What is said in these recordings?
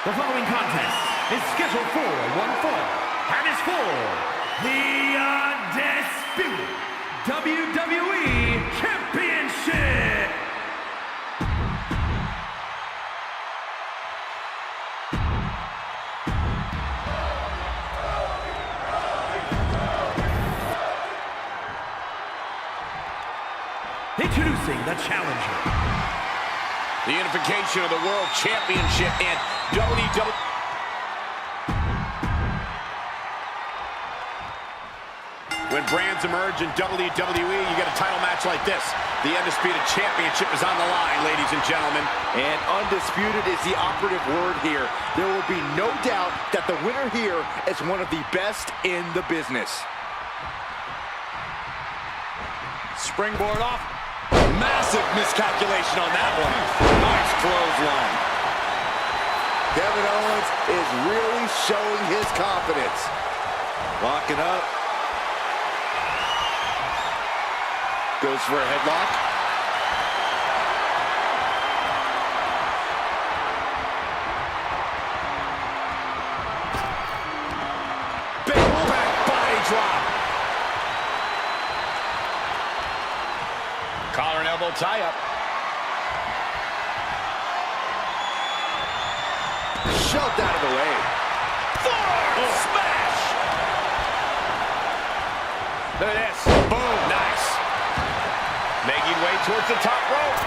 The following contest is scheduled for one fall and is for the undisputed WWE Championship. Introducing the challenger. The unification of the World Championship and WWE. When brands emerge in WWE, you get a title match like this. The Undisputed Championship is on the line, ladies and gentlemen. And undisputed is the operative word here. There will be no doubt that the winner here is one of the best in the business. Springboard off. Massive miscalculation on that one. Nice clothesline. Kevin Owens is really showing his confidence. Locking up. Goes for a headlock. Big back body drop. Collar and elbow tie-up. Shoved out of the way. Forward smash! Look at this. Boom. Nice. Making way towards the top rope.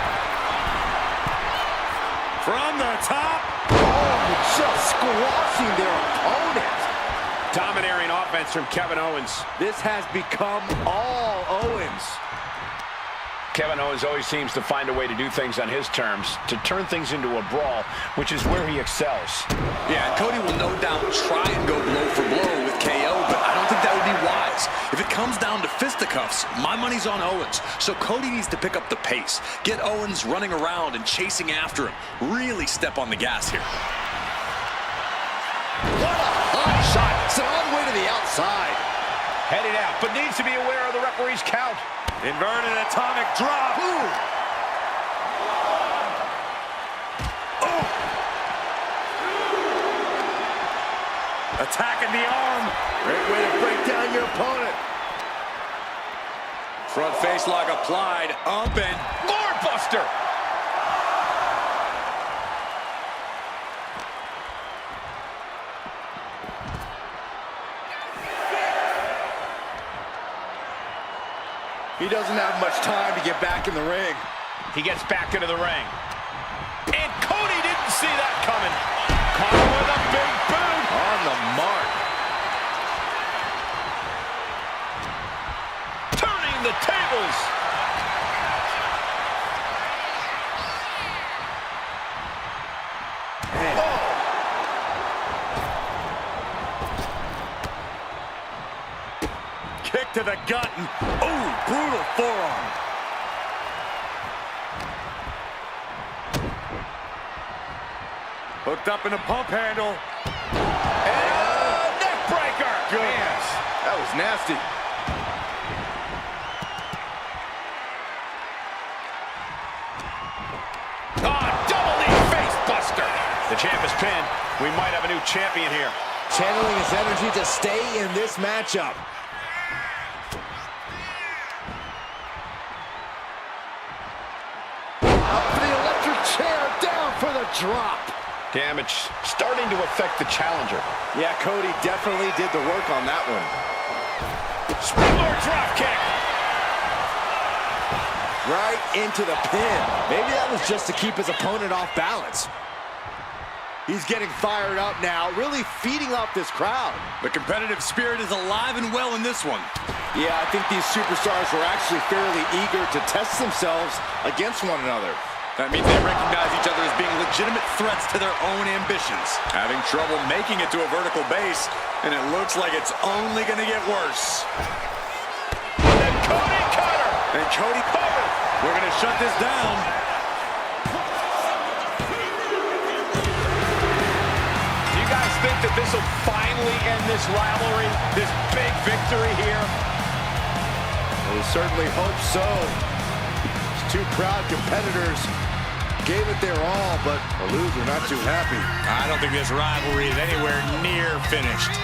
From the top. Oh, just squashing their opponent. Domineering offense from Kevin Owens. This has become all Owens. Kevin Owens always seems to find a way to do things on his terms, to turn things into a brawl, which is where he excels. Yeah, Cody will no doubt try and go blow for blow with KO, but I don't think that would be wise. If it comes down to fisticuffs, my money's on Owens. So Cody needs to pick up the pace, get Owens running around and chasing after him. Really step on the gas here. What a hot shot. It's all the way to the outside. Heading out, but needs to be aware of the referee's count. Inverted atomic drop. Ooh. Oh. Attacking the arm. Great way to break down your opponent. Front face lock applied. Up and Lord Buster. He doesn't have much time to get back in the ring. He gets back into the ring. And Cody didn't see that coming. Caught him with a big boot. On the mark. Turning turn the tables. Kick to the gut and, ooh, brutal forearm. Hooked up in a pump handle. And a neck breaker. Goodness, that was nasty. Double knee face buster. The champ is pinned. We might have a new champion here. Channeling his energy to stay in this matchup. Up for the electric chair, down for the drop. Damage starting to affect the challenger. Yeah, Cody definitely did the work on that one. Springboard drop kick. Right into the pin. Maybe that was just to keep his opponent off balance. He's getting fired up now, really feeding off this crowd. The competitive spirit is alive and well in this one. Yeah, I think these superstars were actually fairly eager to test themselves against one another. That means they recognize each other as being legitimate threats to their own ambitions. Having trouble making it to a vertical base, and it looks like it's only going to get worse. And then Cody cutter. And Cody covered. We're going to shut this down. Do you guys think that this will finally end this rivalry, this big victory here? We certainly hope so. These two proud competitors gave it their all, but the loser not too happy. I don't think this rivalry is anywhere near finished.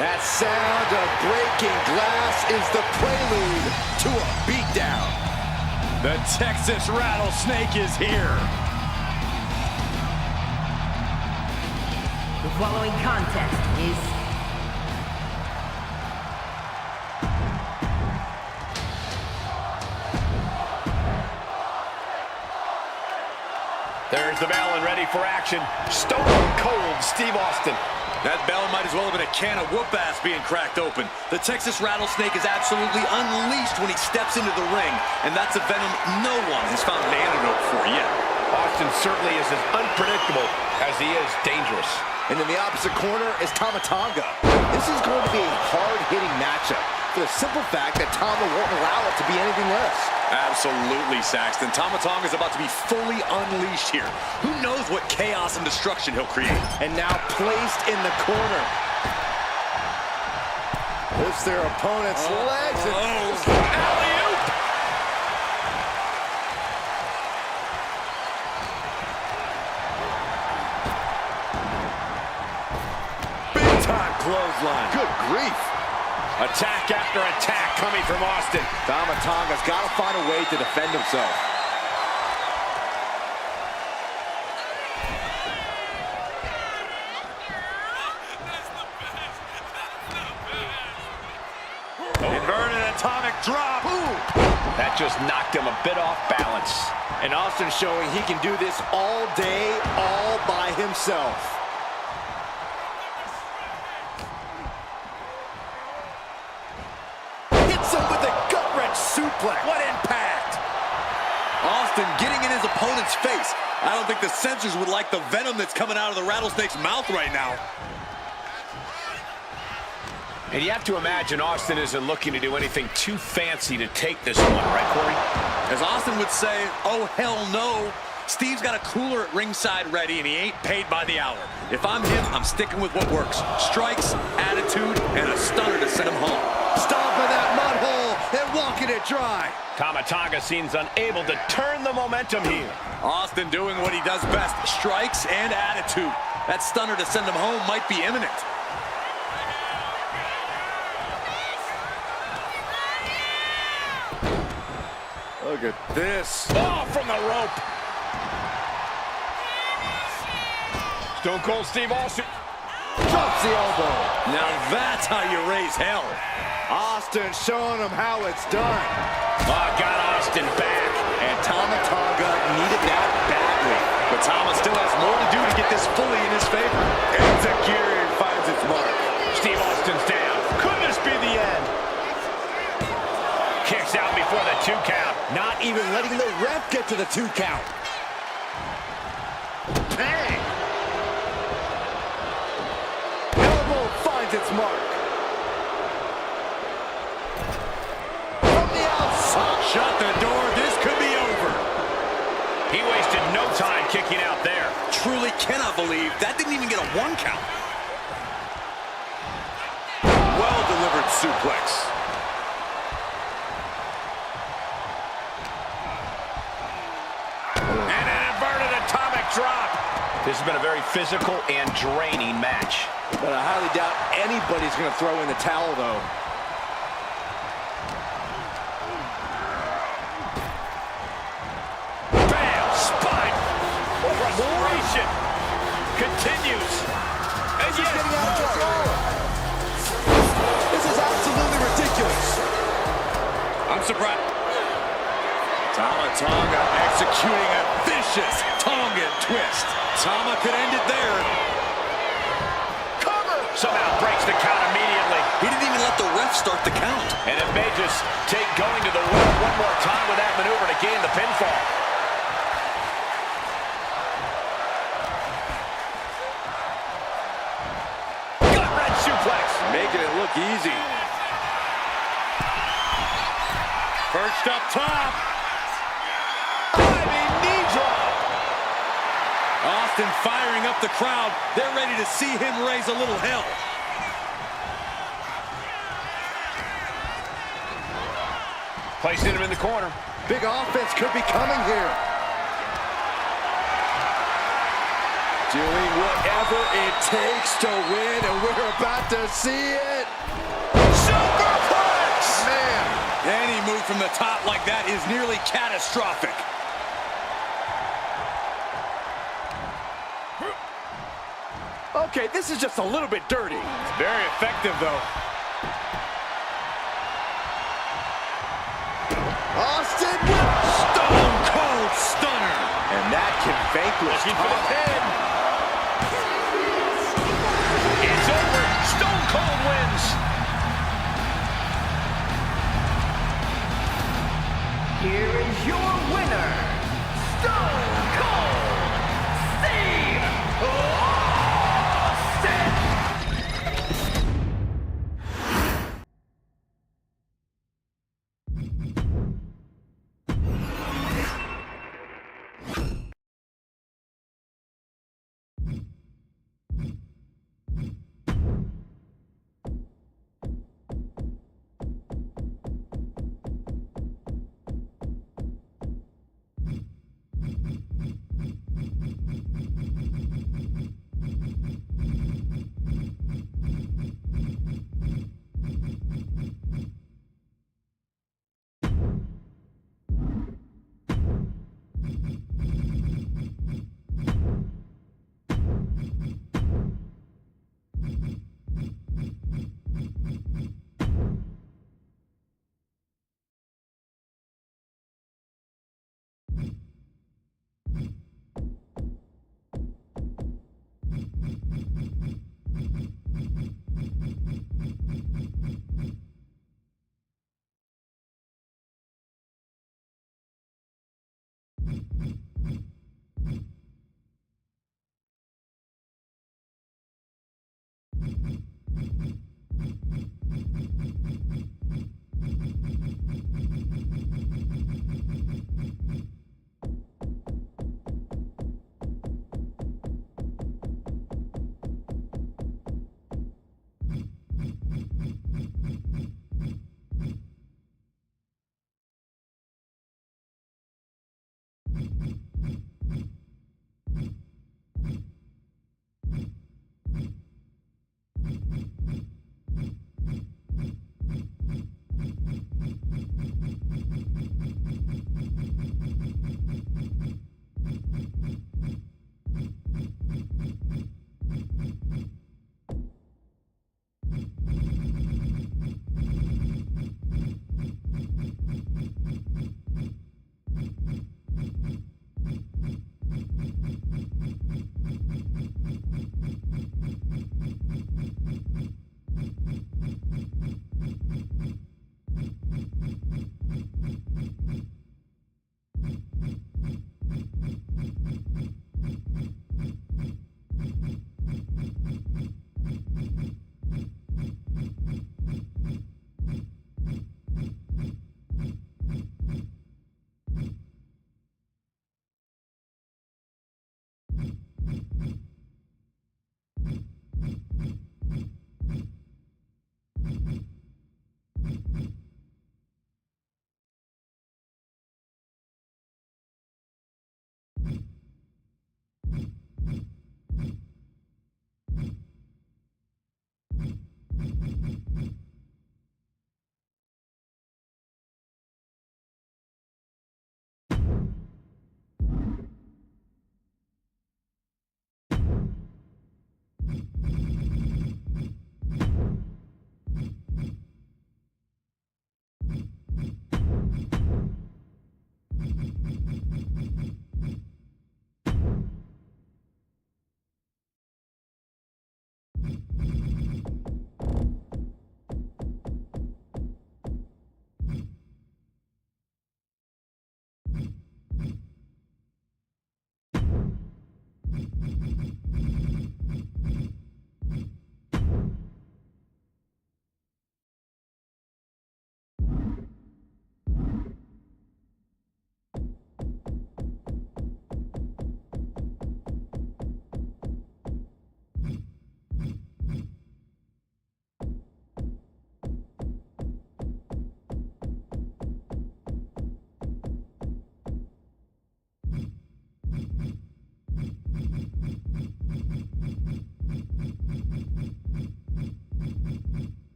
That sound of breaking glass is the prelude to a beatdown. The Texas Rattlesnake is here. The following contest is There's the bell and ready for action. Stone cold Steve Austin. That bell might as well have been a can of whoop-ass being cracked open. The Texas Rattlesnake is absolutely unleashed when he steps into the ring, and that's a venom no one has found an antidote for yet. Austin certainly is as unpredictable as he is dangerous. And in the opposite corner is Tama Tonga. This is going to be a hard-hitting matchup for the simple fact that Tama won't allow it to be anything less. Absolutely, Saxton. Tama Tonga is about to be fully unleashed here. Who knows what chaos and destruction he'll create. And now placed in the corner. Lifts their opponent's legs and alley-oop! big-time clothesline. Good grief. Attack after attack coming from Austin. Tama Tonga's got to find a way to defend himself. Inverted atomic drop. Ooh. That just knocked him a bit off balance. And Austin showing he can do this all day, all by himself. Suplex. What impact! Austin getting in his opponent's face. I don't think the censors would like the venom that's coming out of the Rattlesnake's mouth right now. And you have to imagine Austin isn't looking to do anything too fancy to take this one, right, Corey? As Austin would say, oh, hell no. Steve's got a cooler at ringside ready, and he ain't paid by the hour. If I'm him, I'm sticking with what works. Strikes, attitude, and a stunner to send him home. Stomping that mud hole and walking it dry. Tama Tonga seems unable to turn the momentum here. Austin doing what he does best, strikes and attitude. That stunner to send him home might be imminent. Look at this. Oh, from the rope. Stone Cold Steve Austin drops the elbow. Now that's how you raise hell. Austin showing him how it's done. Oh, got Austin back. And Tama Tonga needed that badly. But Tama still has more to do to get this fully in his favor. Execution finds its mark. Steve Austin's down. Could this be the end? Kicks out before the 2 count. Not even letting the ref get to the 2 count. Bang! Elbow finds its mark. From the outside. Shut the door. This could be over. He wasted no time kicking out there. Truly cannot believe that didn't even get a 1 count. Well-delivered suplex. Drop. This has been a very physical and draining match. But I highly doubt anybody's going to throw in the towel, though. Bam! Spine! Frustration continues. And This is getting out of control. This is absolutely ridiculous. I'm surprised. Tama Tonga executing a vicious Tongan twist. Tama could end it there. Cover! Somehow breaks the count immediately. He didn't even let the ref start the count. And it may just take going to the well one more time with that maneuver to gain the pinfall. Gut-wrench suplex. Making it look easy. Perched up top. Diving knee drop. Austin firing up the crowd. They're ready to see him raise a little hell. Placing him in the corner. Big offense could be coming here. Doing whatever it takes to win, and we're about to see it. Superplex! Man. Any move from the top like that is nearly catastrophic. Okay, this is just a little bit dirty. It's very effective, though. Austin with Stone Cold Stunner. and that can vanquish Looking for the Tom. pin. It's over. Stone Cold wins. Here is your winner, Stone Cold Steve Austin.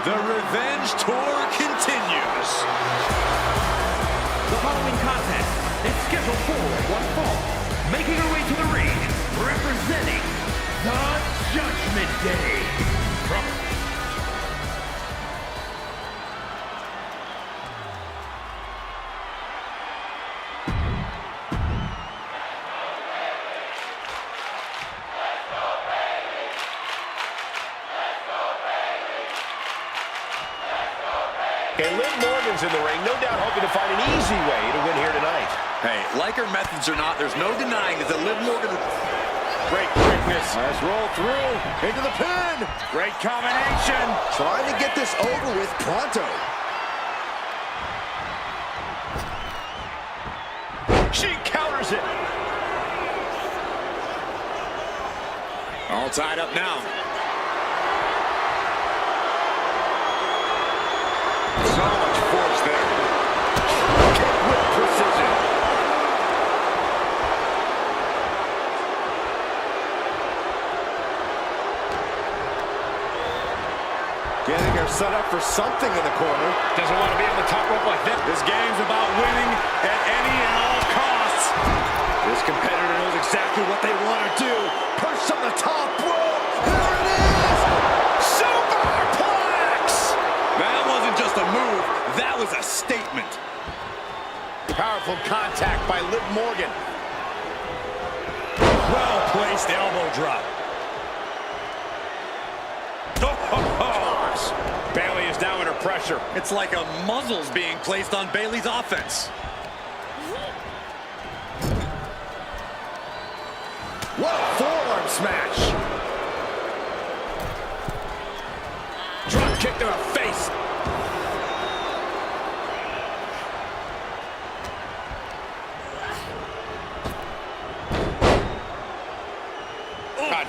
The revenge tour continues. The following contest is scheduled for one fall. Making her way to the ring, representing the Judgment Day. From Okay, Liv Morgan's in the ring, no doubt hoping to find an easy way to win here tonight. Hey, like her methods or not, there's no denying that the Liv Morgan... Great quickness. Let's roll through into the pin. Great combination. Trying to get this over with pronto. She counters it. All tied up now. So much force there. Kick with precision. Getting her set up for something in the corner. Doesn't want to be on the top rope like this. This game's about winning at any and all costs. This competitor knows exactly what they want to do. Perched on the top rope. There it is! Superplex! That wasn't just a move, that was a statement. Powerful contact by Liv Morgan. Well-placed elbow drop. Bayley is now under pressure. It's like a muzzle's being placed on Bayley's offense. What a forearm smash! Drop kick to the face.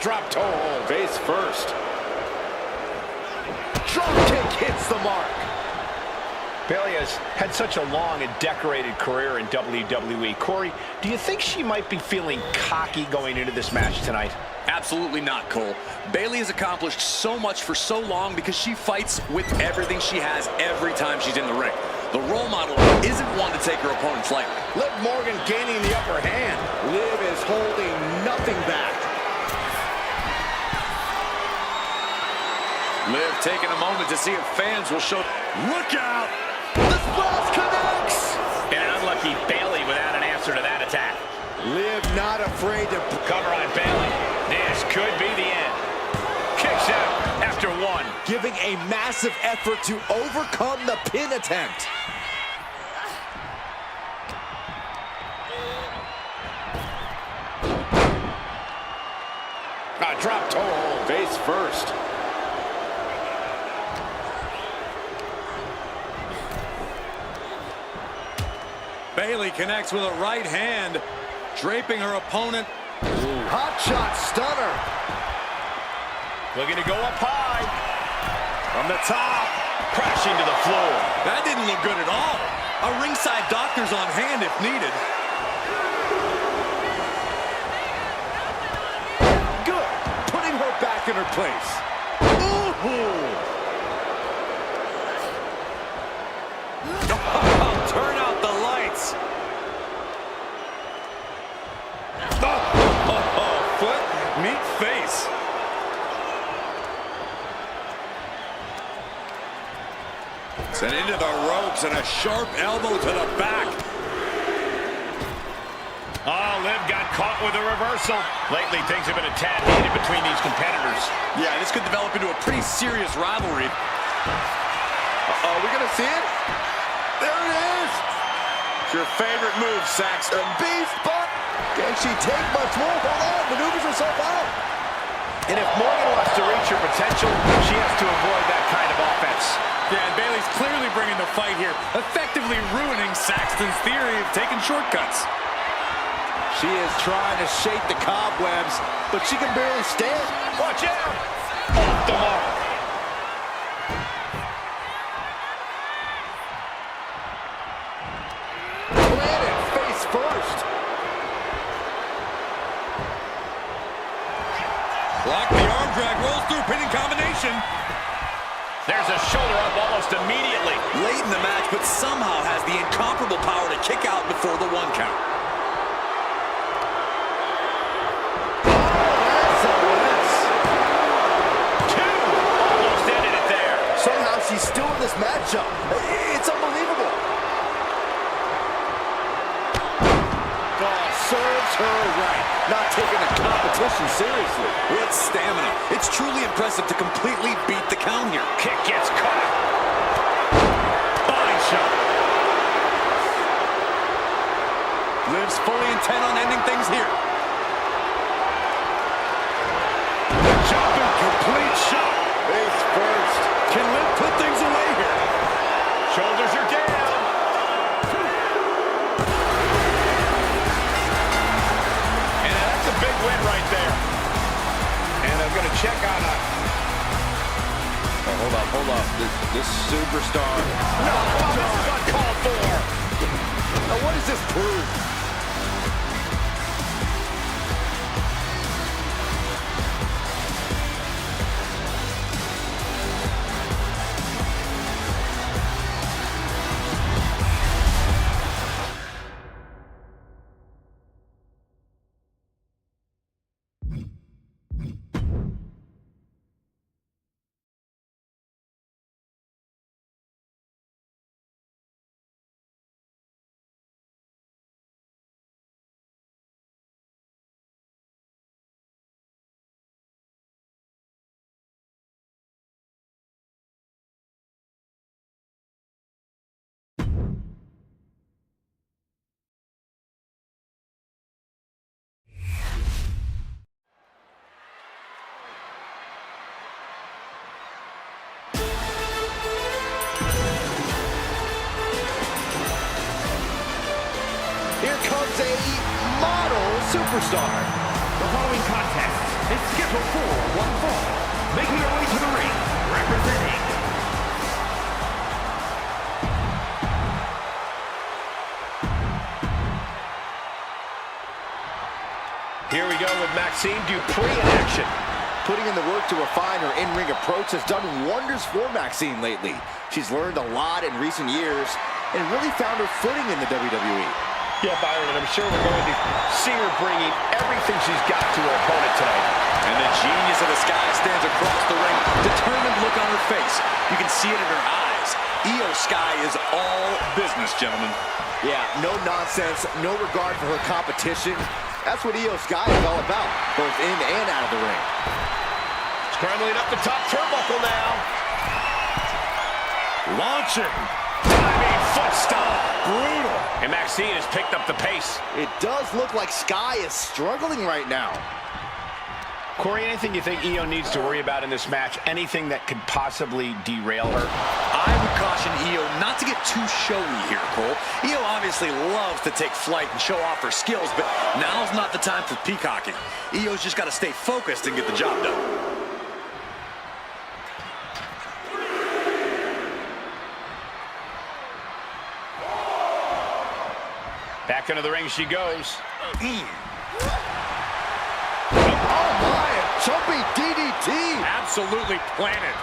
Drop toe hold. Face first. Drop kick hits the mark. Bayley has had such a long and decorated career in WWE. Corey, do you think she might be feeling cocky going into this match tonight? Absolutely not, Cole. Bayley has accomplished so much for so long because she fights with everything she has every time she's in the ring. The role model isn't one to take her opponents lightly. Liv Morgan gaining the upper hand. Liv is holding nothing back. Liv taking a moment to see if fans will show... Look out! The splash connects! An unlucky Bayley without an answer to that attack. Liv not afraid to... Cover on Bayley. This could be the end. Kicks out after one. Giving a massive effort to overcome the pin attempt. Drop toe hold. Face first. Bayley connects with a right hand, draping her opponent. Hot shot stunner. Looking to go up high. From the top. Crashing to the floor. That didn't look good at all. A ringside doctor's on hand if needed. Good. Putting her back in her place. Ooh. Turn out the lights. Foot, meet face. Sent into the ropes and a sharp elbow to the back. Oh, Liv got caught with a reversal. Lately, things have been a tad heated between these competitors. Yeah, this could develop into a pretty serious rivalry. Are we going to see it? There it is. It's your favorite move, Saxton. Beast butt. Can she take much more? Hold on. Maneuvers herself out. And if Morgan wants to reach her potential, she has to avoid that kind of offense. Yeah, and Bayley's clearly bringing the fight here, effectively ruining Saxton's theory of taking shortcuts. She is trying to shake the cobwebs, but she can barely stand. Watch out! Off the mark. Planted face first. Block the arm drag, rolls through, pinning combination. There's a shoulder almost immediately. Late in the match, but somehow has the incomparable power to kick out before the 1 count. She's still in this matchup. It's unbelievable. Oh, serves her right. Not taking the competition seriously. What stamina. It's truly impressive to completely beat the count here. Kick gets caught. Body shot. Liv's fully intent on ending things here. The jumping complete shot. Face first. Can Liv put things away here? Shoulders are down. And that's a big win right there. And I'm going to check on a... Oh, hold up. This superstar. No, this is uncalled for. Now, what does this prove? Here comes a model superstar. The following contest is scheduled for 1 fall. Making her way to the ring, representing Here we go with Maxine Dupree in action. Putting in the work to refine her in-ring approach has done wonders for Maxine lately. She's learned a lot in recent years and really found her footing in the WWE. Yeah, Byron, and I'm sure we're going to see her bringing everything she's got to her opponent tonight. And the genius of the Sky stands across the ring, determined look on her face. You can see it in her eyes. Io Sky is all business, gentlemen. Yeah, no nonsense, no regard for her competition. That's what Io Sky is all about, both in and out of the ring. Scrambling up the top turnbuckle now. Launching. Diving foot stomp. Brutal. And Maxine has picked up the pace. It does look like Sky is struggling right now. Corey, anything you think Io needs to worry about in this match? Anything that could possibly derail her? I would caution Io not to get too showy here, Cole. Io obviously loves to take flight and show off her skills, but now's not the time for peacocking. Io's just got to stay focused and get the job done. Back into the ring she goes. Oh my, a jumping DDT. Absolutely planted.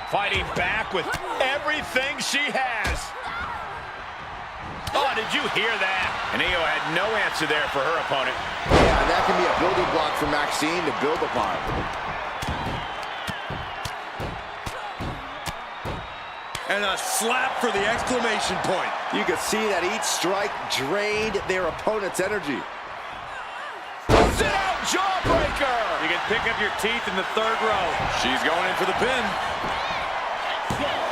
Fighting back with everything she has. Oh, did you hear that? And Io had no answer there for her opponent. Yeah, and that can be a building block for Maxine to build upon. And a slap for the exclamation point. You could see that each strike drained their opponent's energy. Sit out jawbreaker! You can pick up your teeth in the third row. She's going in for the pin.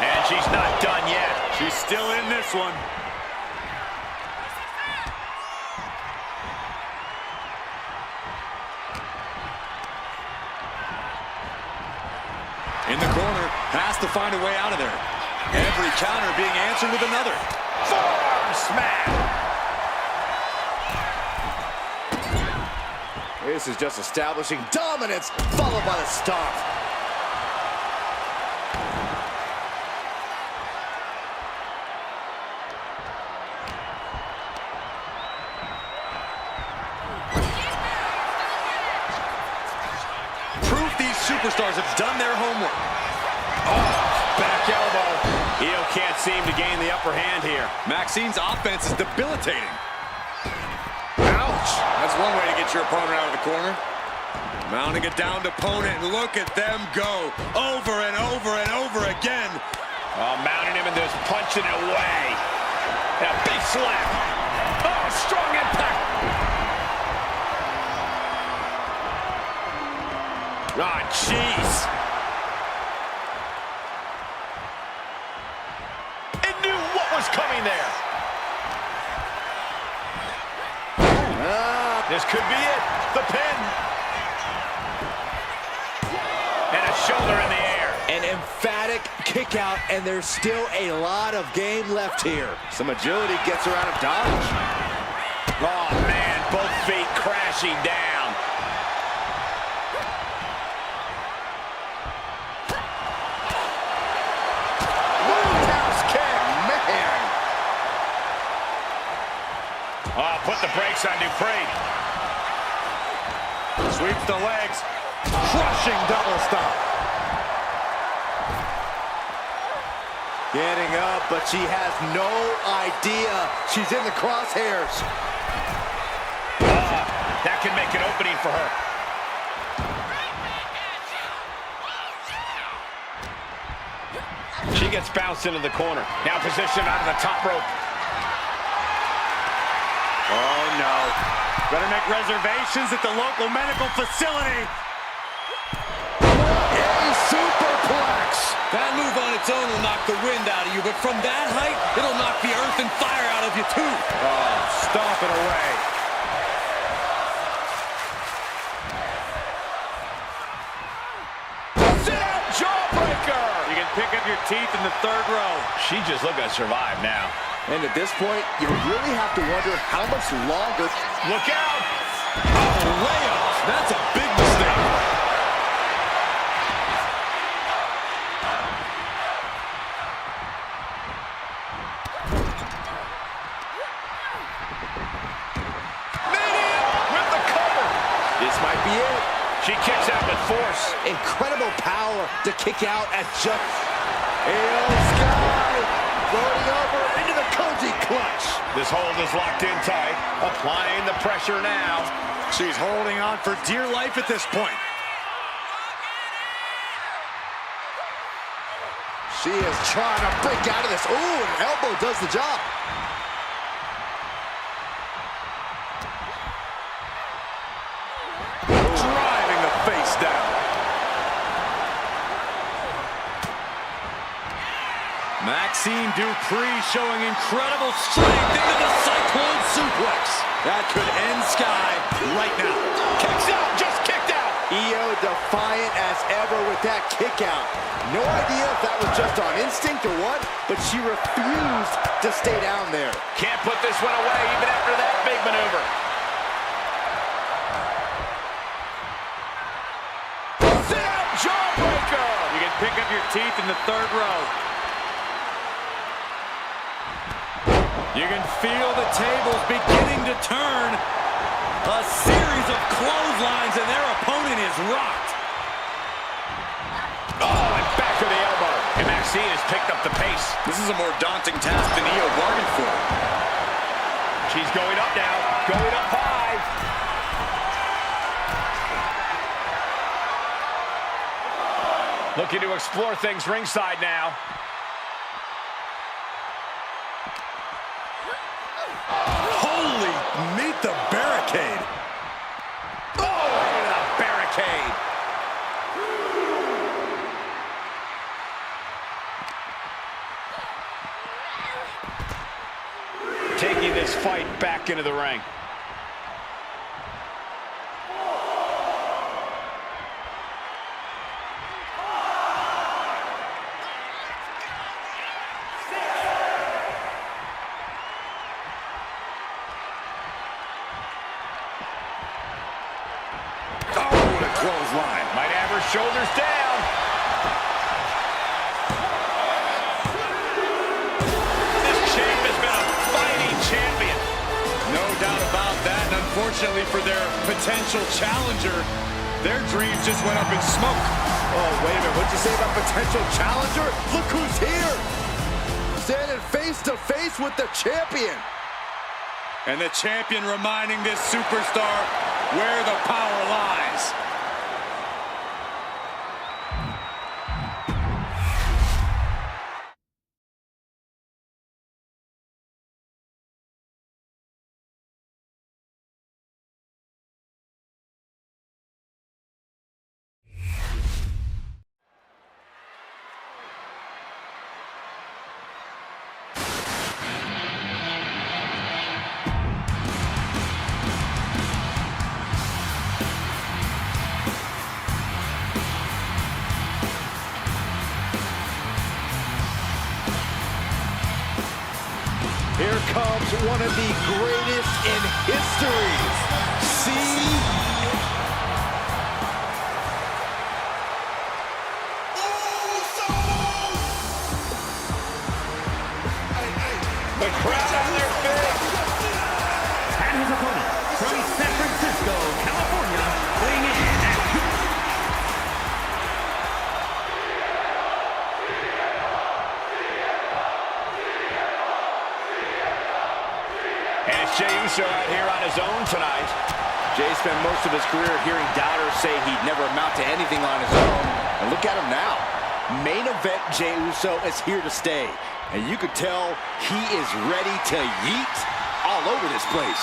And she's not done yet. She's still in this one. In the corner, has to find a way out of there. Every counter being answered with another. Forearm smash! This is just establishing dominance, followed by the stomp. Proof these superstars have done their homework. Oh, back elbow. Io can't seem to gain the upper hand here. Maxine's offense is debilitating. Ouch! That's one way to get your opponent out of the corner. Mounting a downed opponent, and look at them go. Over and over and over again. Oh, mounting him and just punching it away. And a big slap. Oh, strong impact. Oh, jeez. It knew what was coming there. This could be it. The pin. And a shoulder in the air. An emphatic kick out, and there's still a lot of game left here. Some agility gets her out of dodge. Oh, man, both feet crashing down. Roundhouse kick, man. Oh, put the brakes on Dupree. Sweeps the legs. Crushing double stomp. Getting up, but she has no idea she's in the crosshairs. That can make an opening for her. She gets bounced into the corner. Now positioned onto the top rope. Oh, no. Better make reservations at the local medical facility. A superplex. That move on its own will knock the wind out of you, but from that height, it'll knock the earth and fire out of you, too. Oh, stomping away. Sit-out jawbreaker. You can pick up your teeth in the third row. She just looking to survive now. And at this point, you really have to wonder how much longer. Look out. Oh, layoff. That's a big mistake. Might be it. She kicks out with force. Incredible power to kick out at just Io Sky floating over into the Koji clutch. This hold is locked in tight. Applying the pressure now. She's holding on for dear life at this point. She is trying to break out of this. Ooh, an elbow does the job. Maxine Dupree showing incredible strength into the cyclone suplex. That could end Sky right now. Kicks out, just kicked out. Io defiant as ever with that kick out. No idea if that was just on instinct or what, but she refused to stay down there. Can't put this one away even after that big maneuver. Sit-out jawbreaker. You can pick up your teeth in the third row. You can feel the tables beginning to turn. A series of clotheslines and their opponent is rocked. Oh, and back to the elbow. And Maxine has picked up the pace. This is a more daunting task than Io bargained for. She's going up now. Going up high. Looking to explore things ringside now. Meet the barricade. Oh, the barricade. Taking this fight back into the ring. Clothesline. Might have her shoulders down. This champ has been a fighting champion. No doubt about that. And unfortunately for their potential challenger, their dreams just went up in smoke. Oh, wait a minute. What'd you say about potential challenger? Look who's here. Standing face to face with the champion. And the champion reminding this superstar where the power lies. Here comes one of the greatest in history. The crowd on their feet. And his opponent from San Francisco, California, weighing in at And it's Jey Uso out here on his own tonight. Jey spent most of his career hearing doubters say he'd never amount to anything on his own. And look at him now. Main event Jey Uso is here to stay. And you could tell he is ready to yeet all over this place.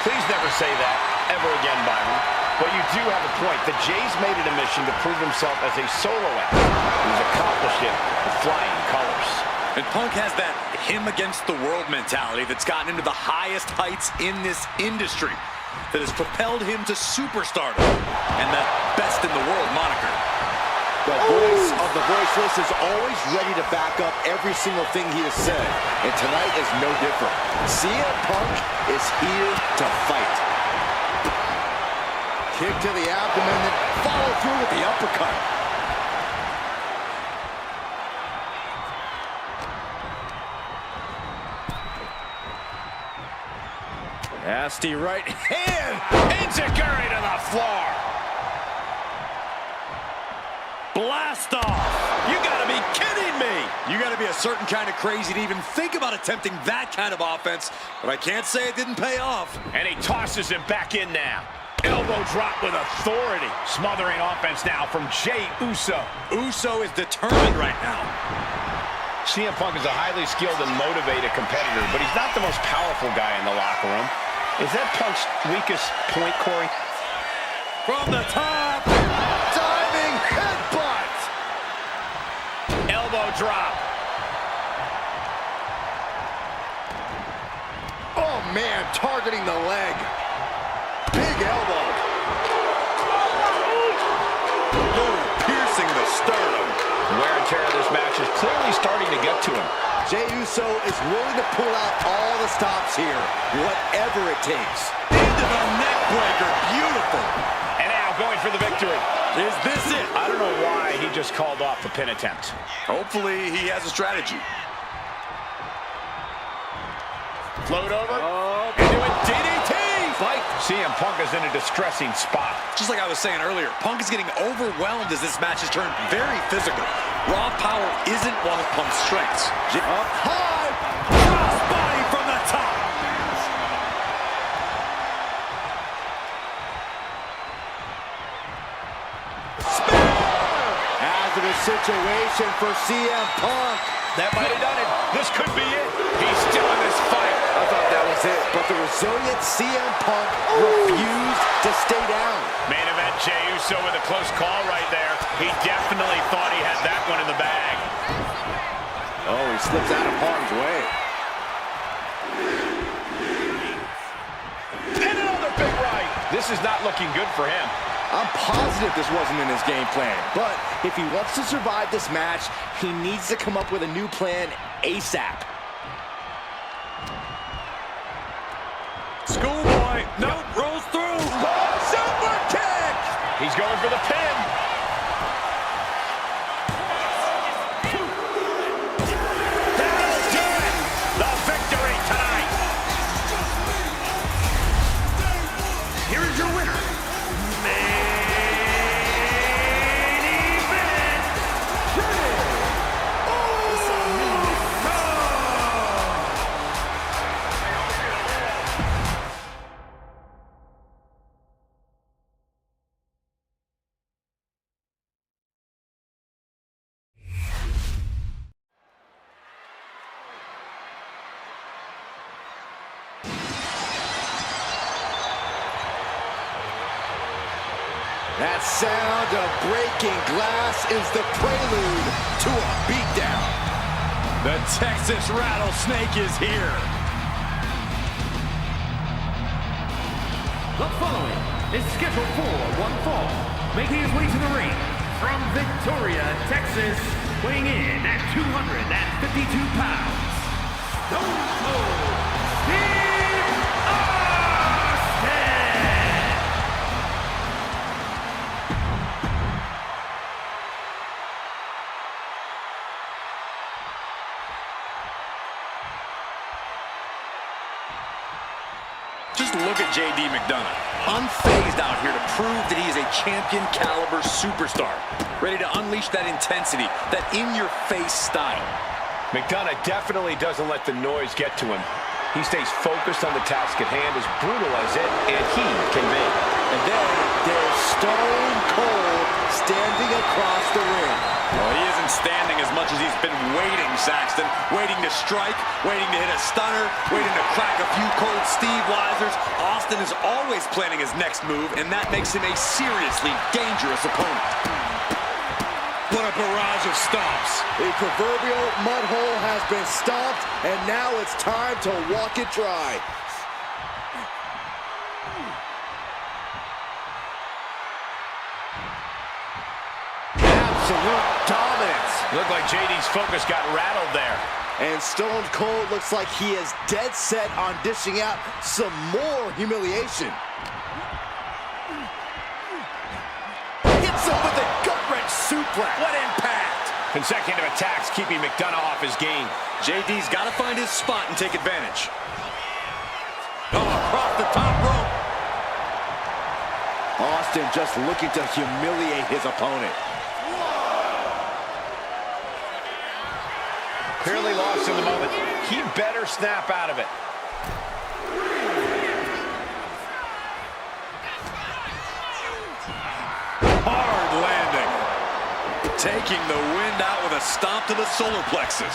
Please never say that ever again, Byron. But you do have a point. The Jey's made it a mission to prove himself as a solo act. He's accomplished it with flying colors. And Punk has that him against the world mentality that's gotten into the highest heights in this industry, that has propelled him to superstardom and the best in the world moniker. The voice of the voiceless is always ready to back up every single thing he has said. And tonight is no different. CM Punk is here to fight. Kick to the abdomen, then follow through with the uppercut. Nasty right hand. Enziguri to the floor. Blast off! You gotta be kidding me! You gotta be a certain kind of crazy to even think about attempting that kind of offense, but I can't say it didn't pay off. And he tosses him back in now. Elbow drop with authority. Smothering offense now from Jey Uso. Uso is determined right now. CM Punk is a highly skilled and motivated competitor, but he's not the most powerful guy in the locker room. Is that Punk's weakest point, Corey? From the top! Diving headbutt! Elbow drop. Oh man, targeting the leg. Big elbow. Boom, piercing the sternum. Wear and tear of this match is clearly starting to get to him. Jey Uso is willing to pull out all the stops here, whatever it takes. Into the neck breaker, beautiful. And now going for the victory. Is this it? I don't know why he just called off the pin attempt. Hopefully he has a strategy. Float over. Into a DDT. Fight. CM Punk is in a distressing spot. Just like I was saying earlier, Punk is getting overwhelmed as this match has turned very physical. Raw power isn't one of Punk's strengths. Up high. Crossbody from the top. Hazardous situation for CM Punk. That might have done it. This could be it. He's still in this fight. I thought that was it, but the resilient CM Punk refused to stay down. Main event Jey Uso with a close call right there. He definitely thought he had that one in the bag. Oh, he slips out of harm's way. And another big right. This is not looking good for him. I'm positive this wasn't in his game plan, but if he wants to survive this match, he needs to come up with a new plan ASAP. Schoolboy, nope, rolls through. Super kick! He's going for the pin. That'll do it. The victory tonight. Here is your winner, main event, sound of breaking glass is the prelude to a beatdown. The Texas Rattlesnake is here. The following is scheduled for one fall, making his way to the ring from Victoria, Texas, weighing in at 252 pounds, Stone Cold Steve Austin! Just look at J.D. McDonough, unfazed out here to prove that he is a champion caliber superstar, ready to unleash that intensity, that in-your-face style. McDonough definitely doesn't let the noise get to him. He stays focused on the task at hand, as brutal as it and he can be. And then there's Stone Cold standing across the ring. Well, he isn't standing as much as he's been waiting, Saxton. Waiting to strike, waiting to hit a stunner, waiting to crack a few cold Steve Weisers. Austin is always planning his next move, and that makes him a seriously dangerous opponent. What a barrage of stomps. The proverbial mud hole has been stomped, and now it's time to walk it dry. Absolute dominance. Looked like JD's focus got rattled there. And Stone Cold looks like he is dead set on dishing out some more humiliation. Hits him with a gut-wrench suplex. What impact! Consecutive attacks keeping McDonough off his game. JD's got to find his spot and take advantage. Oh, across the top rope. Austin just looking to humiliate his opponent. Clearly lost in the moment. He better snap out of it. Hard landing. Taking the wind out with a stomp to the solar plexus.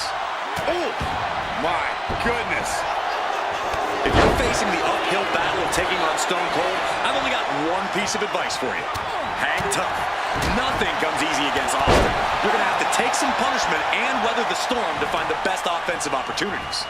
Oh, my goodness. If you're facing the uphill battle of taking on Stone Cold, I've only got one piece of advice for you. Hang tough. Nothing comes easy against Austin. You're going to have to take some punishment and weather the storm to find the best offensive opportunities.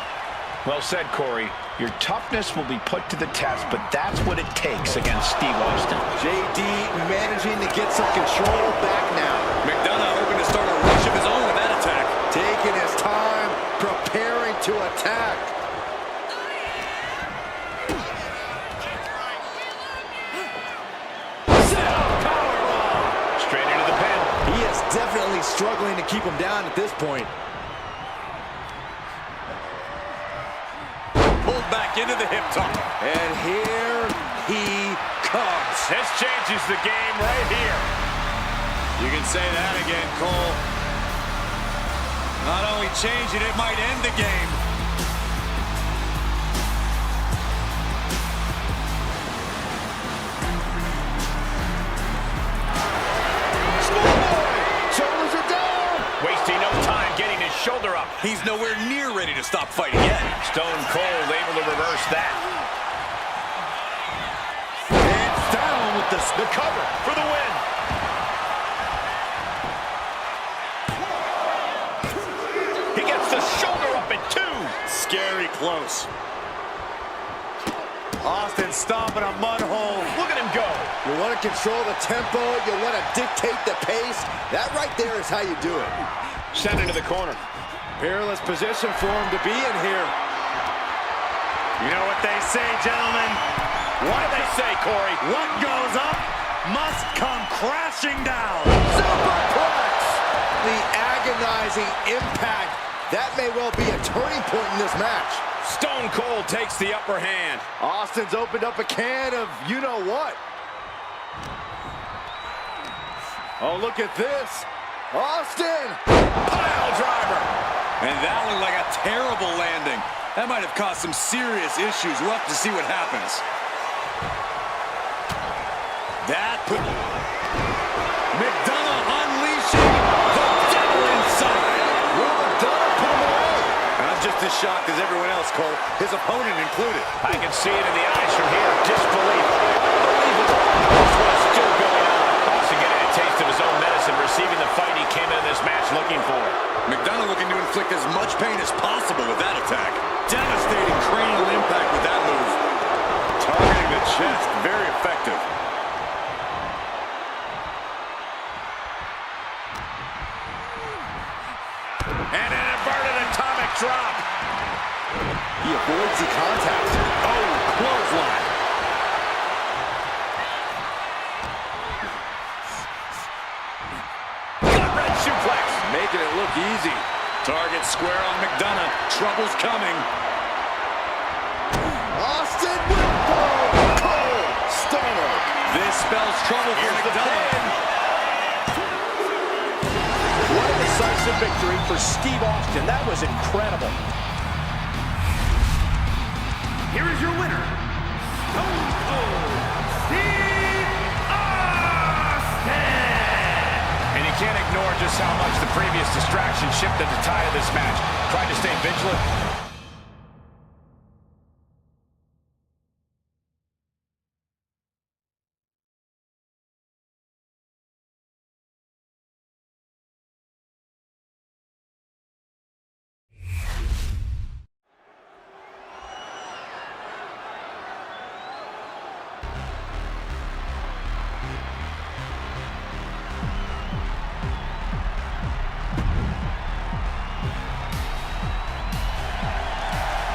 Well said, Corey. Your toughness will be put to the test, but that's what it takes against Steve Austin. JD managing to get some control back now. McDonough hoping to start a rush of his own with that attack. Taking his time, preparing to attack. Straight into the pin. He is definitely struggling to keep him down at this point. Pulled back into the hip toss. And here he comes. This changes the game right here. You can say that again, Cole. Not only change it, it might end the game. Shoulders are down. Wasting no time getting his shoulder up. He's nowhere near ready to stop fighting yet. Stone Cold able to reverse that. And down with the cover For the win. He gets the shoulder up at 2. Scary close. Austin stomping a mud hole. Look at him go. You want to control the tempo, you want to dictate the pace. That right there is how you do it. Sent into the corner. Peerless position for him to be in here. You know what they say, gentlemen? What do they say, Corey? What goes up must come crashing down. Superplex! The agonizing impact. That may well be a turning point in this match. Stone Cold takes the upper hand. Austin's opened up a can of you-know-what. Oh, look at this. Austin! Pile driver. And that looked like a terrible landing. That might have caused some serious issues. We'll have to see what happens. That put McDonough unleashing the devil inside. Will McDonough put him away? I'm just as shocked as everyone else, Cole, his opponent included. I can see it in the eyes from here. Disbelief. Unbelievable. This one's still going on. Austin and receiving the fight he came into this match looking for. McDonough looking to inflict as much pain as possible with that attack. Devastating cranial impact with that move. Targeting the chest, very effective. And an inverted atomic drop. He avoids the contact. Oh, clothesline. Gut-wrench suplex. Making it look easy. Target square on McDonough. Trouble's coming. Austin with Cole. Stunner. This spells trouble for McDonough. What a decisive victory for Steve Austin. That was incredible. Here is your winner, Stone Cold Steve Austin! And you can't ignore just how much the previous distraction shifted the tide of this match. Tried to stay vigilant.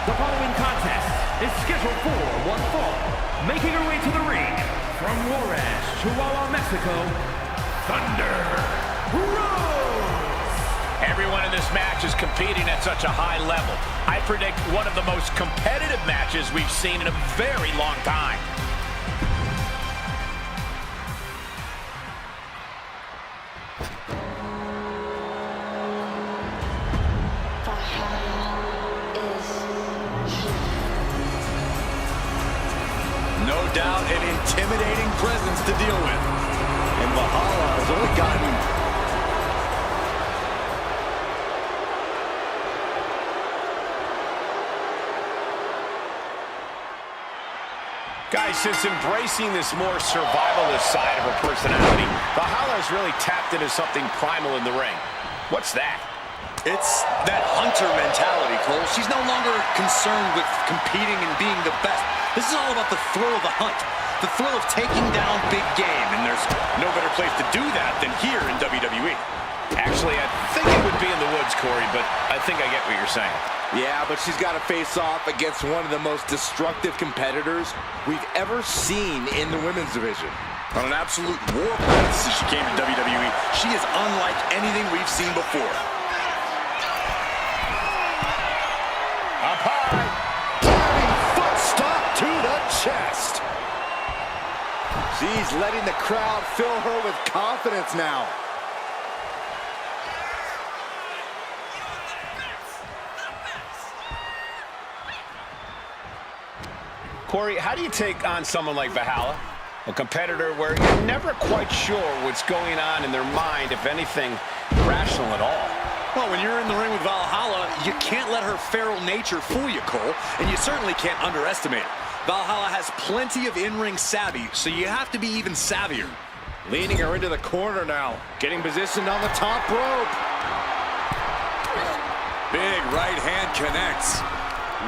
The following contest is scheduled for one fall. Making her way to the ring from Juarez, Chihuahua, Mexico, Thunder Rose. Everyone in this match is competing at such a high level. I predict one of the most competitive matches we've seen in a very long time. No doubt an intimidating presence to deal with. And Valhalla has only gotten... Guys, since embracing this more survivalist side of her personality, Valhalla has really tapped into something primal in the ring. What's that? It's that hunter mentality, Cole. She's no longer concerned with competing and being the best. This is all about the thrill of the hunt, the thrill of taking down big game, and there's no better place to do that than here in WWE. Actually, I think it would be in the woods, Corey, but I think I get what you're saying. Yeah, but she's got to face off against one of the most destructive competitors we've ever seen in the women's division. On an absolute war path since she came to WWE, she is unlike anything we've seen before. Up high. Diving foot stop to the chest. She's letting the crowd fill her with confidence now. Corey, how do you take on someone like Valhalla? A competitor where you're never quite sure what's going on in their mind, if anything, rational at all. Well, when you're in the ring with Valhalla, you can't let her feral nature fool you, Cole, and you certainly can't underestimate her. Valhalla has plenty of in-ring savvy, so you have to be even savvier. Leading her into the corner now. Getting positioned on the top rope. Big right hand connects.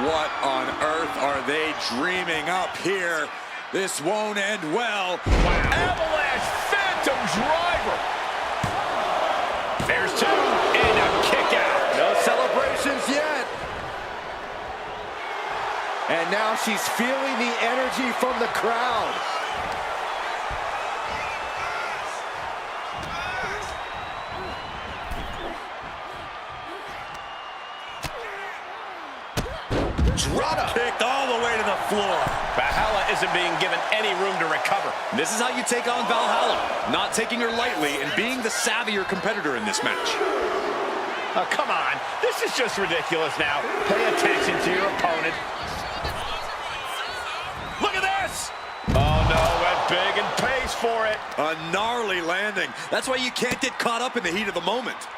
What on earth are they dreaming up here? This won't end well. Wow. Avalanche Phantom Driver. There's two, and a kick out. No celebrations yet. And now she's feeling the energy from the crowd. Drop kicked all the way to the floor. Valhalla isn't being given any room to recover. This is how you take on Valhalla. Not taking her lightly and being the savvier competitor in this match. Oh, come on. This is just ridiculous now. Pay attention to your opponent. Look at this. Oh, no, went big and pays for it. A gnarly landing. That's why you can't get caught up in the heat of the moment.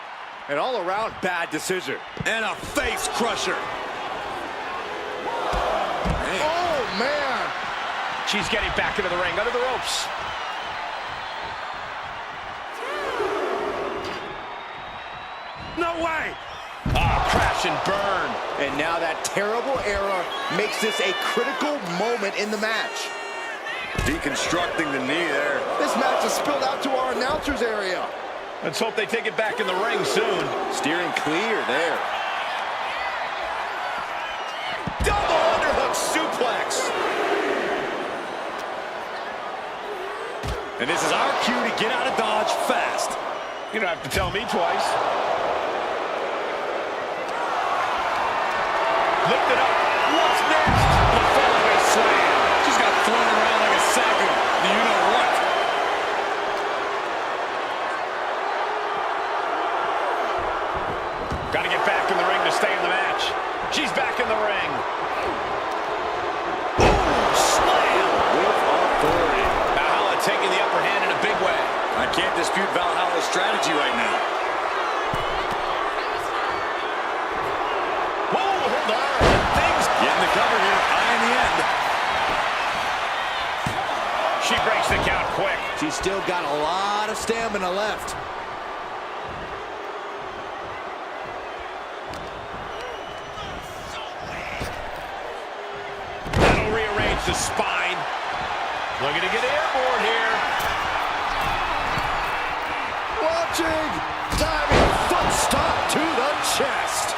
An all-around bad decision. And a face crusher. Oh, man. She's getting back into the ring under the ropes. No way! Ah, crash and burn. And now that terrible error makes this a critical moment in the match. Deconstructing the knee there. This match has spilled out to our announcers area. Let's hope they take it back in the ring soon. Steering clear there. Double underhook suplex. And this is our cue to get out of Dodge fast. You don't have to tell me twice. Lift it up. What's next? The following slam. Just got thrown around like a sack of you-know-what. Got to get back in the ring to stay in the match. She's back in the ring. Slam with authority. Valhalla taking the upper hand in a big way. I can't dispute Valhalla's strategy right now. Whoa, hold on. Things Getting the cover here, high in the end. She breaks the count quick. She's still got a lot of stamina left. That'll rearrange the spine. Looking to get airborne here. Watching. Diving foot stop to the chest.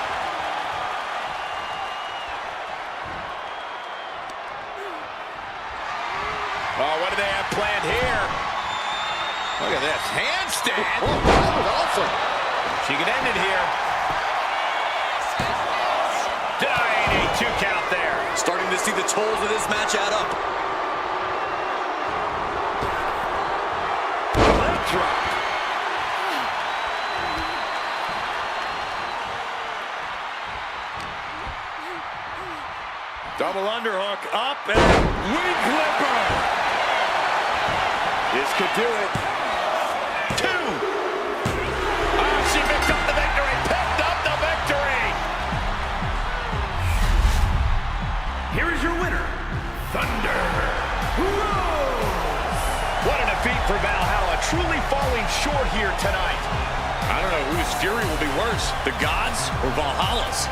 Oh, what do they have planned here? Look at this. Handstand. Oh, that was awesome. She can end it here. Denying a 2 count there. Starting to see the tolls of this match add up. Leg drop. Double underhook up and wing clipper. This could do it. 2. Oh, she picked up the victory. Picked up the victory. Here is your winner, Thunder Rose. What a defeat for Valhalla. Truly falling short here tonight. I don't know whose fury will be worse, the gods or Valhalla's.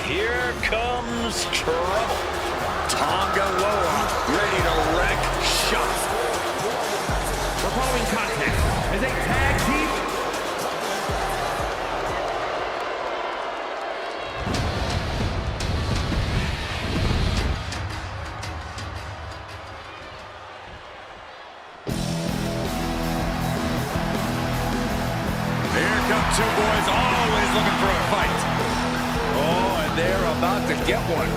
Here comes trouble. Tonga Loa, ready to wreck shop. The following contest is a tag team. Here come two boys always looking for a fight. Oh, and they're about to get one.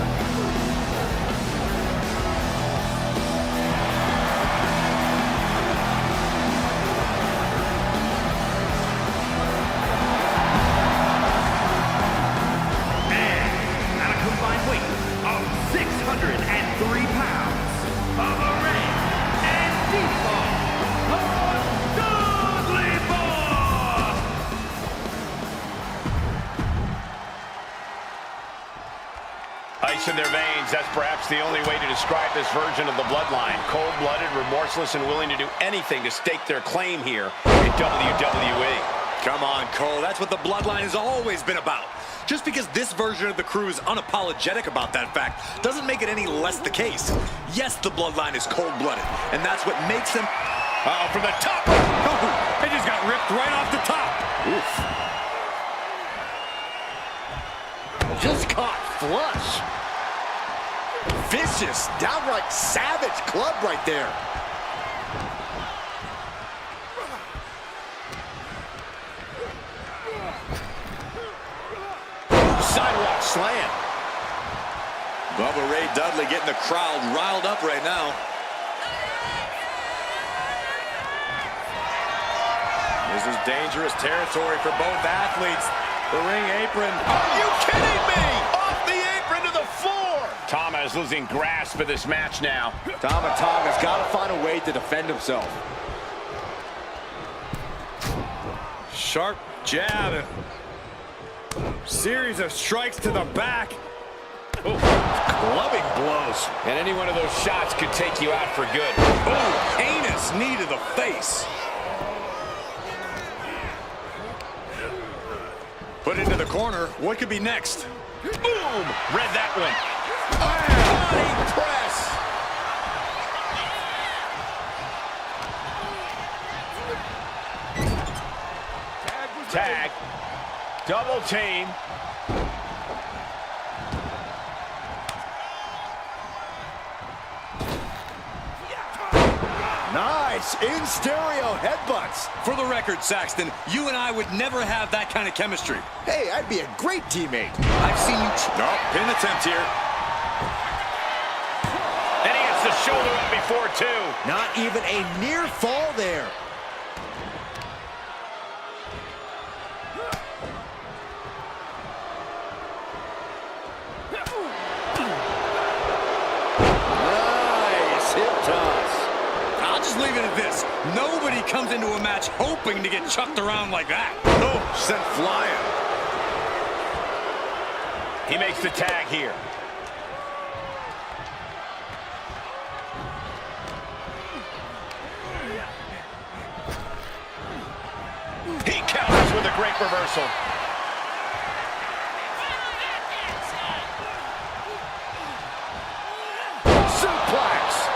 And at a combined weight of 603 pounds, Baba Ray and Default Dudley Boy! Ice in their veins, that's perhaps the only way to describe this version of the Bloodline. Cold-blooded, remorseless, and willing to do anything to stake their claim here in WWE. Come on, Cole. That's what the Bloodline has always been about. Just because this version of the crew is unapologetic about that fact doesn't make it any less the case. Yes, the Bloodline is cold-blooded, and that's what makes them... Uh-oh, from the top! Oh, they just got ripped right off the top. Oof. Just caught flush. Vicious, downright savage club right there. Sidewalk slam. Bubba Ray Dudley getting the crowd riled up right now. This is dangerous territory for both athletes. The ring apron. Are you kidding me? Off the apron to the floor. Tama is losing grasp of this match now. Tama Tonga's got to find a way to defend himself. Sharp jab. Series of strikes to the back. Ooh, clubbing blows. And any one of those shots could take you out for good. Ooh, heinous knee to the face. Put into the corner. What could be next? Boom! Read that one. Body press. Tag. Double team. Nice in stereo headbutts. For the record, Saxton, you and I would never have that kind of chemistry. Hey, I'd be a great teammate. I've seen you. No, pin attempt here. And he gets the shoulder up before two. Not even a near fall there. Nice hip toss. I'll just leave it at this. Nobody comes into a match hoping to get chucked around like that. Oh, sent flying. He makes the tag here. He counters with a great reversal. Suplex.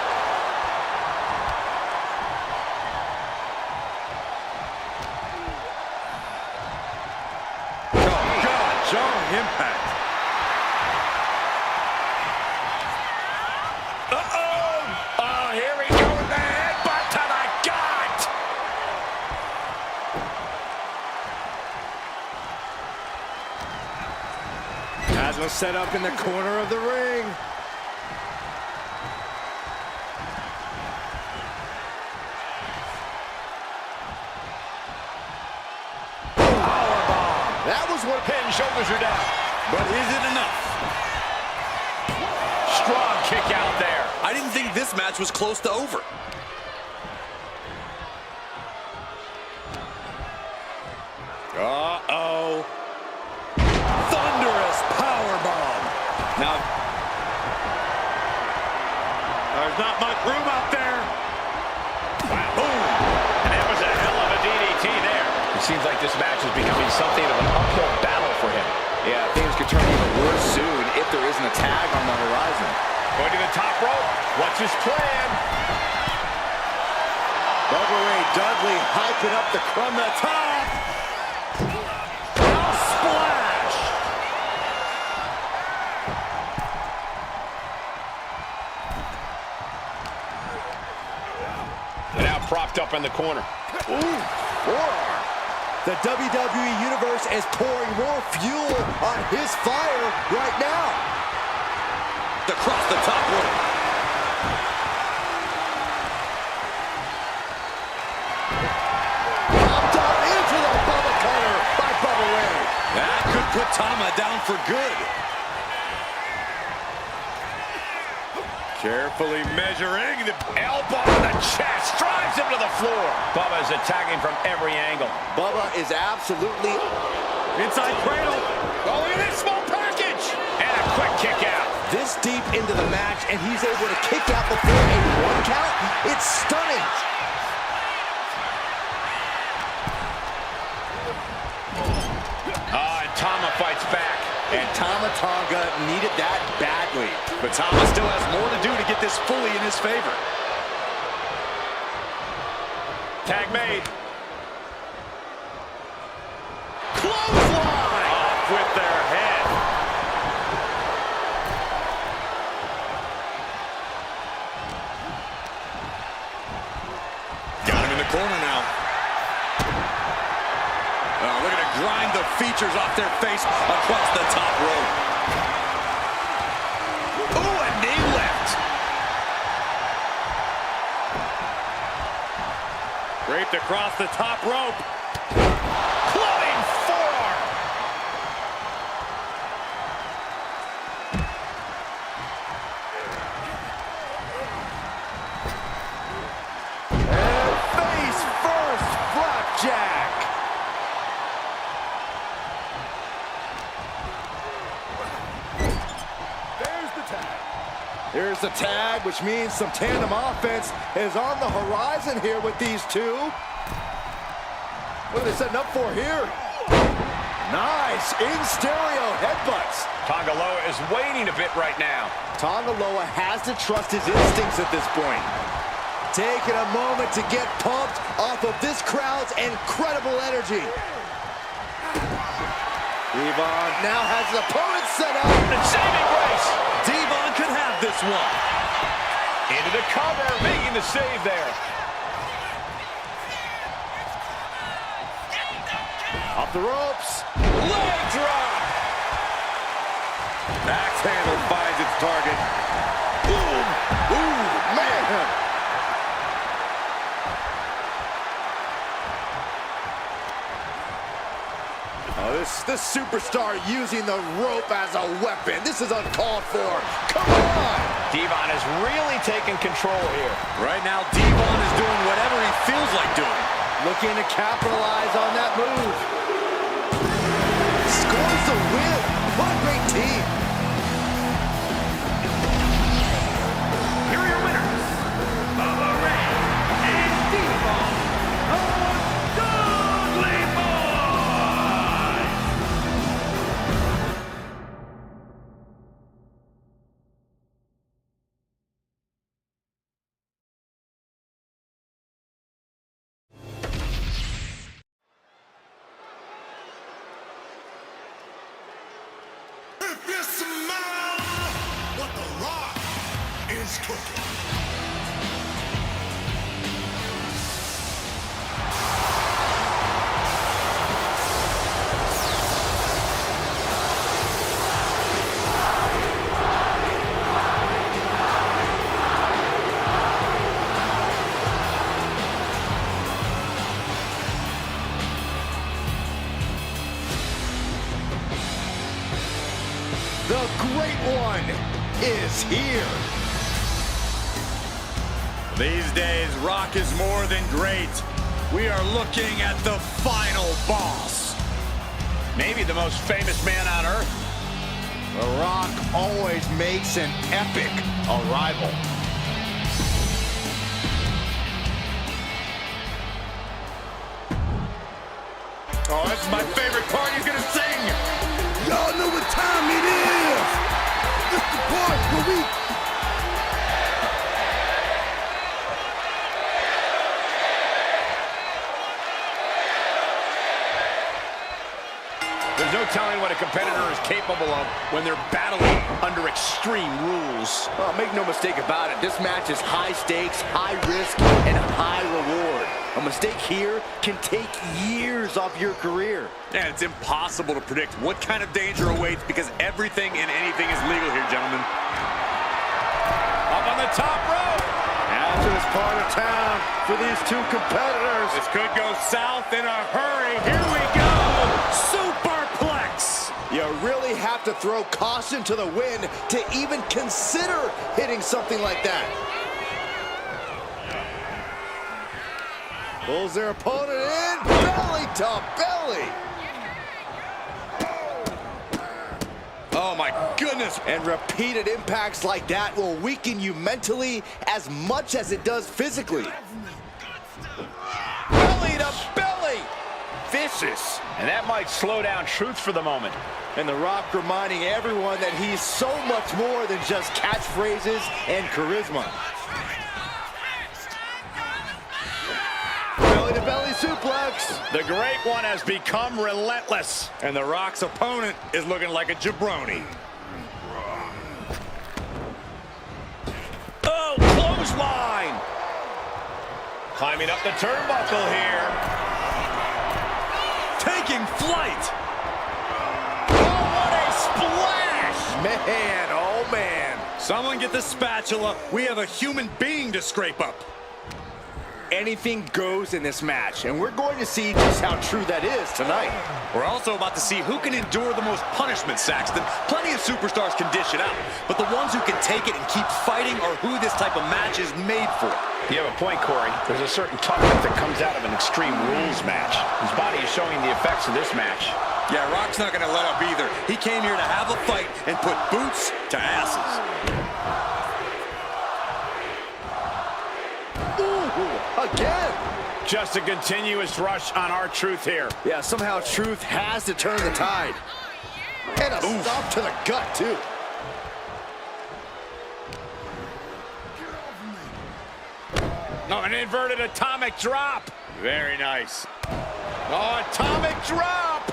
Oh, God, jarring impact. Oh, here we go with the headbutt to the gut. Haslam set up in the corner of the ring. Powerbomb. That was what pin shoulders are down. But is it enough? Strong kick out there. I didn't think this match was close to over. Uh-oh. Thunderous powerbomb. Now, there's not much room out there. Wow. Boom. And that was a hell of a DDT there. It seems like this match is becoming something of an uphill battle for him. Yeah, things could turn even worse soon if there isn't a tag on the horizon. Going to the top rope. What's his plan? Bubba Ray Dudley hyping up the from the top. Now splash. Now propped up in the corner. Ooh, forearm. The WWE Universe is pouring more fuel on his fire right now. Across the top rope. Popped up into the Bubba cutter by Bubba Ray. That could put Tama down for good. Carefully measuring the Elbow to the chest. Drives him to the floor. Bubba is attacking from every angle. Bubba is absolutely Inside cradle. Oh, look at this small package. And a quick kick out. this deep into the match, and he's able to kick out before a 1 count. It's stunning. And Tama fights back. And Tama Tonga needed that badly. But Tama still has more to do to get this fully in his favor. Tag made. Clothesline! Off with their head. Got him in the corner now. Oh, look at it grind the features off their face across the top rope. Ooh, a knee lift. Draped across the top rope. Floating forearm. And face first, flapjack. There's the tag. Here's the tag, which means some tandem offense is on the horizon here with these two. What are they setting up for here? Nice in stereo headbutts. Tongaloa is waiting a bit right now. Tongaloa has to trust his instincts at this point. Taking a moment to get pumped off of this crowd's incredible energy. Devon now has his opponent set up. And saving grace. Devon could have this one. Into the cover, making the save there. Off the ropes. Leg drop. Axe handle finds its target. Boom. Ooh, man. Oh, this superstar using the rope as a weapon. This is uncalled for. Come on. Devon has really taken control here. Right now, Devon is doing whatever he feels like doing. Looking to capitalize on that move. Scores the win. What a great team. The Great One is here. These days, Rock is more than great. We are looking at the final boss. Maybe the most famous man on earth. The Rock always makes an epic arrival. Oh, this is my favorite part. He's gonna sing. Y'all know what time it is. It's the part where we... There's no telling what a competitor is capable of when they're battling under extreme rules. Well, make no mistake about it. This match is high stakes, high risk, and high reward. A mistake here can take years off your career. And it's impossible to predict what kind of danger awaits because everything and anything is legal here, gentlemen. Up on the top rope. After this part of town for these two competitors. This could go south in a hurry. Here we go. Superplex. You really have to throw caution to the wind to even consider hitting something like that. Pulls their opponent in, belly to belly. Oh my goodness. And repeated impacts like that will weaken you mentally as much as it does physically. Belly to belly. Vicious. And that might slow down Truth for the moment. And The Rock reminding everyone that he's so much more than just catchphrases and charisma. Belly-to-belly suplex. The Great One has become relentless. And The Rock's opponent is looking like a jabroni. Oh, clothesline. Climbing up the turnbuckle here. Taking flight. Oh, what a splash. Man, oh man. Someone get the spatula. We have a human being to scrape up. Anything goes in this match, and we're going to see just how true that is tonight. We're also about to see who can endure the most punishment, Saxton. Plenty of superstars can dish it out, but the ones who can take it and keep fighting are who this type of match is made for. You have a point, Corey. There's a certain toughness that comes out of an Extreme Rules match. His body is showing the effects of this match. Yeah, Rock's not going to let up either. He came here to have a fight and put boots to asses. Again! Just a continuous rush on our Truth here. Yeah, somehow Truth has to turn the tide. And a stop to the gut, too. Oh, an inverted atomic drop. Very nice. Oh, atomic drop.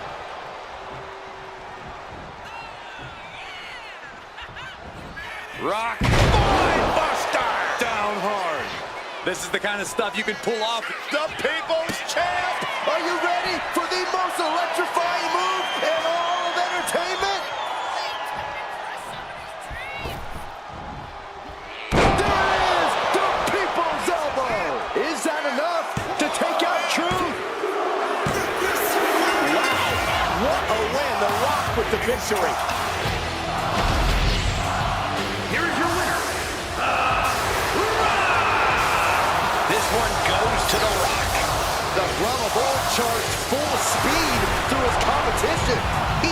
Rock. Buster. Down hard. This is the kind of stuff you can pull off. The People's Champ. Are you ready for the most electrifying move in all of entertainment? There is the People's Elbow. Is that enough to take out Truth? Wow, what a win. The Rock with the victory. Here is your winner. This one goes to The Rock. The Brahma Bull charged full speed through his competition. He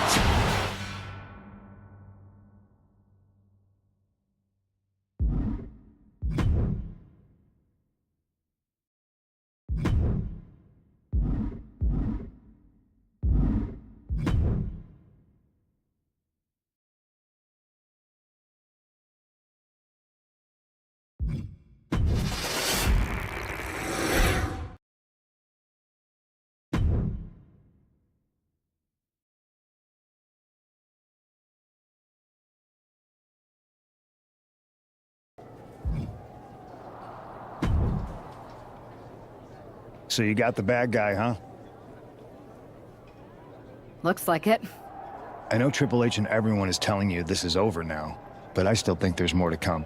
So you got the bad guy, huh? Looks like it. I know Triple H and everyone is telling you this is over now, but I still think there's more to come.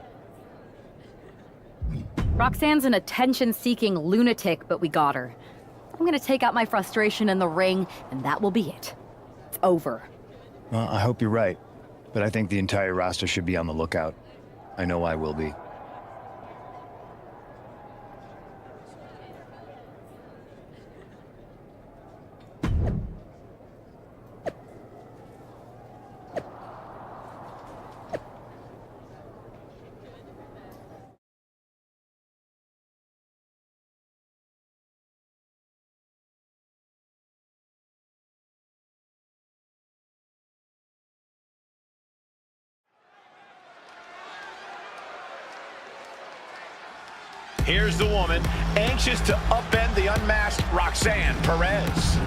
Roxanne's an attention-seeking lunatic, but we got her. I'm gonna take out my frustration in the ring, and that will be it. It's over. Well, I hope you're right, but I think the entire roster should be on the lookout. I know I will be. Here's the woman, anxious to upend the unmasked Roxanne Perez.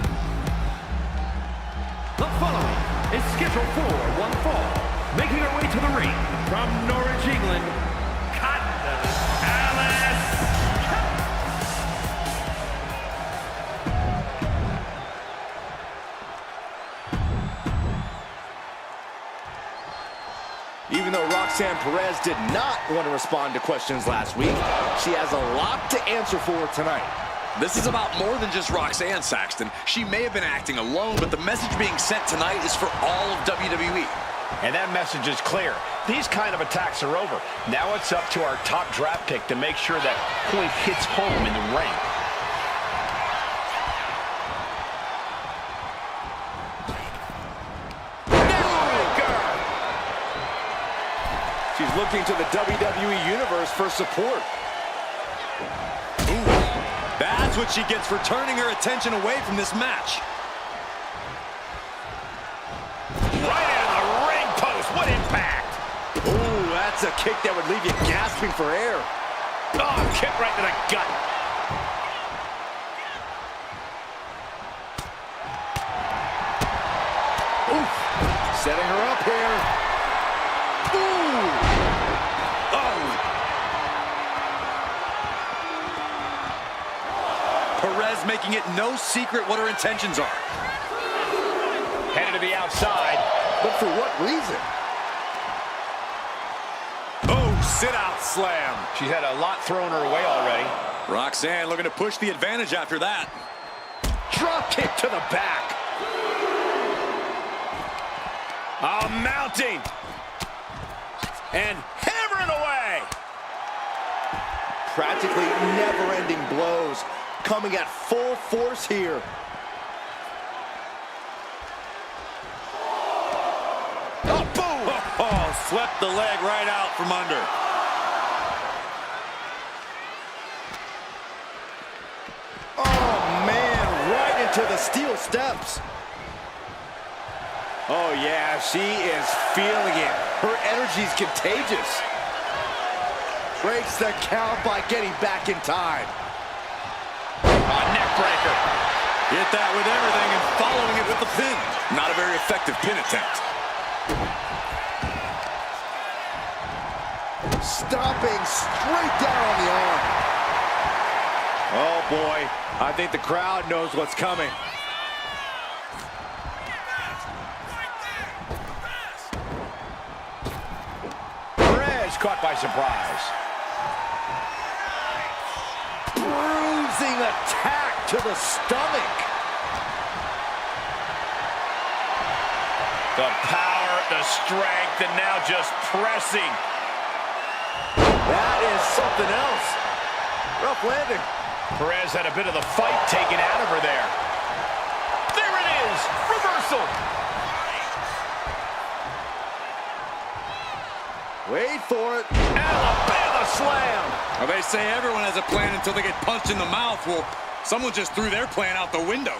The following is scheduled for one fall. Making her way to the ring from Norwich, England, Alice. Even though Roxanne Perez did not want to respond to questions last week, she has a lot to answer for tonight. This is about more than just Roxanne, Saxton. She may have been acting alone, but the message being sent tonight is for all of WWE. And that message is clear. These kind of attacks are over. Now it's up to our top draft pick to make sure that point hits home in the ring. She's looking to the WWE Universe for support. Ooh, that's what she gets for turning her attention away from this match. Right into the ring post. What impact! Ooh, that's a kick that would leave you gasping for air. Oh, kick right to the gut. Oof. Setting her up here. Ooh. Perez making it no secret what her intentions are. Headed to the outside. But for what reason? Oh, sit-out slam. She's had a lot thrown her way already. Roxanne looking to push the advantage after that. Drop kick to the back. Oh, mounting. And hammering away. Practically never-ending blows coming at full force here. Oh, boom! Oh, swept the leg right out from under. Oh, man, right into the steel steps. Oh, yeah, she is feeling it. Her energy's contagious. Breaks the count by getting back in time. Neck breaker. Hit that with everything and following it with the pin. Not a very effective pin attempt. Stomping straight down on the arm. Oh, boy. I think the crowd knows what's coming. Perez caught by surprise. Bruising attack to the stomach. The power, the strength, and now just pressing. That is something else. Rough landing. Perez had a bit of the fight taken out of her there. There it is! Reversal! Wait for it. Alabama slam! Well, they say everyone has a plan until they get punched in the mouth. Well, someone just threw their plan out the window.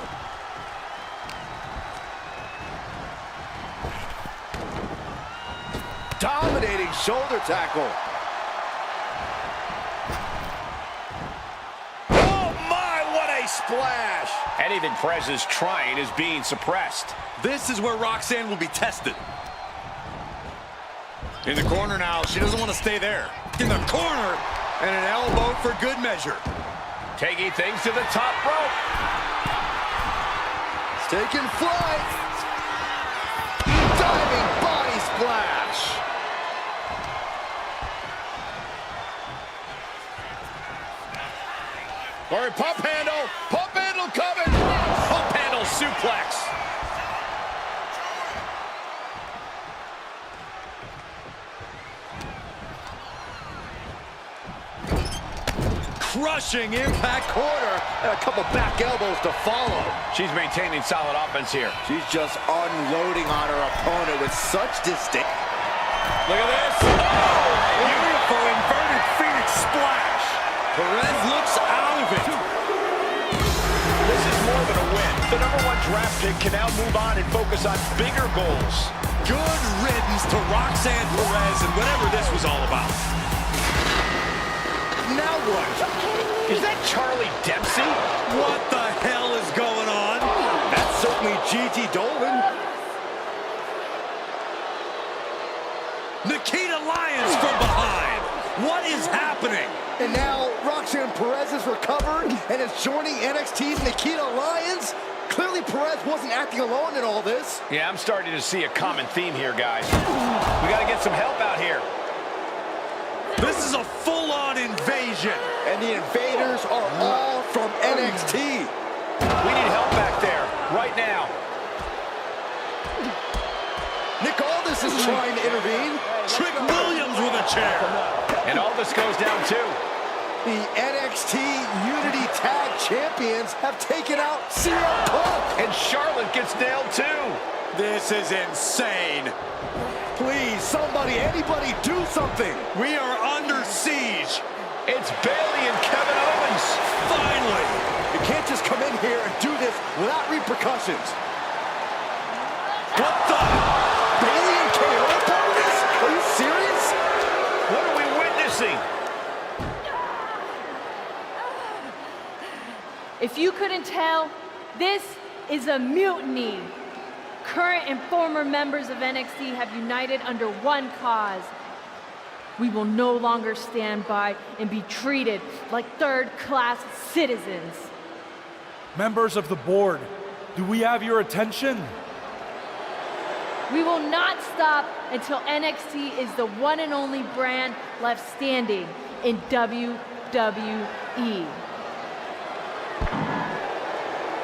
Dominating shoulder tackle. Oh my, what a splash! Anything Perez is trying is being suppressed. This is where Roxanne will be tested. In the corner now, she doesn't want to stay there. In the corner, and an elbow for good measure. Taking things to the top rope. It's taking flight. Diving body splash. All right, pump handle coming. Pump handle suplex. Crushing impact corner, and a couple back elbows to follow. She's maintaining solid offense here. She's just unloading on her opponent with such disdain. Look at this. Oh, beautiful inverted Phoenix splash. Perez looks out of it. This is more than a win. The #1 draft pick can now move on and focus on bigger goals. Good riddance to Roxanne Perez and whatever this was all about. Now what? Is that Charlie Dempsey? What the hell is going on? That's certainly Gigi Dolan. Nikita Lyons from behind. What is happening? And now Roxanne Perez is recovered and is joining NXT's Nikita Lyons. Clearly Perez wasn't acting alone in all this. Yeah, I'm starting to see a common theme here, guys. We got to get some help out here. This is a full-on invasion. And the invaders are all from NXT. We need help back there, right now. Nick Aldis is trying to intervene. Trick Williams with a chair. And Aldis goes down too. The NXT Unity Tag Champions have taken out CM Punk. And Charlotte gets nailed too. This is insane. Please, somebody, anybody, do something. We are under siege. It's Bayley and Kevin Owens. Finally. You can't just come in here and do this without repercussions. What the? Bayley and KO are part of this? Are you serious? What are we witnessing? If you couldn't tell, this is a mutiny. Current and former members of NXT have united under one cause. We will no longer stand by and be treated like third-class citizens. Members of the board, do we have your attention? We will not stop until NXT is the one and only brand left standing in WWE.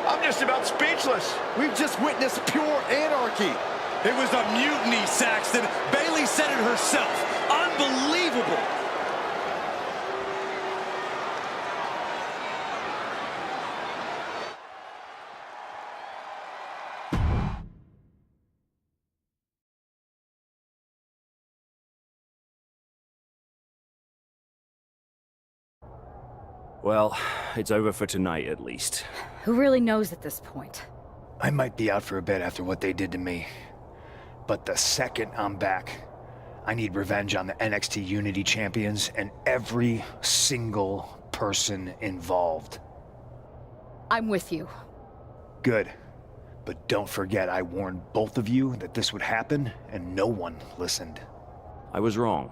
I'm just about speechless. We've just witnessed pure anarchy. It was a mutiny, Saxton. Bayley said it herself. Unbelievable. Well, it's over for tonight at least. Who really knows at this point? I might be out for a bit after what they did to me. But the second I'm back, I need revenge on the NXT Unity Champions and every single person involved. I'm with you. Good. But don't forget I warned both of you that this would happen, and no one listened. I was wrong.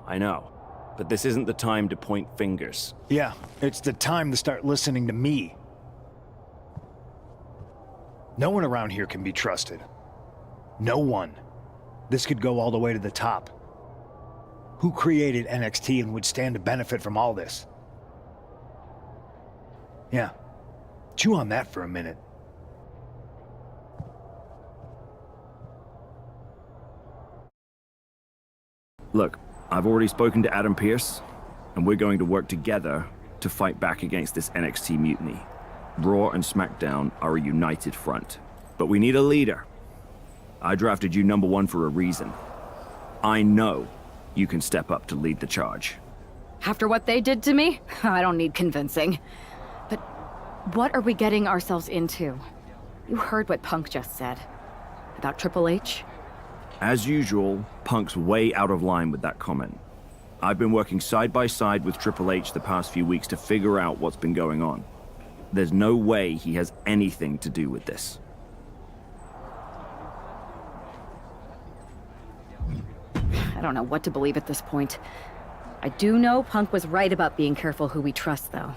I know. But this isn't the time to point fingers. Yeah, it's the time to start listening to me. No one around here can be trusted. No one. This could go all the way to the top. Who created NXT and would stand to benefit from all this? Yeah. Chew on that for a minute. Look, I've already spoken to Adam Pearce, and we're going to work together to fight back against this NXT mutiny. Raw and SmackDown are a united front. But we need a leader. I drafted you #1 for a reason. I know you can step up to lead the charge. After what they did to me, I don't need convincing. But what are we getting ourselves into? You heard what Punk just said. About Triple H? As usual, Punk's way out of line with that comment. I've been working side by side with Triple H the past few weeks to figure out what's been going on. There's no way he has anything to do with this. I don't know what to believe at this point. I do know Punk was right about being careful who we trust, though.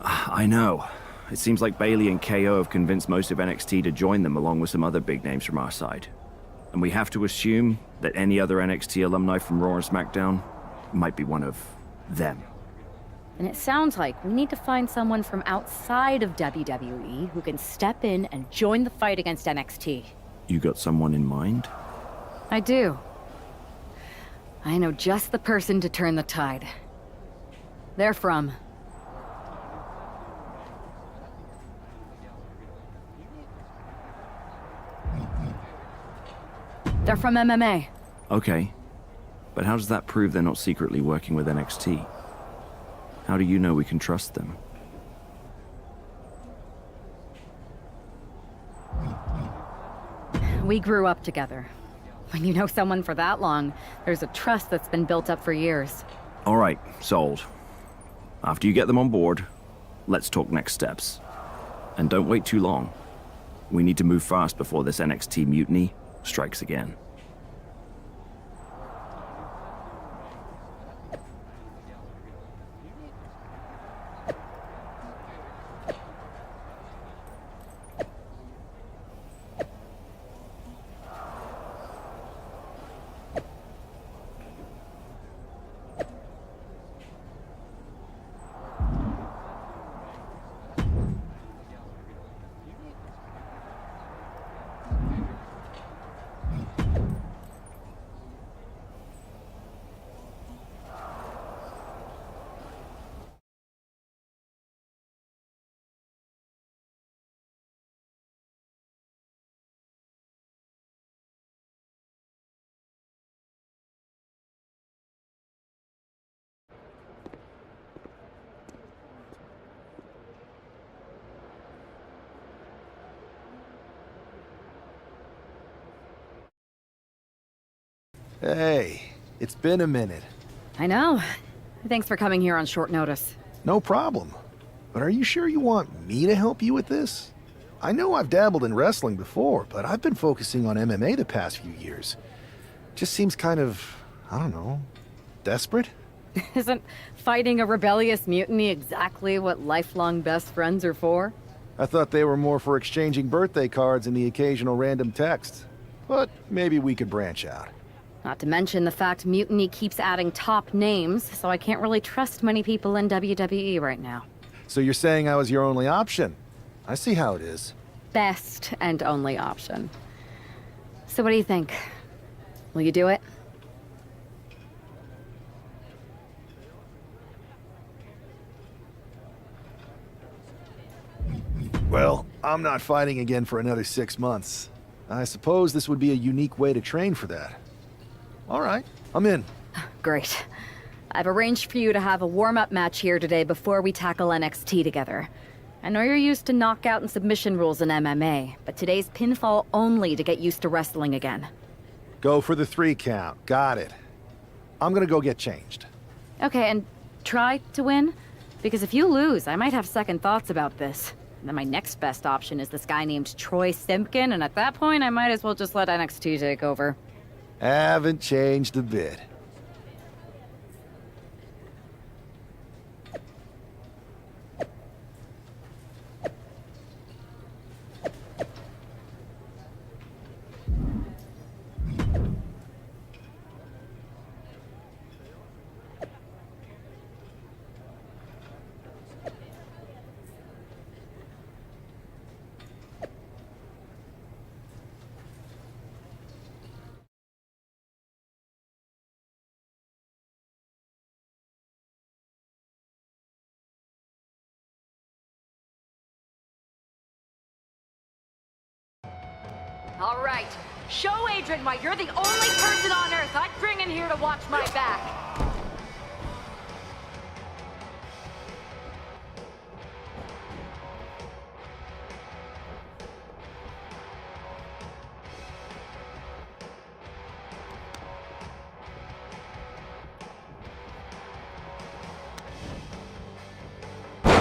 I know. It seems like Bailey and KO have convinced most of NXT to join them along with some other big names from our side. And we have to assume that any other NXT alumni from Raw and SmackDown might be one of them. And it sounds like we need to find someone from outside of WWE who can step in and join the fight against NXT. You got someone in mind? I do. I know just the person to turn the tide. They're from... They're from MMA. Okay. But how does that prove they're not secretly working with NXT? How do you know we can trust them? We grew up together. When you know someone for that long, there's a trust that's been built up for years. All right, sold. After you get them on board, let's talk next steps. And don't wait too long. We need to move fast before this NXT mutiny strikes again. Hey, it's been a minute. I know. Thanks for coming here on short notice. No problem. But are you sure you want me to help you with this? I know I've dabbled in wrestling before, but I've been focusing on MMA the past few years. Just seems kind of, I don't know, desperate? Isn't fighting a rebellious mutiny exactly what lifelong best friends are for? I thought they were more for exchanging birthday cards and the occasional random text. But maybe we could branch out. Not to mention the fact Mutiny keeps adding top names, so I can't really trust many people in WWE right now. So you're saying I was your only option? I see how it is. Best and only option. So what do you think? Will you do it? Well, I'm not fighting again for another 6 months. I suppose this would be a unique way to train for that. All right, I'm in. Great. I've arranged for you to have a warm-up match here today before we tackle NXT together. I know you're used to knockout and submission rules in MMA, but today's pinfall only to get used to wrestling again. Go for the 3 count. Got it. I'm gonna go get changed. Okay, and try to win? Because if you lose, I might have second thoughts about this. And then my next best option is this guy named Troy Simpkin, and at that point, I might as well just let NXT take over. Haven't changed a bit. All right, show Adrian why you're the only person on Earth I'd bring in here to watch my back.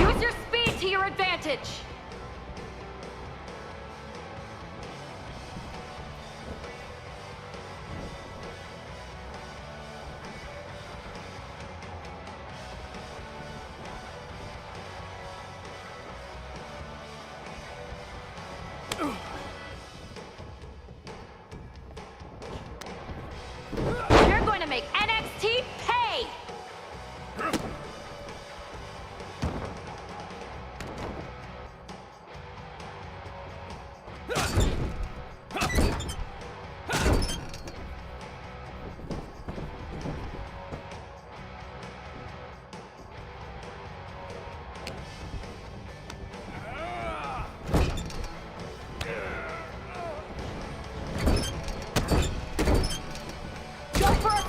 Use your speed to your advantage.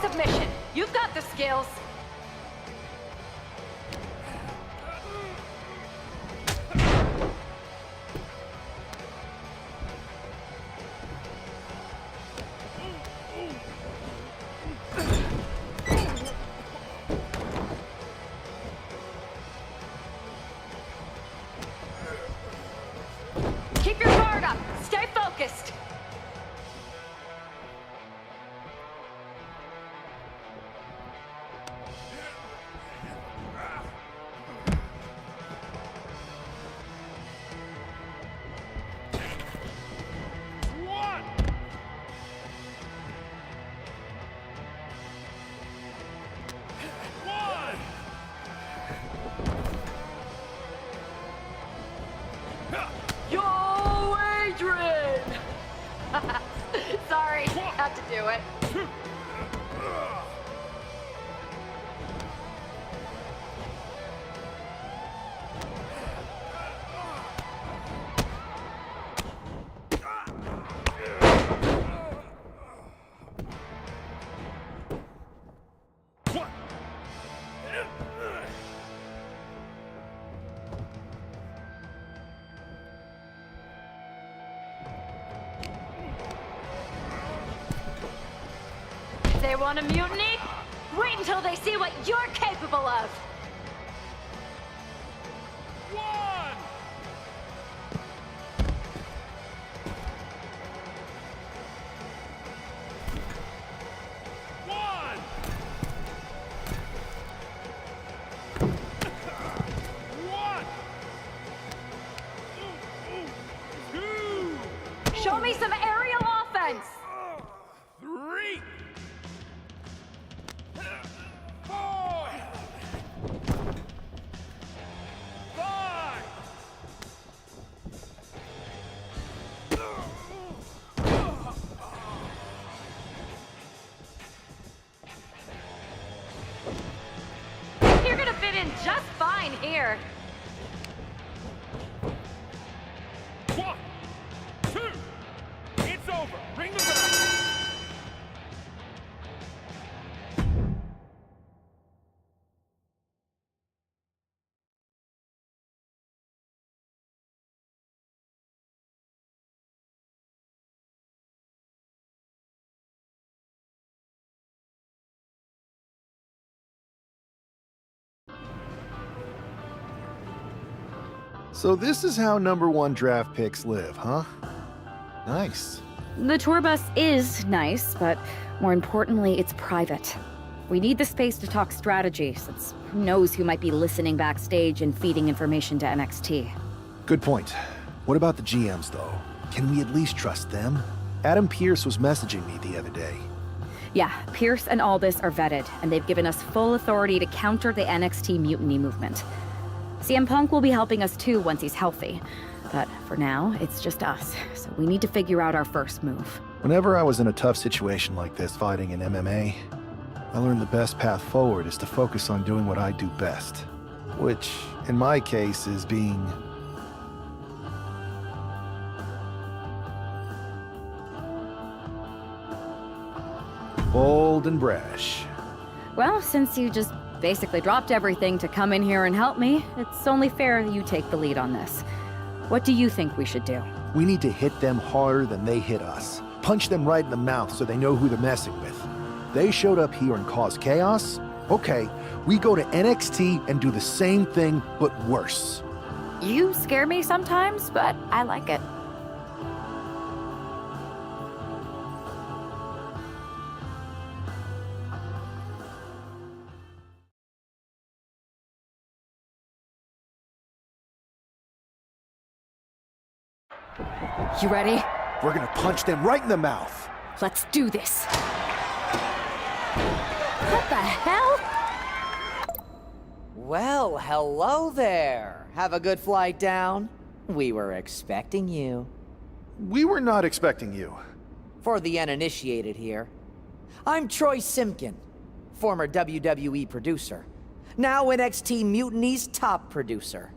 submission. You've got the skills. Keep your guard up. Stay focused. Yo, Adrian! Sorry, had to do it. They want a mutiny? Wait until they see what you're capable of! One! One! One! Two! Show me some aerial offense! Three! Four! Five! You're gonna fit in just fine here. One! Two! It's over! Ring the bell! So this is how #1 draft picks live, huh? Nice. The tour bus is nice, but more importantly, it's private. We need the space to talk strategy, since who knows who might be listening backstage and feeding information to NXT. Good point. What about the GMs, though? Can we at least trust them? Adam Pearce was messaging me the other day. Yeah, Pierce and Aldis are vetted, and they've given us full authority to counter the NXT mutiny movement. CM Punk will be helping us too once he's healthy. But for now, it's just us, so we need to figure out our first move. Whenever I was in a tough situation like this fighting in MMA, I learned the best path forward is to focus on doing what I do best. Which, in my case, is being... bold and brash. Well, since you just basically dropped everything to come in here and help me, it's only fair you take the lead on this. What do you think we should do? We need to hit them harder than they hit us. Punch them right in the mouth so they know who they're messing with. They showed up here and caused chaos? Okay, we go to NXT and do the same thing, but worse. You scare me sometimes, but I like it. You ready? We're gonna punch them right in the mouth. Let's do this. What the hell? Well, hello there. Have a good flight down. We were expecting you. We were not expecting you. For the uninitiated here, I'm Troy Simkin, former WWE producer, now NXT Mutiny's top producer.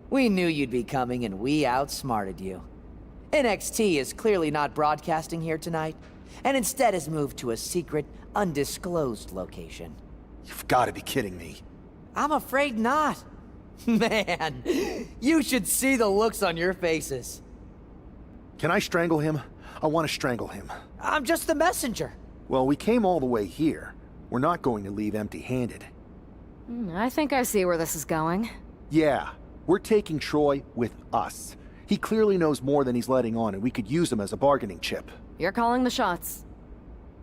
We knew you'd be coming and we outsmarted you. NXT is clearly not broadcasting here tonight, and instead has moved to a secret, undisclosed location. You've got to be kidding me. I'm afraid not. Man, you should see the looks on your faces. Can I strangle him? I want to strangle him. I'm just the messenger. Well, we came all the way here. We're not going to leave empty-handed. I think I see where this is going. Yeah, we're taking Troy with us. He clearly knows more than he's letting on, and we could use him as a bargaining chip. You're calling the shots.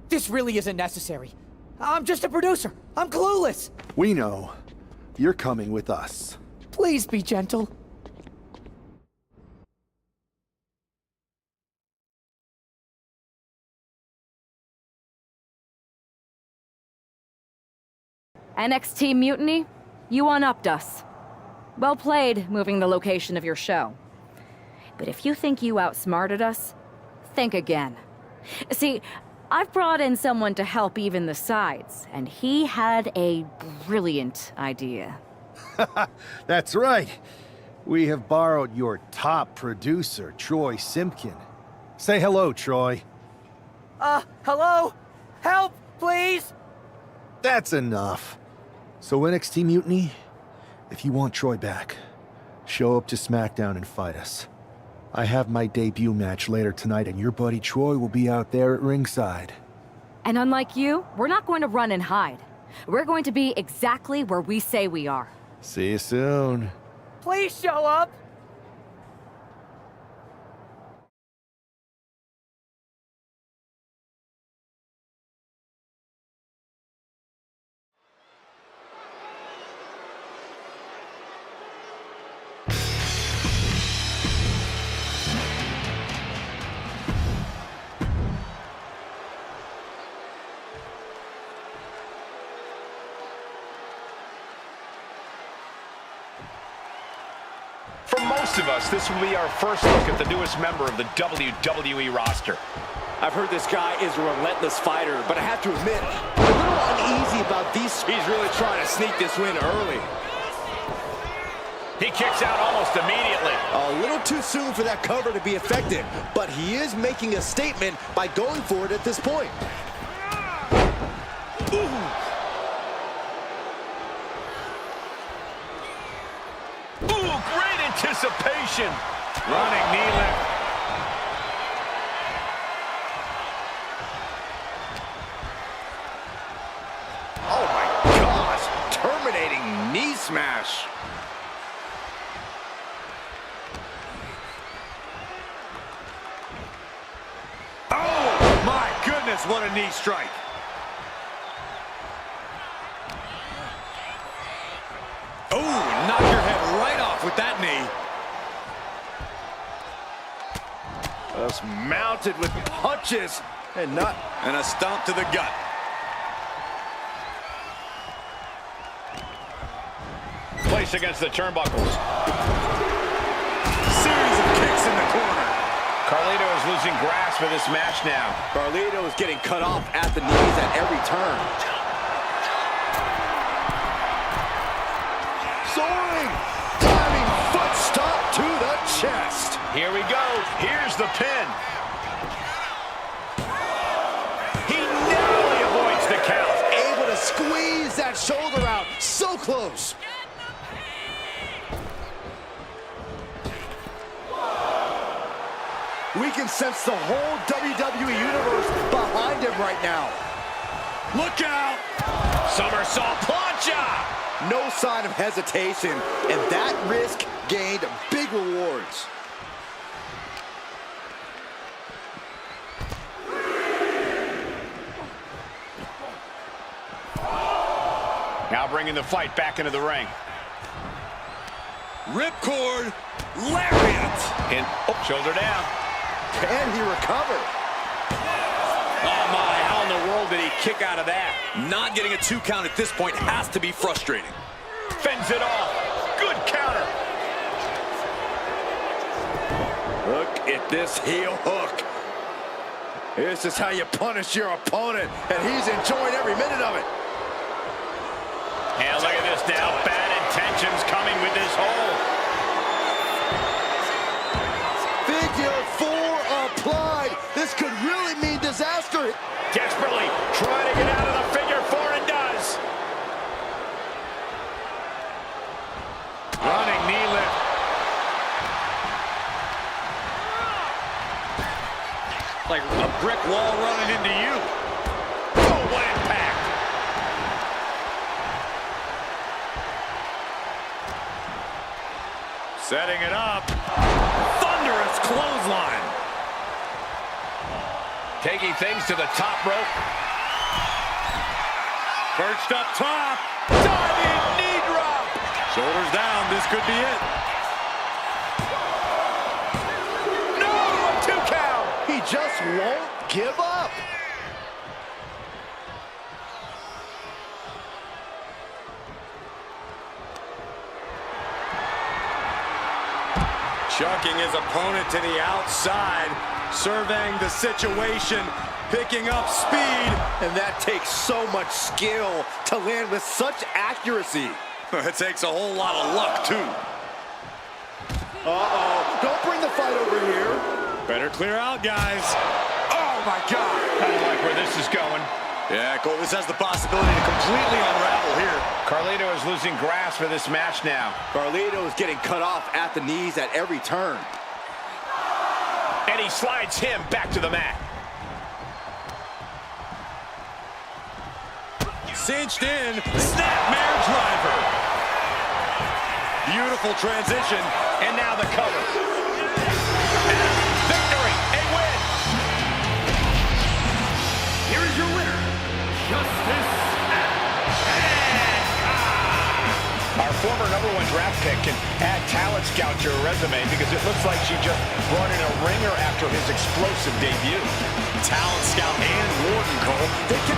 This really isn't necessary. I'm just a producer. I'm clueless. We know. You're coming with us. Please be gentle. NXT Mutiny, you one-upped us. Well played, moving the location of your show. But if you think you outsmarted us, think again. See, I've brought in someone to help even the sides, and he had a brilliant idea. That's right. We have borrowed your top producer, Troy Simpkin. Say hello, Troy. Hello? Help, please? That's enough. So NXT Mutiny, if you want Troy back, show up to SmackDown and fight us. I have my debut match later tonight, and your buddy Troy will be out there at ringside. And unlike you, we're not going to run and hide. We're going to be exactly where we say we are. See you soon. Please show up. For most of us, this will be our first look at the newest member of the WWE roster. I've heard this guy is a relentless fighter, but I have to admit, I'm a little uneasy about these. He's really trying to sneak this win early. He kicks out almost immediately. A little too soon for that cover to be effective, but he is making a statement by going for it at this point. Ooh, great anticipation. Running knee lift. Oh my gosh, terminating knee smash. Oh my goodness, what a knee strike. Oh, knock your head right off with that knee. Just mounted with punches and not... And a stomp to the gut. Placed against the turnbuckles. Series of kicks in the corner. Carlito is losing grasp of this match now. Carlito is getting cut off at the knees at every turn. Soaring! Diving foot stomp to the chest. Here we go. Here's the pin. He narrowly avoids the count. Able to squeeze that shoulder out. So close. We can sense the whole WWE Universe behind him right now. Look out! Somersault plancha! No sign of hesitation, and that risk gained big rewards. Now bringing the fight back into the ring. Ripcord, lariat. And shoulder down. Can he recover? Oh my, how in the world did he kick out of that? Not getting a 2 count at this point has to be frustrating. Fends it off. Good counter. Look at this heel hook. This is how you punish your opponent, and he's enjoying every minute of it. And look at this now. Bad intentions coming with this hold. Figure 4 applied. This could really mean disaster here. Desperately trying to get out of the figure four and does. Running knee lift. Like a brick wall running into you. Oh, what impact. Setting it up. Thunderous clothesline. Taking things to the top rope. Perched up top. Diving knee drop. Shoulders down. This could be it. No, a 2 count. He just won't give up. Chucking his opponent to the outside, surveying the situation, picking up speed. And that takes so much skill to land with such accuracy. It takes a whole lot of luck, too. Uh-oh. Don't bring the fight over here. Better clear out, guys. Oh, my God. I don't like where this is going. Yeah, Cole, this has the possibility to completely unravel here. Carlito is losing grasp for this match now. Carlito is getting cut off at the knees at every turn. And he slides him back to the mat. Cinched in, snapmare driver. Beautiful transition, and now the cover. Victory, a win. Here is your winner, Justice Our former #1 draft pick can add talent scout to her resume because it looks like she just brought in a ringer after his explosive debut. Talent scout and Warden, Cole. They can...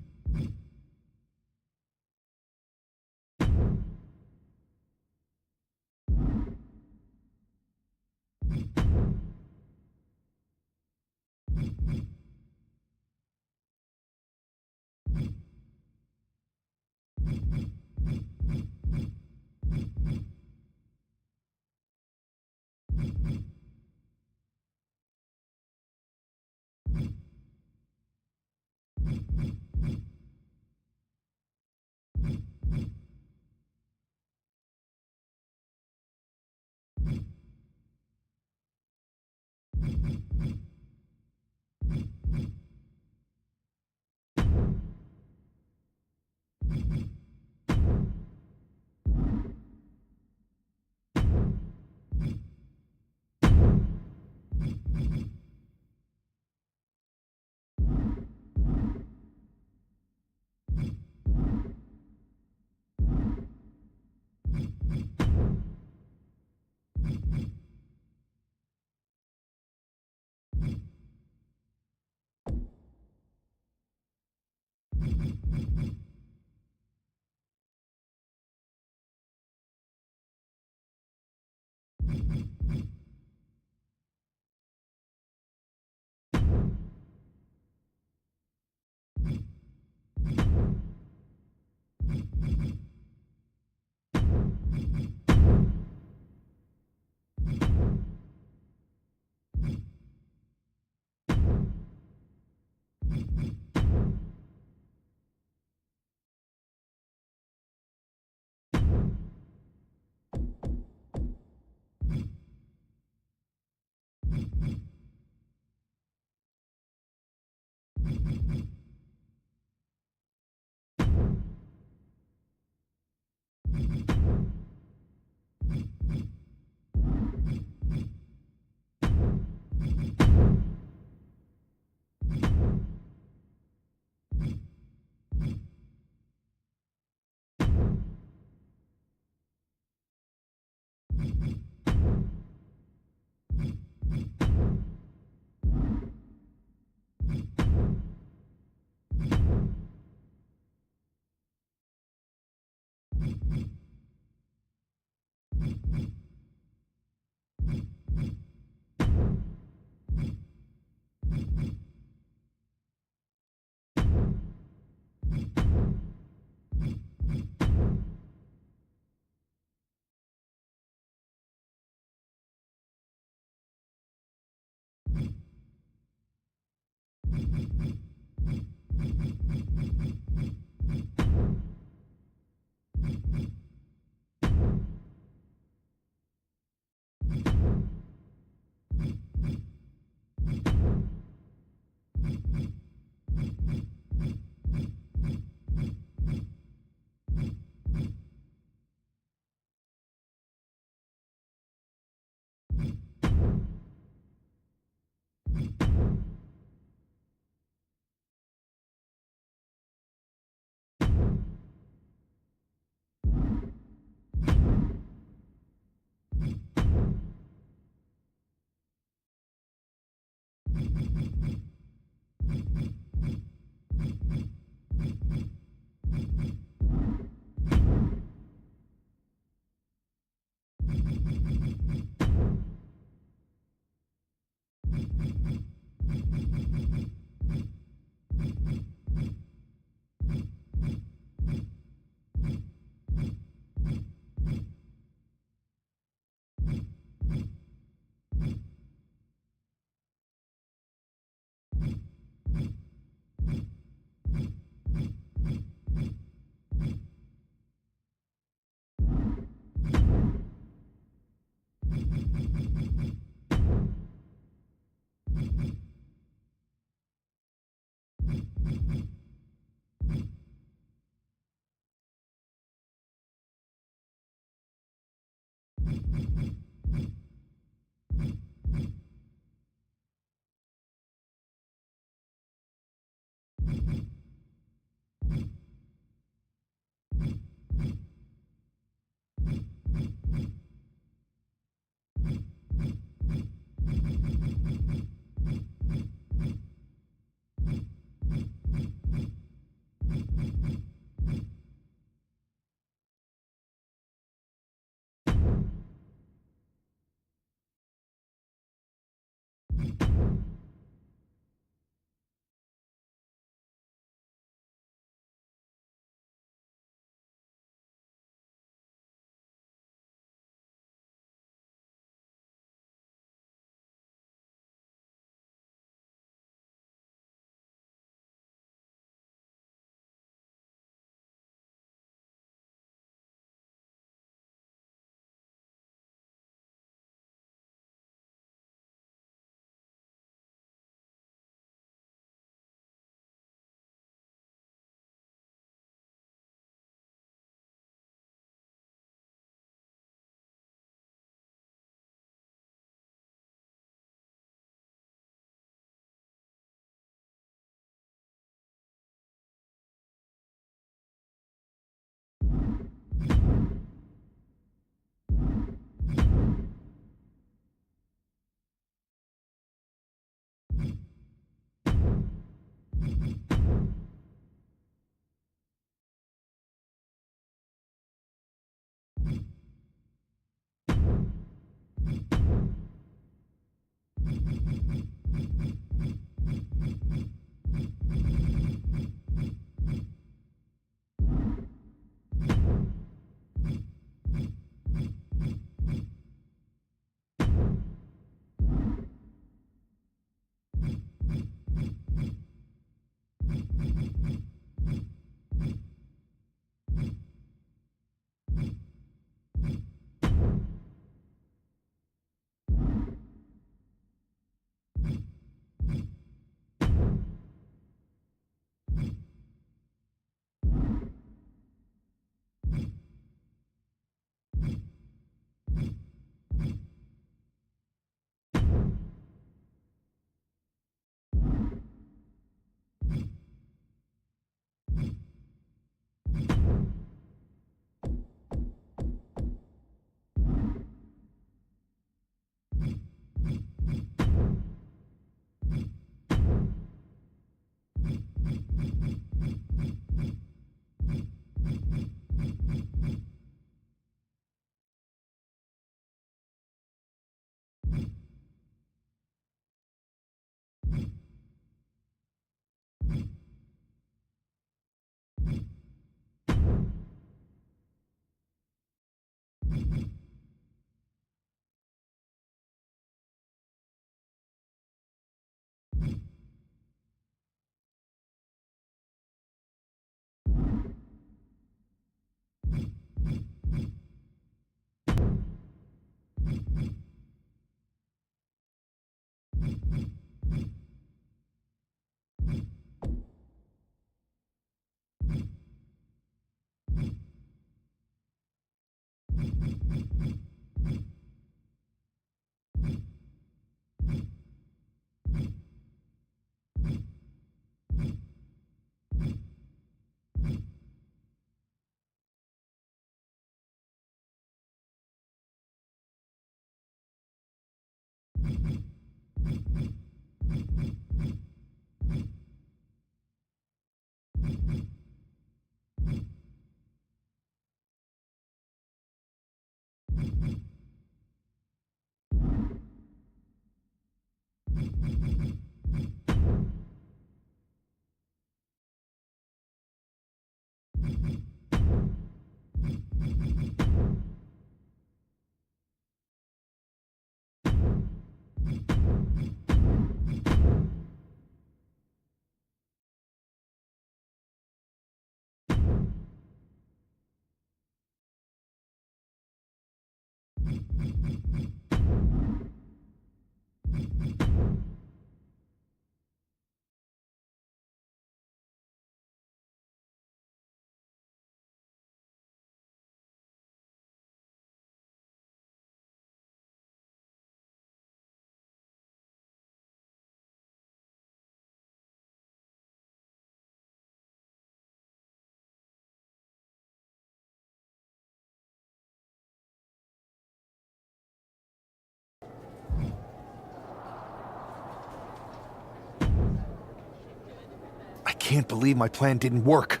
I can't believe my plan didn't work.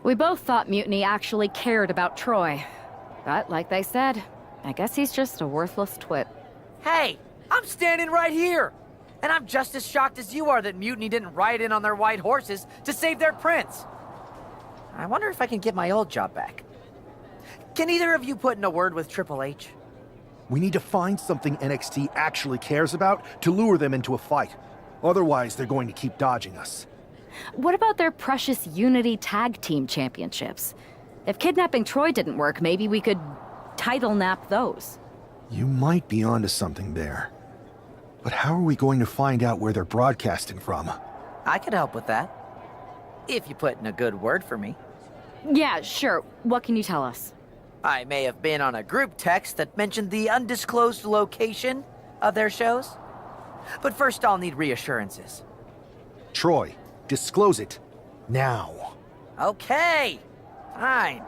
We both thought Mutiny actually cared about Troy. But like they said, I guess he's just a worthless twit. Hey, I'm standing right here. And I'm just as shocked as you are that Mutiny didn't ride in on their white horses to save their prince. I wonder if I can get my old job back. Can either of you put in a word with Triple H? We need to find something NXT actually cares about to lure them into a fight. Otherwise, they're going to keep dodging us. What about their precious Unity Tag Team Championships? If kidnapping Troy didn't work, maybe we could title nap those. You might be onto something there. But how are we going to find out where they're broadcasting from? I could help with that. If you put in a good word for me. Yeah, sure. What can you tell us? I may have been on a group text that mentioned the undisclosed location of their shows. But first I'll need reassurances. Troy, disclose it. Now. Okay, fine.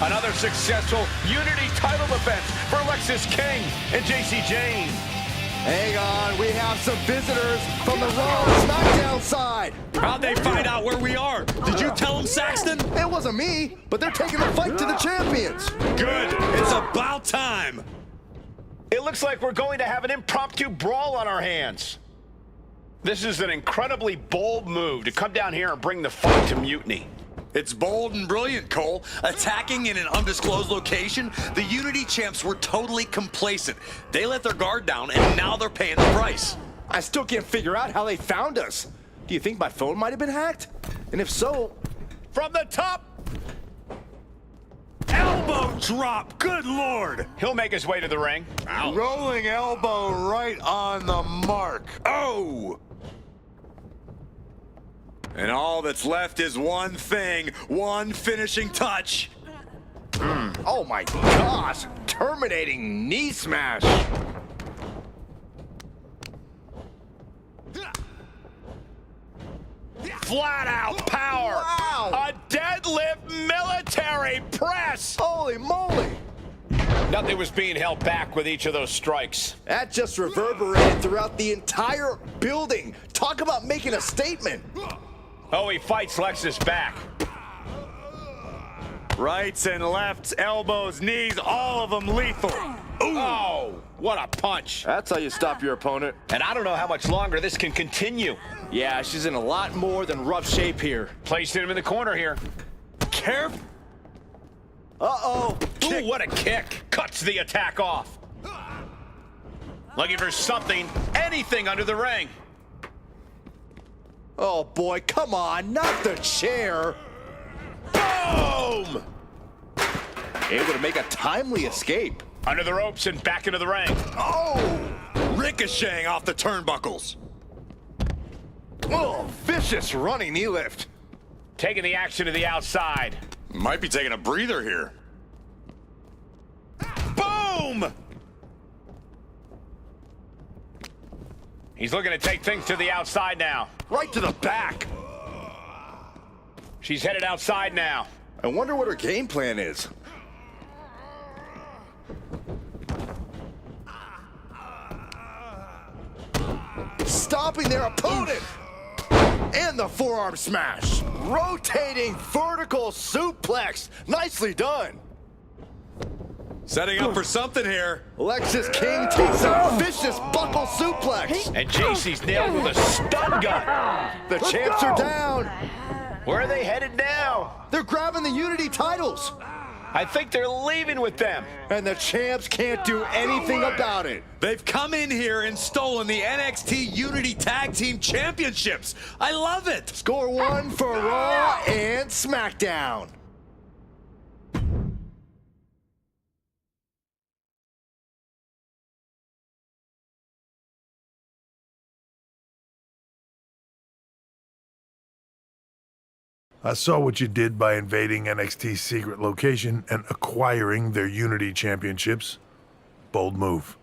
Another successful Unity title defense for Alexis King and JC Jane. Hang on, we have some visitors from the Raw and SmackDown side. How'd they find out where we are? Did you tell them, Saxton? It wasn't me, but they're taking the fight to the champions. Good. It's about time. It looks like we're going to have an impromptu brawl on our hands. This is an incredibly bold move to come down here and bring the fight to Mutiny. It's bold and brilliant, Cole. Attacking in an undisclosed location, the Unity champs were totally complacent. They let their guard down, and now they're paying the price. I still can't figure out how they found us. Do you think my phone might have been hacked? And if so... From the top! Elbow drop! Good Lord! He'll make his way to the ring. Ow. Rolling elbow right on the mark. Oh! And all that's left is one thing, one finishing touch. Oh my gosh! Terminating knee smash! Flat out power! Wow. A deadlift military press! Holy moly! Nothing was being held back with each of those strikes. That just reverberated throughout the entire building. Talk about making a statement. Oh, he fights Lexus back. Rights and lefts, elbows, knees, all of them lethal. Ooh. Oh, what a punch. That's how you stop your opponent. And I don't know how much longer this can continue. Yeah, she's in a lot more than rough shape here. Placing him in the corner here. Careful. Uh-oh. Ooh, what a kick. Cuts the attack off. Looking for something, anything under the ring. Oh boy, come on, not the chair. Boom! Able to make a timely escape. Under the ropes and back into the ring. Oh! Ricocheting off the turnbuckles. Oh, vicious running knee lift. Taking the action to the outside. Might be taking a breather here. Boom! He's looking to take things to the outside now. Right to the back. She's headed outside now. I wonder what her game plan is. Stopping their opponent. And the forearm smash. Rotating vertical suplex. Nicely done. Setting up for something here. Alexis King takes a vicious buckle suplex. And JC's nailed with a stun gun. The champs are down. Where are they headed now? They're grabbing the Unity titles. I think they're leaving with them. And the champs can't do anything about it. They've come in here and stolen the NXT Unity Tag Team Championships. I love it. Score one for Raw and SmackDown. I saw what you did by invading NXT's secret location and acquiring their Unity championships. Bold move.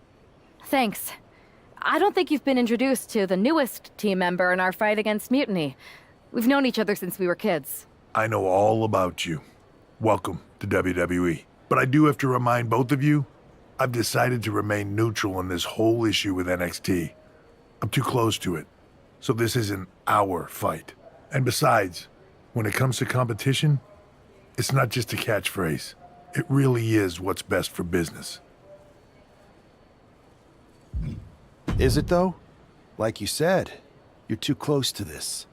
Thanks. I don't think you've been introduced to the newest team member in our fight against Mutiny. We've known each other since we were kids. I know all about you. Welcome to WWE. But I do have to remind both of you, I've decided to remain neutral in this whole issue with NXT. I'm too close to it. So this isn't our fight. And besides, when it comes to competition, it's not just a catchphrase. It really is what's best for business. Is it, though? Like you said, you're too close to this.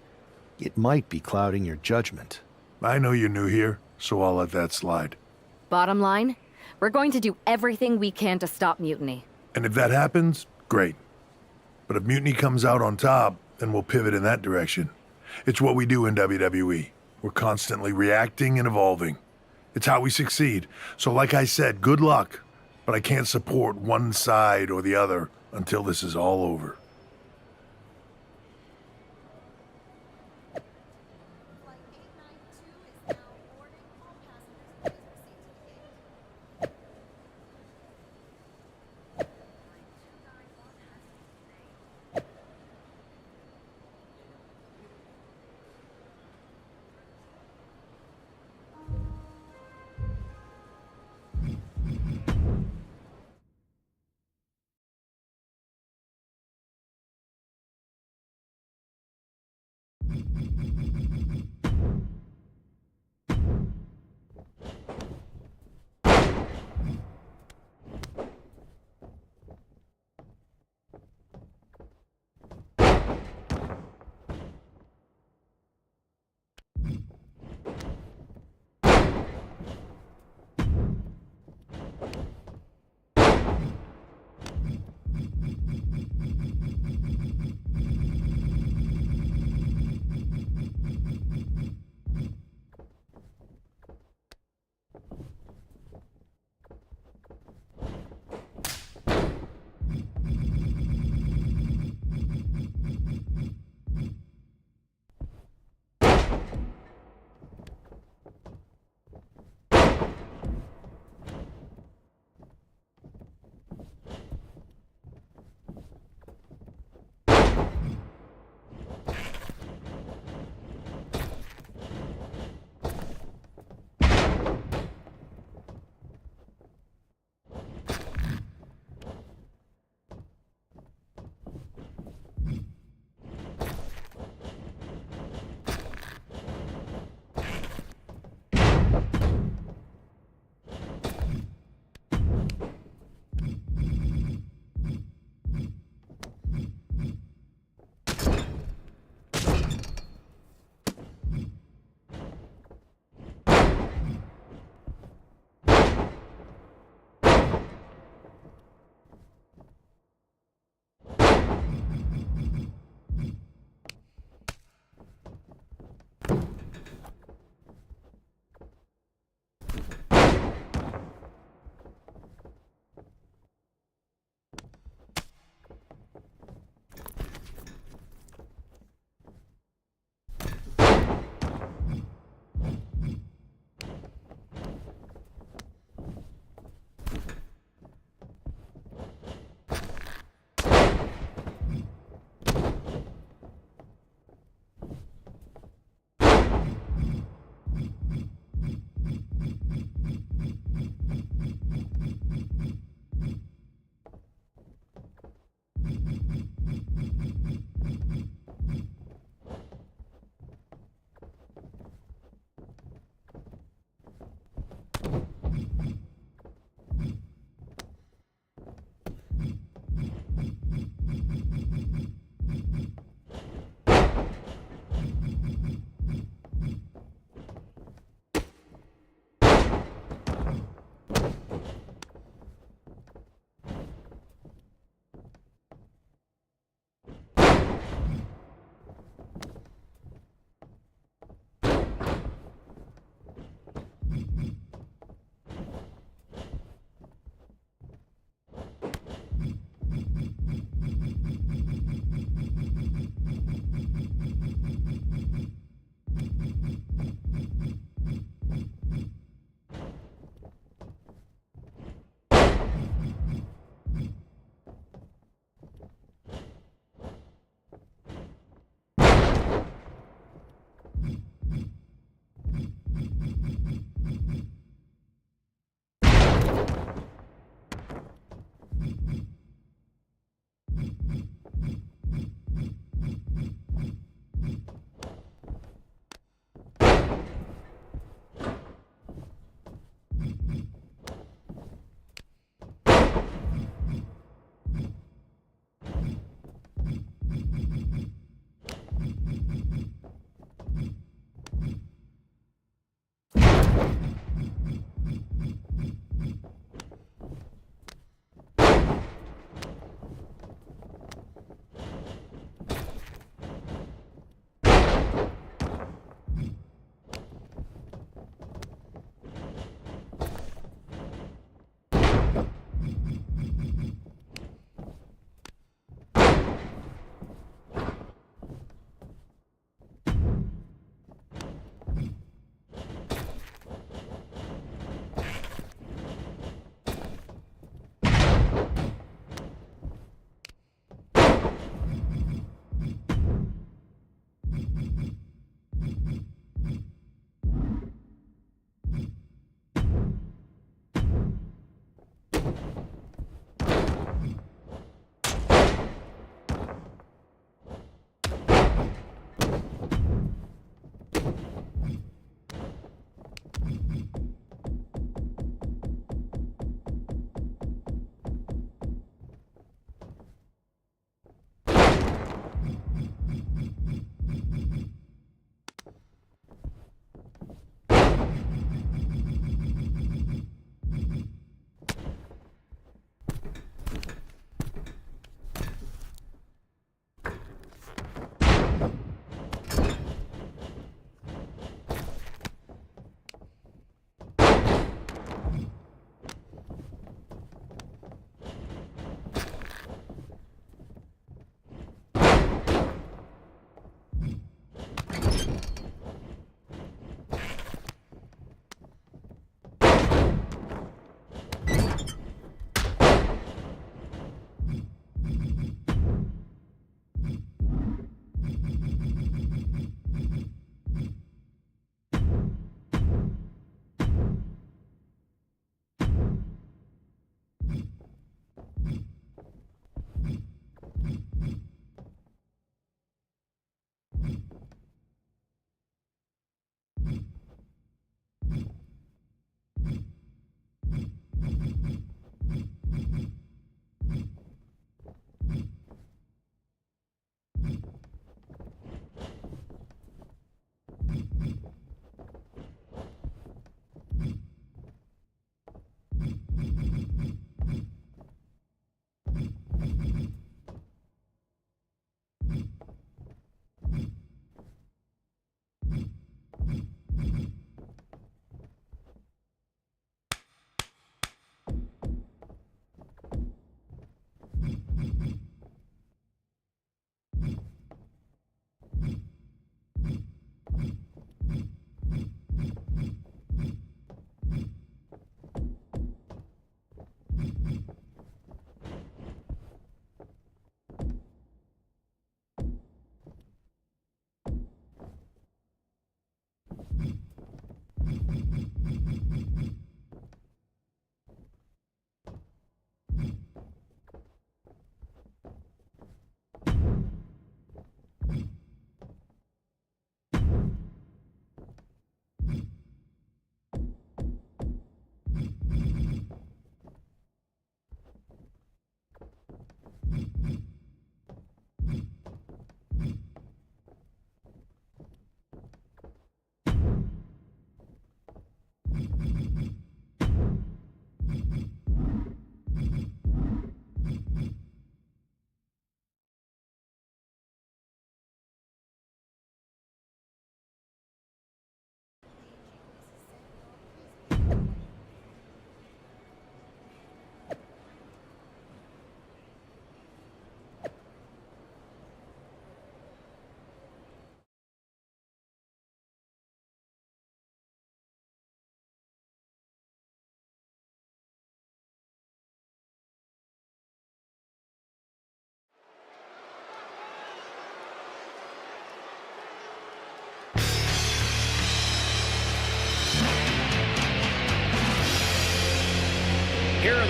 It might be clouding your judgment. I know you're new here, so I'll let that slide. Bottom line, we're going to do everything we can to stop Mutiny. And if that happens, great. But if Mutiny comes out on top, then we'll pivot in that direction. It's what we do in WWE. We're constantly reacting and evolving. It's how we succeed. So like I said, good luck. But I can't support one side or the other until this is all over.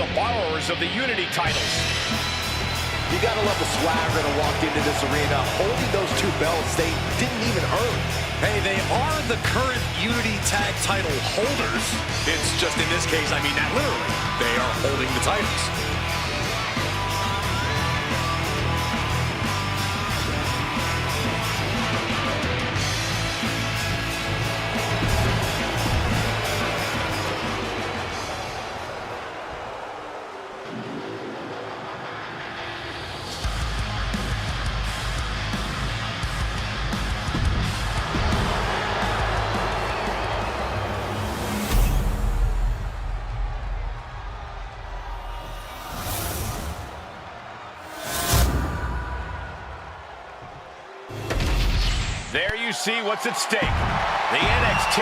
the borrowers of the Unity titles. You gotta love the swagger that walked into this arena, holding those two belts they didn't even earn. Hey, they are the current Unity Tag title holders. It's just in this case, I mean that literally. They are holding the titles. There you see what's at stake. The NXT...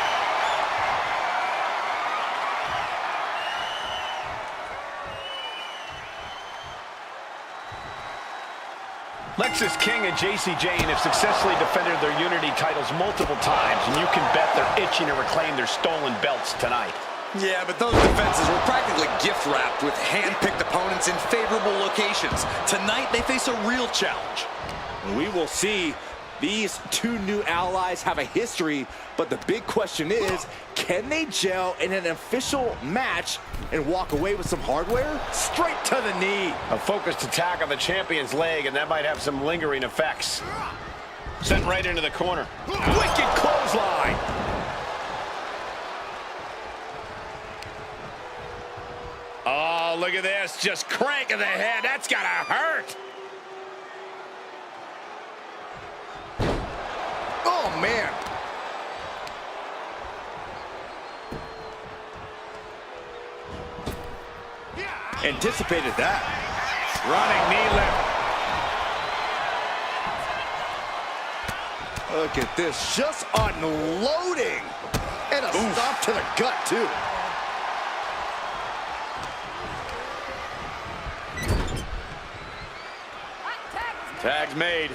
Lexis King and JC Jane have successfully defended their Unity titles multiple times, and you can bet they're itching to reclaim their stolen belts tonight. Yeah, but those defenses were practically gift-wrapped with hand-picked opponents in favorable locations. Tonight, they face a real challenge. We will see. These two new allies have a history, but the big question is, can they gel in an official match and walk away with some hardware? Straight to the knee. A focused attack on the champion's leg, and that might have some lingering effects. Sent right into the corner. Wicked clothesline. Oh, look at this. Just cranking the head. That's gotta hurt. Oh, man. Anticipated that. Running knee lift. Look at this, just unloading. And a stop to the gut, too. Tag's made.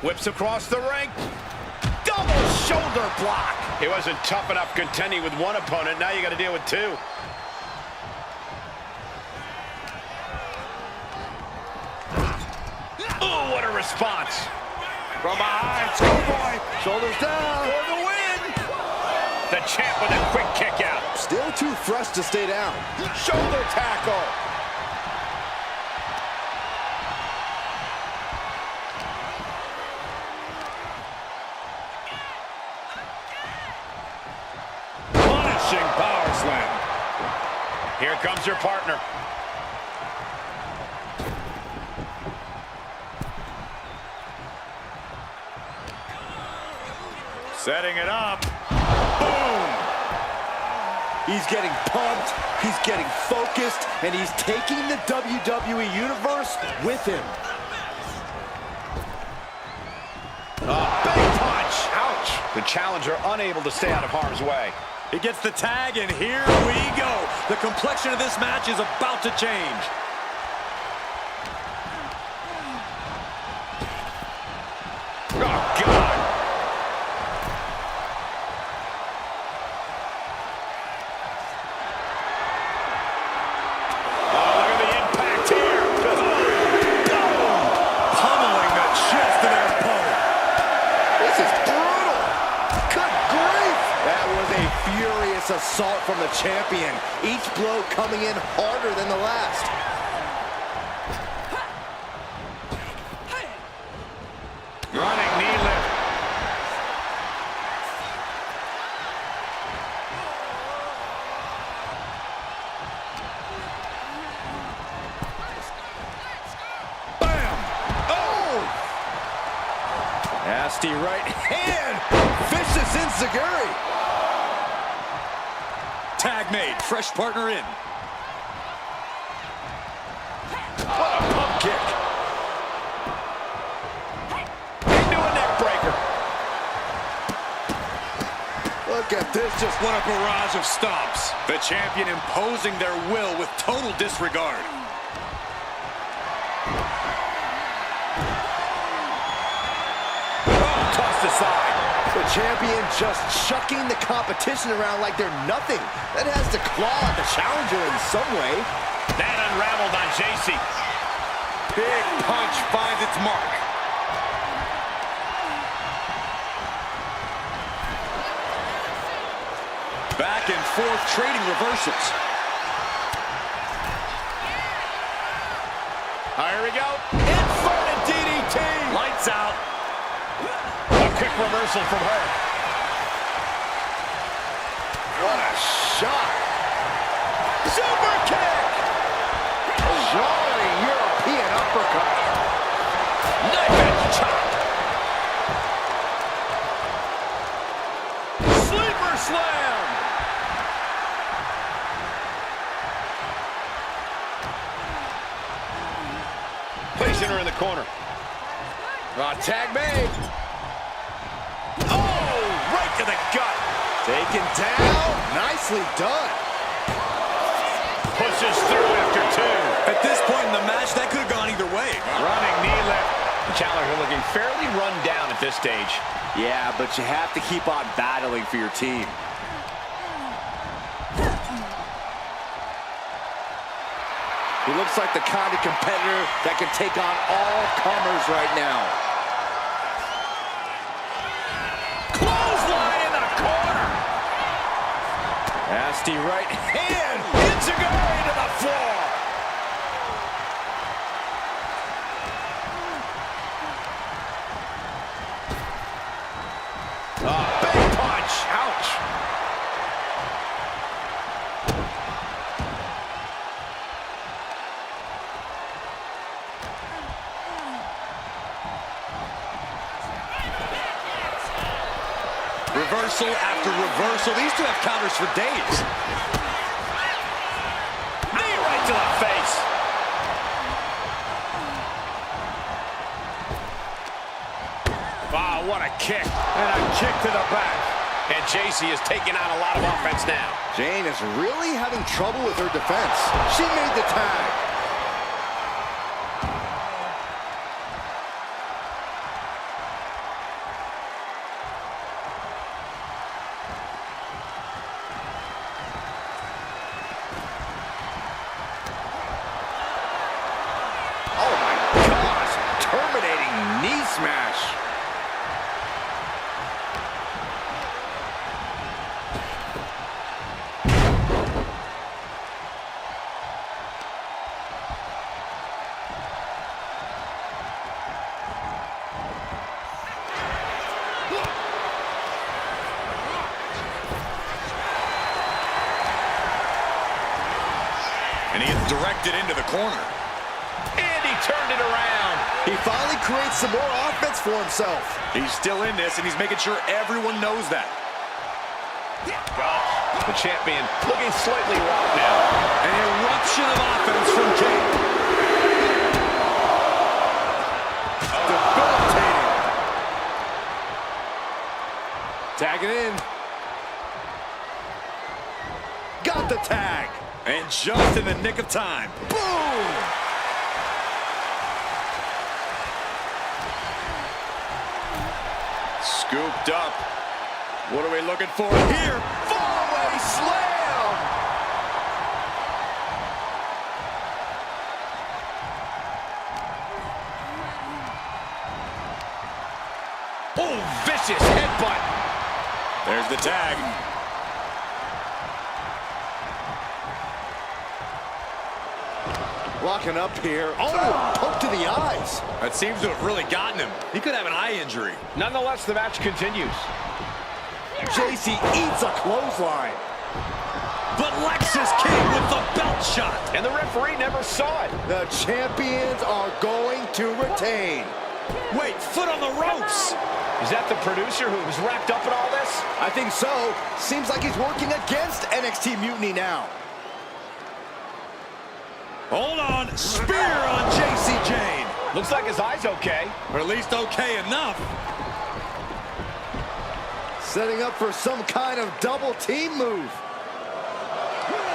Whips across the ring. Double shoulder block. He wasn't tough enough contending with one opponent. Now you got to deal with two. Oh, what a response. From behind, Schoolboy. Shoulders down. For the win. The champ with a quick kick out. Still too fresh to stay down. Shoulder tackle. Power slam. Here comes your partner. Setting it up. Boom. He's getting pumped, he's getting focused, and he's taking the WWE Universe with him. Big punch. Ouch. The challenger unable to stay out of harm's way. He gets the tag, and here we go. The complexion of this match is about to change. Oh, God. Oh, look at the impact here. Pummeling the chest of their opponent. This is brutal. Good grief. That was a furious assault from the champion. Each blow coming in harder than the last. Running knee lift. Bam! Oh! Nasty right hand. Vicious enziguri. Tag made. Fresh partner in. What a pump kick. Into a neck breaker. Look at this. Just What a barrage of stomps. The champion imposing their will with total disregard. Tossed aside. The champion just chucking the competition around like they're nothing. That has to claw at the challenger in some way. That unraveled on JC. Big punch finds its mark. Back and forth, trading reversals. Here we go. Inverted DDT. Lights out. A quick reversal from her. What a shot. Super kick. Jarring European uppercut. Knife edge chop. Sleeper slam. Placing her in the corner. Tag made. Oh, right to the gut. Taken down. Nicely done. Pushes through after two. At this point in the match, that could have gone either way. Running knee lift. The challenger looking fairly run down at this stage. Yeah, but you have to keep on battling for your team. He looks like the kind of competitor that can take on all comers right now. Clothesline in the corner. Nasty right hand. Enziguri to the floor. Big punch. Ouch. Reversal after reversal. These two have counters for days. Knee right to the face. Wow, what a kick. And a kick to the back. And JC is taking on a lot of offense now. Jane is really having trouble with her defense. She made the tag. Oh my gosh, terminating knee smash. And he gets directed into the corner. And he turned it around. He finally creates some more offense for himself. He's still in this, and he's making sure everyone knows that. Gosh, the champion looking slightly rocked now. An eruption of offense from Jane. Debilitating. Tagging in. Got the tag. And just in the nick of time. Boom! Scooped up. What are we looking for here? Fallaway slam! Oh, vicious headbutt. There's the tag. Locking up here. Oh, poke to the eyes. That seems to have really gotten him. He could have an eye injury. Nonetheless, the match continues. JC eats a clothesline. But Lex is king with the belt shot. And the referee never saw it. The champions are going to retain. Wait, foot on the ropes. Is that the producer who was wrapped up in all this? I think so. Seems like he's working against NXT Mutiny now. Hold on. Spear on JC Jane. Looks like his eye's okay. Or at least okay enough. Setting up for some kind of double team move.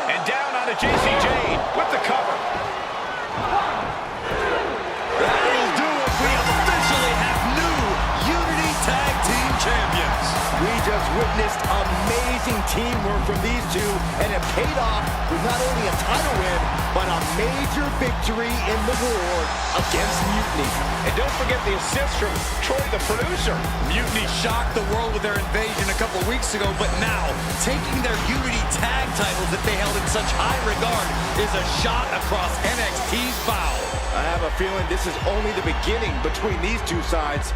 And down onto JC Jane with the cover. That'll do it. We officially have new Unity Tag Team Champions. teamwork from these two, and it paid off with not only a title win, but a major victory in the war against Mutiny. And don't forget the assist from Troy, the producer. Mutiny shocked the world with their invasion a couple weeks ago, but now, taking their Unity tag titles that they held in such high regard is a shot across NXT's bow. I have a feeling this is only the beginning between these two sides.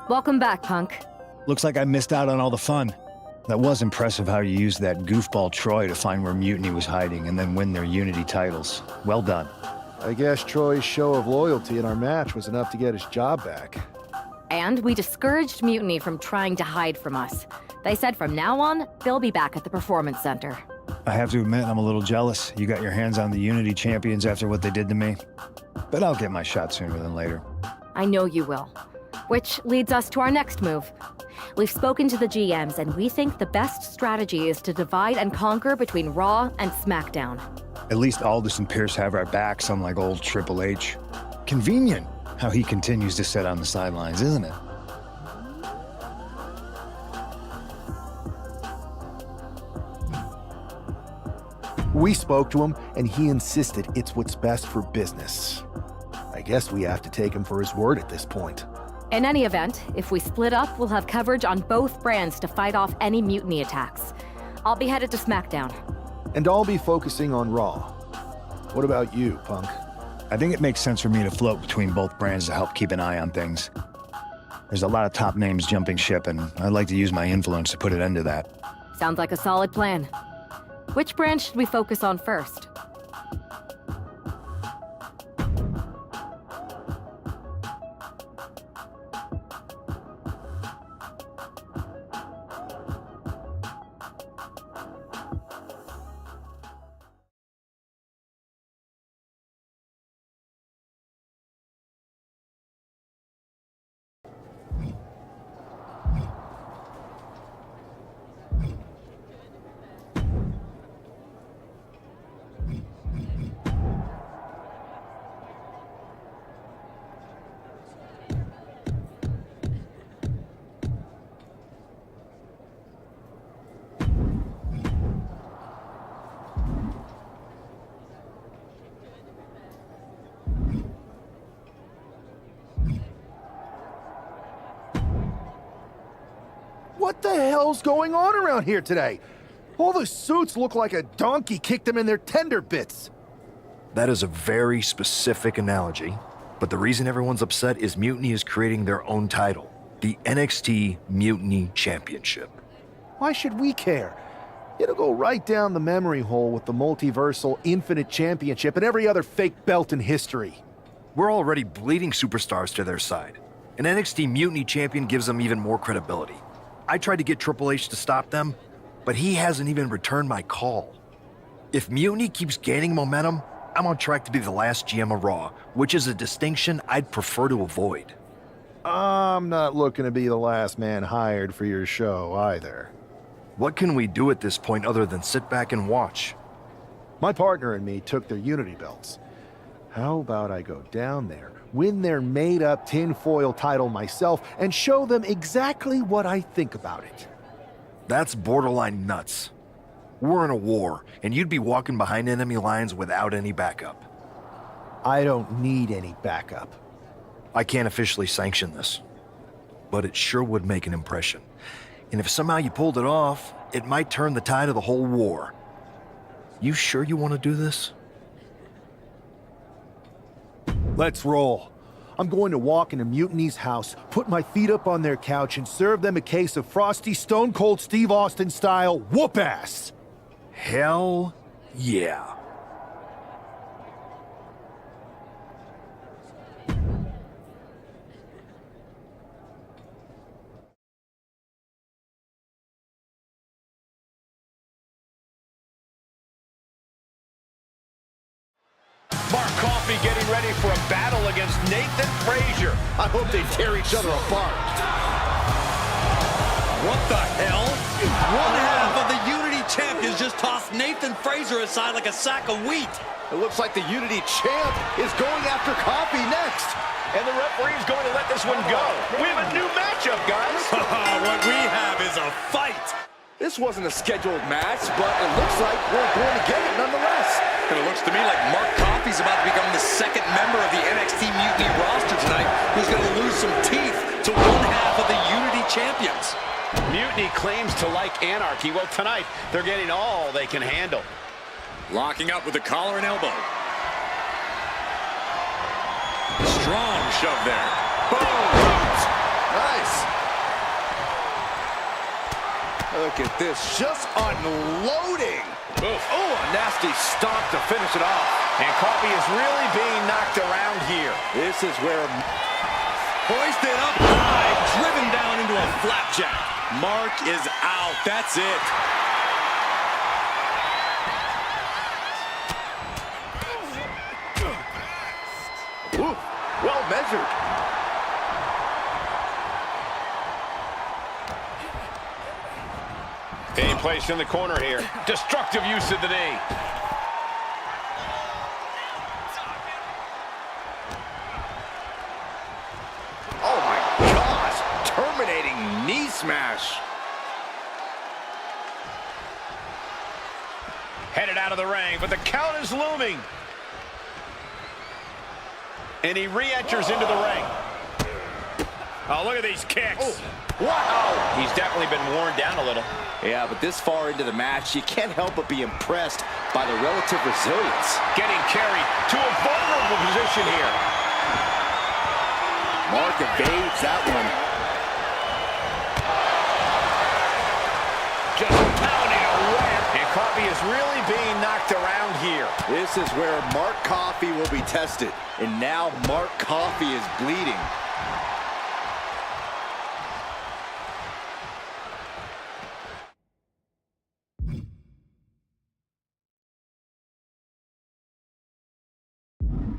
Welcome back, Punk. Looks like I missed out on all the fun. That was impressive how you used that goofball Troy to find where Mutiny was hiding and then win their Unity titles. Well done. I guess Troy's show of loyalty in our match was enough to get his job back. And we discouraged Mutiny from trying to hide from us. They said from now on, they'll be back at the Performance Center. I have to admit, I'm a little jealous. You got your hands on the Unity champions after what they did to me. But I'll get my shot sooner than later. I know you will. Which leads us to our next move. We've spoken to the GMs, and we think the best strategy is to divide and conquer between Raw and SmackDown. At least Aldous and Pierce have our backs, unlike old Triple H. Convenient how he continues to sit on the sidelines, isn't it? We spoke to him, and he insisted it's what's best for business. I guess we have to take him for his word at this point. In any event, if we split up, we'll have coverage on both brands to fight off any Mutiny attacks. I'll be headed to SmackDown. And I'll be focusing on Raw. What about you, Punk? I think it makes sense for me to float between both brands to help keep an eye on things. There's a lot of top names jumping ship, and I'd like to use my influence to put an end to that. Sounds like a solid plan. Which brand should we focus on first? What the hell's going on around here today? All the suits look like a donkey kicked them in their tender bits. That is a very specific analogy, but the reason everyone's upset is Mutiny is creating their own title, the NXT Mutiny Championship. Why should we care? It'll go right down the memory hole with the multiversal Infinite Championship and every other fake belt in history. We're already bleeding superstars to their side. An NXT Mutiny champion gives them even more credibility. I tried to get Triple H to stop them, but he hasn't even returned my call. If Mutiny keeps gaining momentum, I'm on track to be the last GM of Raw, which is a distinction I'd prefer to avoid. I'm not looking to be the last man hired for your show either. What can we do at this point other than sit back and watch? My partner and me took their Unity belts. How about I go down there, win their made-up tinfoil title myself, and show them exactly what I think about it? That's borderline nuts. We're in a war, and you'd be walking behind enemy lines without any backup. I don't need any backup. I can't officially sanction this, but it sure would make an impression. And if somehow you pulled it off, it might turn the tide of the whole war. You sure you want to do this? Let's roll. I'm going to walk into Mutiny's house, put my feet up on their couch, and serve them a case of frosty Stone Cold Steve Austin style whoop-ass. Hell yeah. Mark Coffey getting ready for a battle against Nathan Frazier. I hope they tear each other apart. What the hell? One half of the Unity champions just tossed Nathan Frazer aside like a sack of wheat. It looks like the Unity champ is going after Coffee next. And the referee's going to let this one go. We have a new matchup, guys. What we have is a fight. This wasn't a scheduled match, but it looks like we're going to get it nonetheless. And it looks to me like Mark Coffey's about to become the second member of the NXT Mutiny roster tonight, who's going to lose some teeth to one half of the Unity champions. Mutiny claims to like anarchy. Well, tonight, they're getting all they can handle. Locking up with the collar and elbow. Strong shove there. Boom! Nice. Look at this, just unloading. Oof. Oh, a nasty stomp to finish it off. And Coffey is really being knocked around here. This is where... Hoisted up high, driven down into a flapjack. Mark is out, that's it. Ooh, well measured. Being placed in the corner here. Destructive use of the knee. Oh my gosh, terminating knee smash. Headed out of the ring, but the count is looming. And he re-enters into the ring. Oh, look at these kicks. Oh, wow. He's definitely been worn down a little. Yeah, but this far into the match, you can't help but be impressed by the relative resilience. Getting carried to a vulnerable position here. Mark evades that one. Just pounding away. And Coffey is really being knocked around here. This is where Mark Coffey will be tested. And now Mark Coffey is bleeding.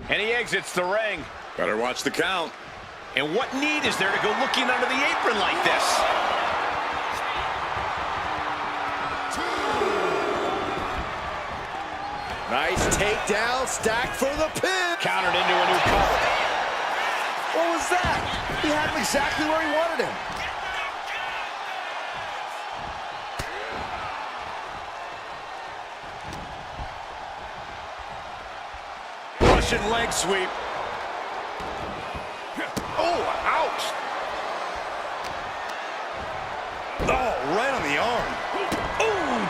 And he exits the ring. Better watch the count. And what need is there to go looking under the apron like this? Nice takedown, stacked for the pin. Countered into a new cover. What was that? He had him exactly where he wanted him. Russian leg sweep. Oh, ouch. Oh, right on the arm. Ooh.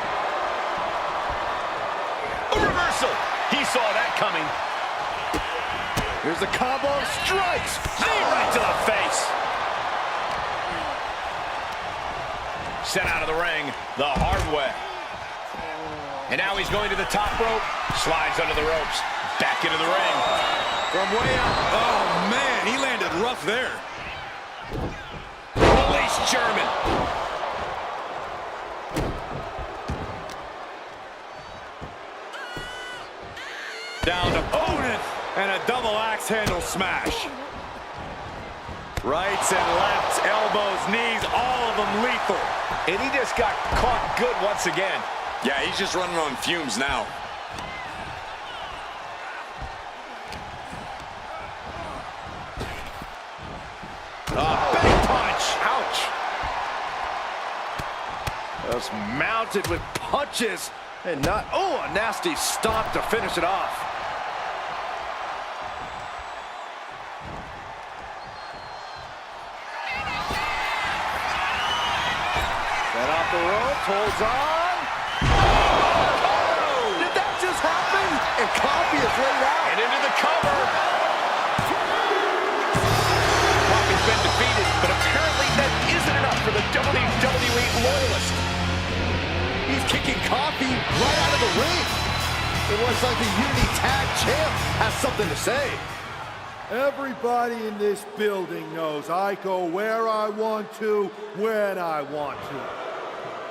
A reversal. He saw that coming. Here's the combo of strikes. Knee right to the face. Sent out of the ring the hard way. And now he's going to the top rope. Slides under the ropes. Back into the ring. From way out. Oh, man, he landed rough there. Release German. Down opponent and a double axe handle smash. Rights and lefts, elbows, knees, all of them lethal. And he just got caught good once again. Yeah, he's just running on fumes now. Big punch. Ouch. Just mounted with punches and not... Oh, a nasty stomp to finish it off. Set off the ropes, holds on. Oh! Did that just happen? And Coffey is laid out. And into the cover. Coffey's been defeated, but apparently that isn't enough for the WWE loyalist. He's kicking Coffey right out of the ring. It looks like the Unity Tag Champ has something to say. Everybody in this building knows I go where I want to, when I want to.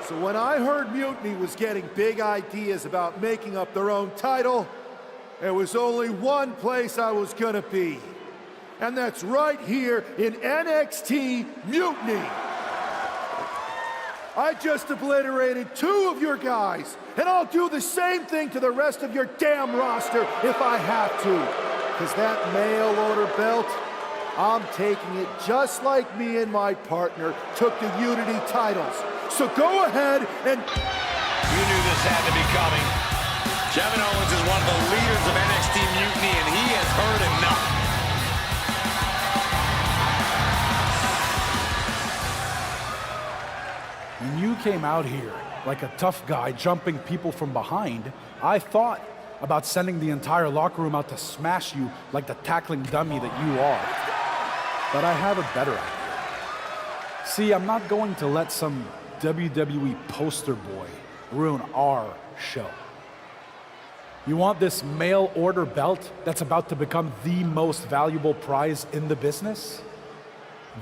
So when I heard Mutiny was getting big ideas about making up their own title, there was only one place I was gonna be. And that's right here in NXT Mutiny. I just obliterated 2 of your guys, and I'll do the same thing to the rest of your damn roster if I have to. Because that mail order belt, I'm taking it just like me and my partner took the Unity titles. So go ahead and... You knew this had to be coming. Kevin Owens is one of the leaders of NXT Mutiny, and he has heard enough. When you came out here like a tough guy jumping people from behind, I thought about sending the entire locker room out to smash you like the tackling dummy that you are. But I have a better idea. See, I'm not going to let some WWE poster boy ruin our show. You want this mail order belt that's about to become the most valuable prize in the business?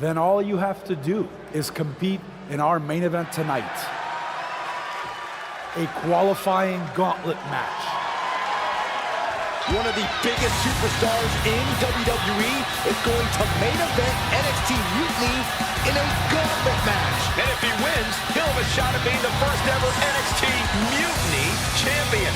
Then all you have to do is compete in our main event tonight. A qualifying gauntlet match. One of the biggest superstars in WWE is going to main event NXT Mutiny in a gauntlet match. And if he wins, he'll have a shot at being the first ever NXT Mutiny champion.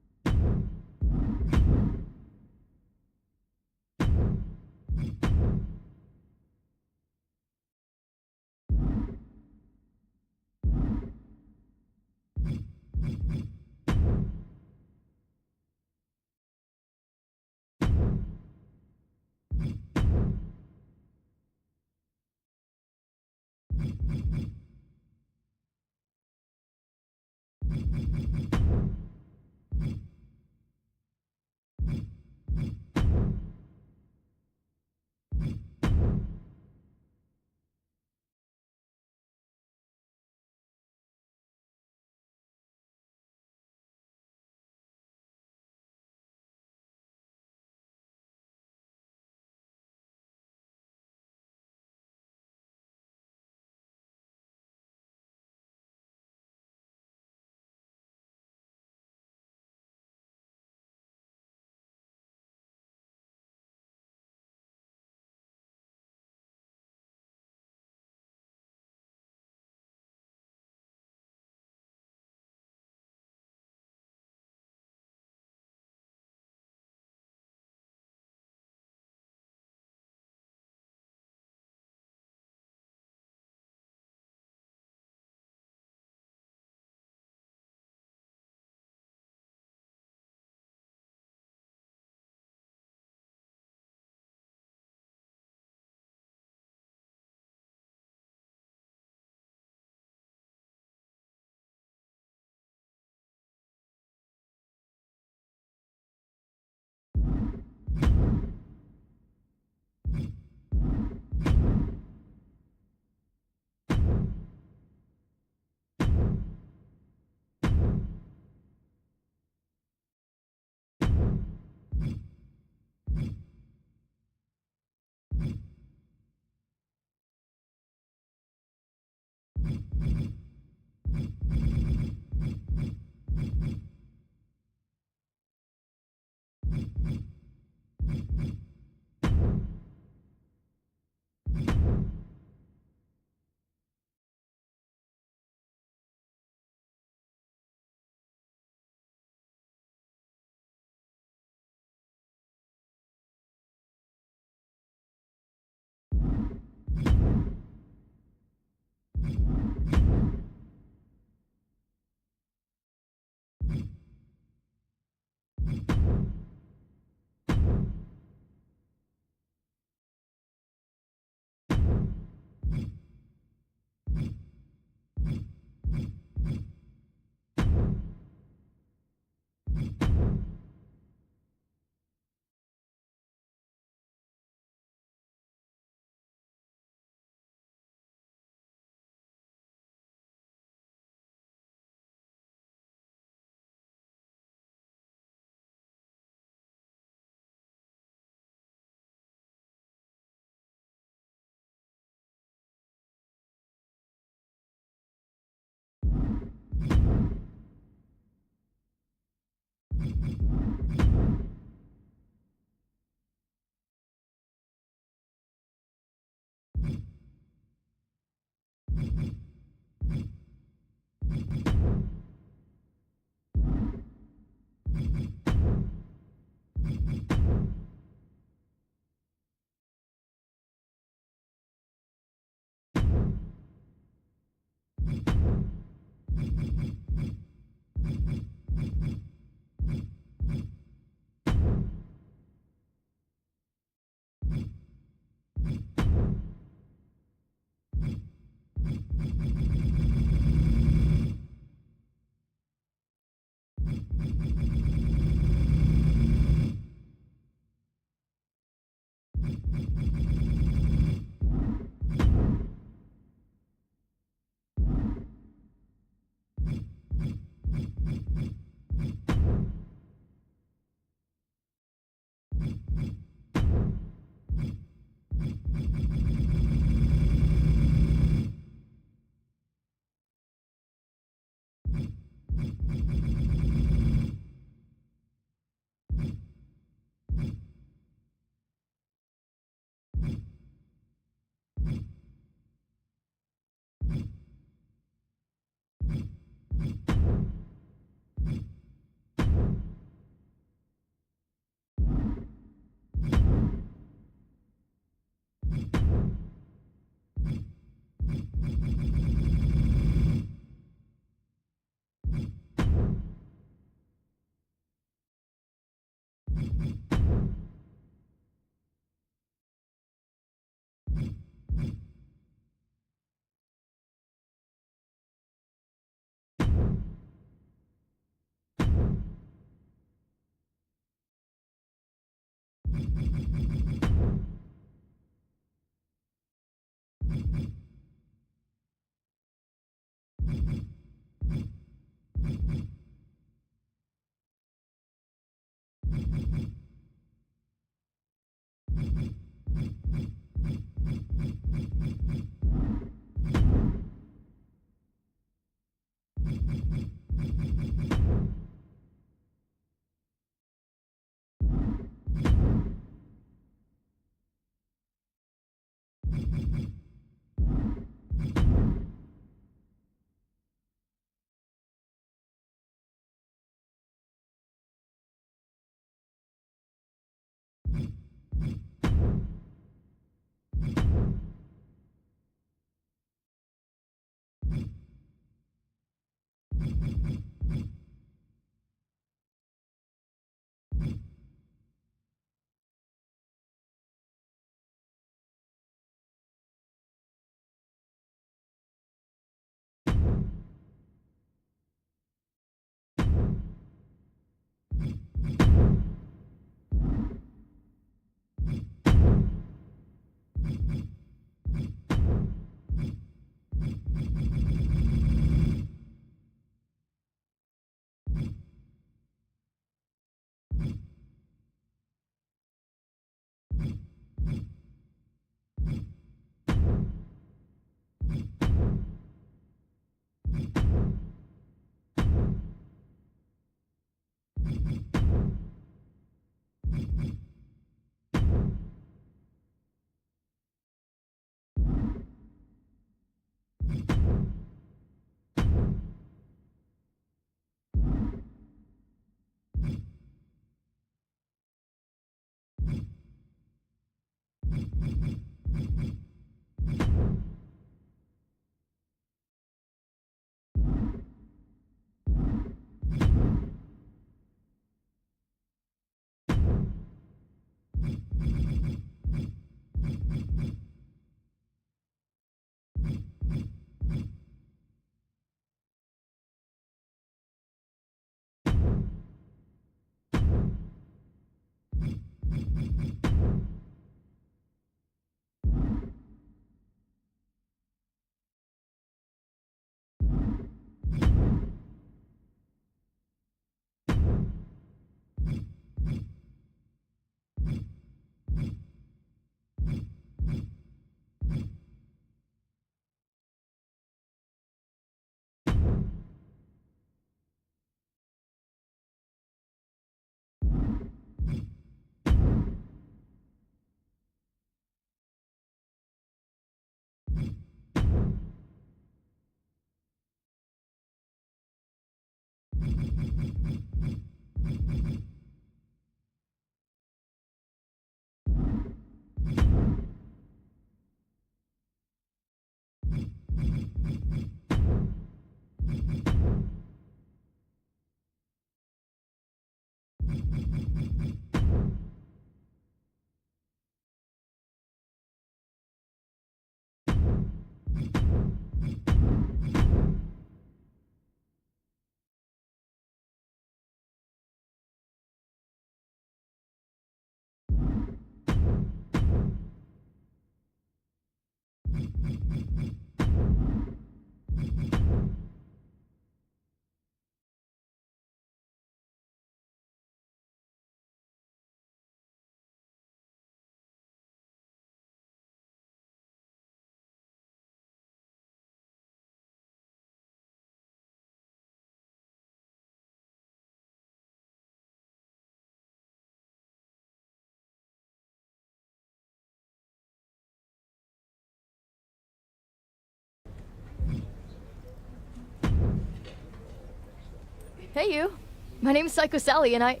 Hey, you. My name's Psycho Sally, and I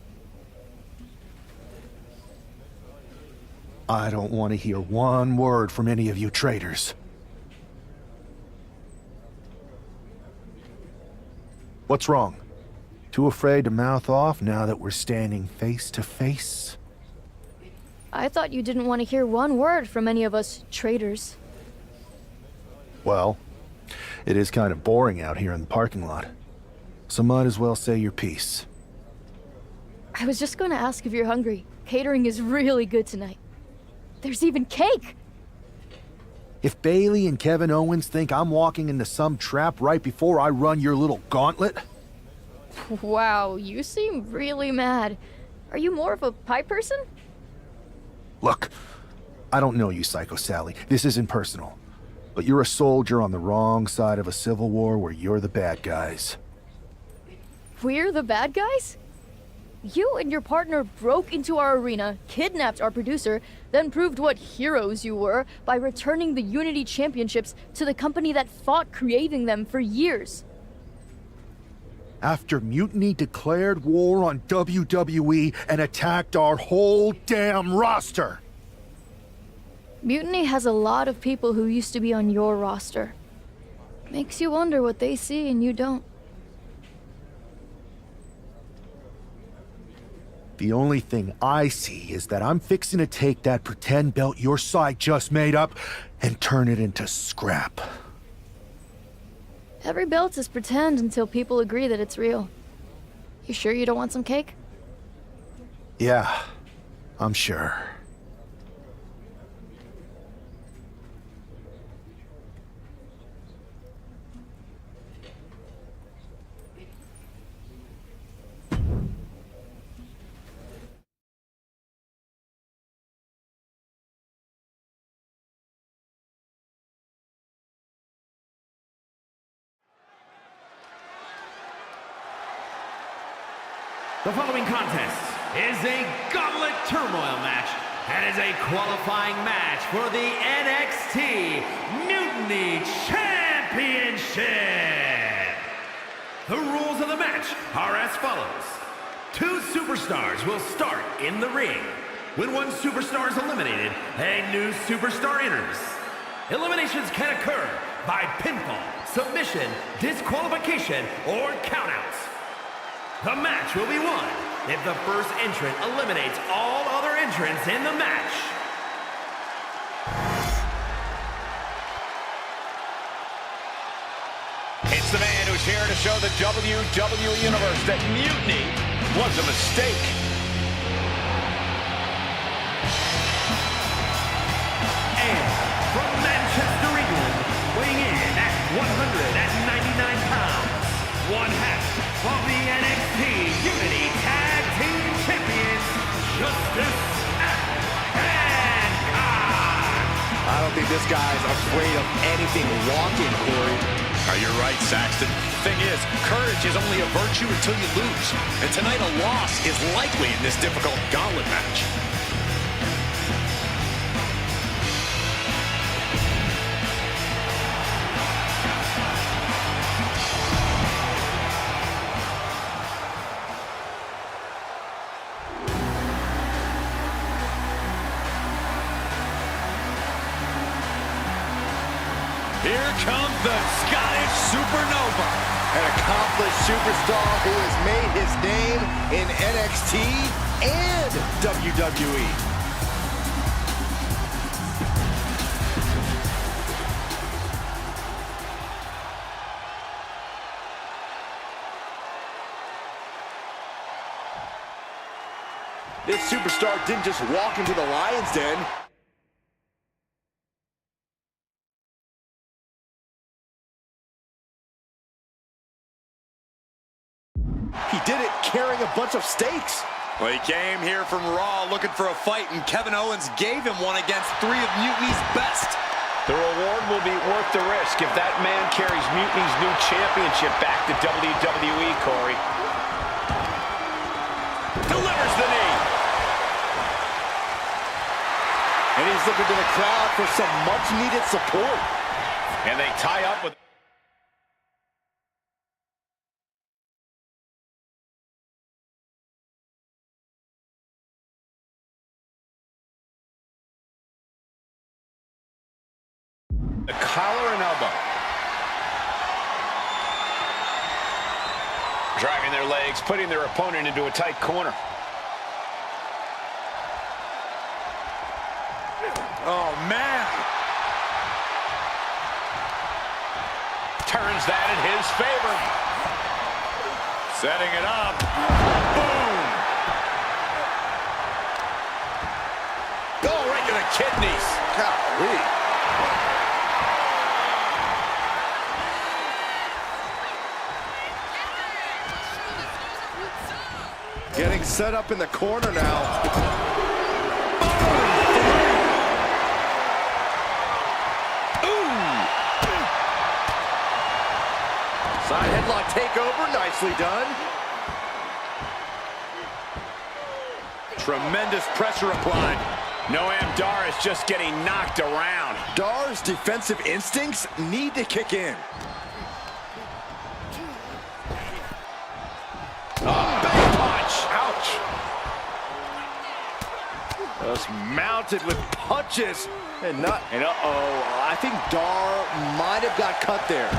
don't want to hear one word from any of you traitors. What's wrong? Too afraid to mouth off now that we're standing face to face? I thought you didn't want to hear one word from any of us traitors. Well, it is kind of boring out here in the parking lot. So might as well say your piece. I was just going to ask if you're hungry. Catering is really good tonight. There's even cake! If Bailey and Kevin Owens think I'm walking into some trap right before I run your little gauntlet... Wow, you seem really mad. Are you more of a pie person? Look, I don't know you, Psycho Sally. This isn't personal. But you're a soldier on the wrong side of a civil war where you're the bad guys. We're the bad guys? You and your partner broke into our arena, kidnapped our producer, then proved what heroes you were by returning the Unity Championships to the company that fought creating them for years. After Mutiny declared war on WWE and attacked our whole damn roster! Mutiny has a lot of people who used to be on your roster. Makes you wonder what they see and you don't. The only thing I see is that I'm fixing to take that pretend belt your side just made up and turn it into scrap. Every belt is pretend until people agree that it's real. You sure you don't want some cake? Yeah, I'm sure. The following contest is a gauntlet turmoil match and is a qualifying match for the NXT Mutiny Championship. The rules of the match are as follows. 2 superstars will start in the ring. When one superstar is eliminated, a new superstar enters. Eliminations can occur by pinfall, submission, disqualification, or countouts. The match will be won if the first entrant eliminates all other entrants in the match. It's the man who's here to show the WWE Universe that mutiny was a mistake. And from Manchester, England, weighing in at 199 pounds, one half of the NXT Unity Tag Team Champions, Justice and I don't think this guy's afraid of anything walking, Corey. You're right, Saxton. Thing is, courage is only a virtue until you lose. And tonight a loss is likely in this difficult gauntlet match. Here comes the Scottish Supernova. An accomplished superstar who has made his name in NXT and WWE. This superstar didn't just walk into the Lion's Den. He did it carrying a bunch of stakes. Well, he came here from Raw looking for a fight, and Kevin Owens gave him one against 3 of Mutiny's best. The reward will be worth the risk if that man carries Mutiny's new championship back to WWE, Corey. Delivers the knee. And he's looking to the crowd for some much-needed support. And they tie up with... the collar and elbow. Driving their legs, putting their opponent into a tight corner. Oh, man. Turns that in his favor. Setting it up. Boom. Oh, right to the kidneys. Golly. Getting set up in the corner now. Side headlock takeover, nicely done. Tremendous pressure applied. Noam Dar is just getting knocked around. Dar's defensive instincts need to kick in. Back punch. Ouch. Just mounted with punches. And uh-oh, I think Dar might have got cut there.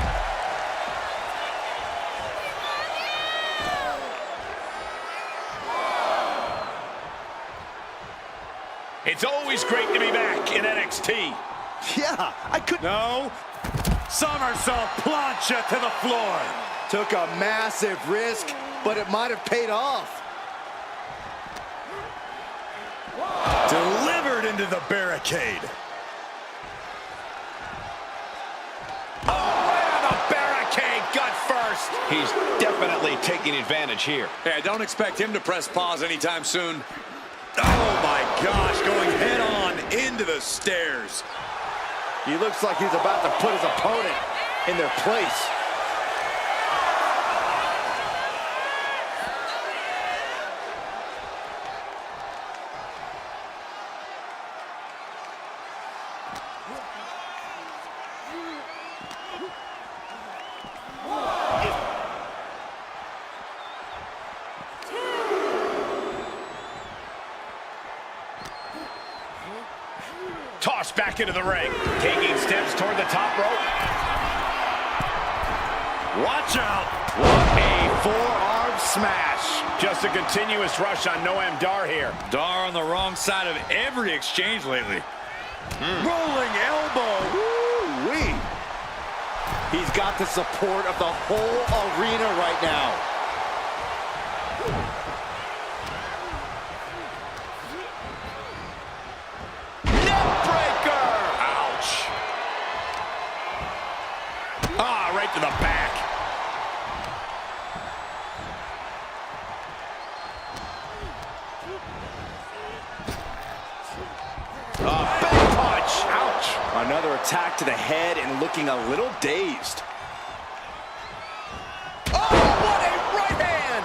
It's always great to be back in NXT. Yeah, I could... No. Somersault plancha to the floor. Took a massive risk, but it might have paid off. Delivered into the barricade. Oh, right on the barricade, gut first. He's definitely taking advantage here. Yeah, don't expect him to press pause anytime soon. Oh, my gosh, going head-on into the stairs. He looks like he's about to put his opponent in their place. Tossed back into the ring. Taking steps toward the top rope. Watch out. What a forearm smash. Just a continuous rush on Noam Dar here. Dar on the wrong side of every exchange lately. Rolling elbow. Woo-wee. He's got the support of the whole arena right now. Right to the back. Back punch. Ouch. Another attack to the head and looking a little dazed. Oh, what a right hand!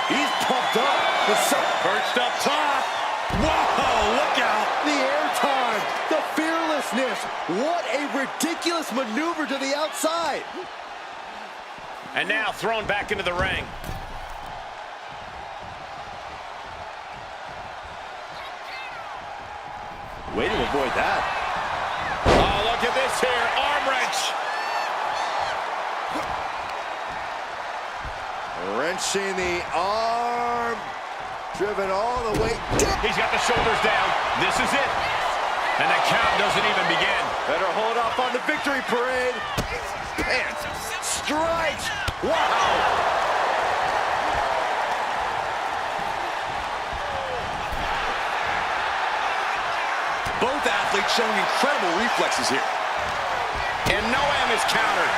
He's pumped up. Perched up top. Whoa, look out. The airtime, the fearlessness. What a ridiculous maneuver to the outside. And now thrown back into the ring. Way to avoid that. Oh, look at this here. Arm wrench. Wrenching the arm. Driven all the way down. He's got the shoulders down. This is it. And the count doesn't even begin. Better hold off on the victory parade. Pants. Strikes. Wow. Both athletes showing incredible reflexes here. And Noam is countered.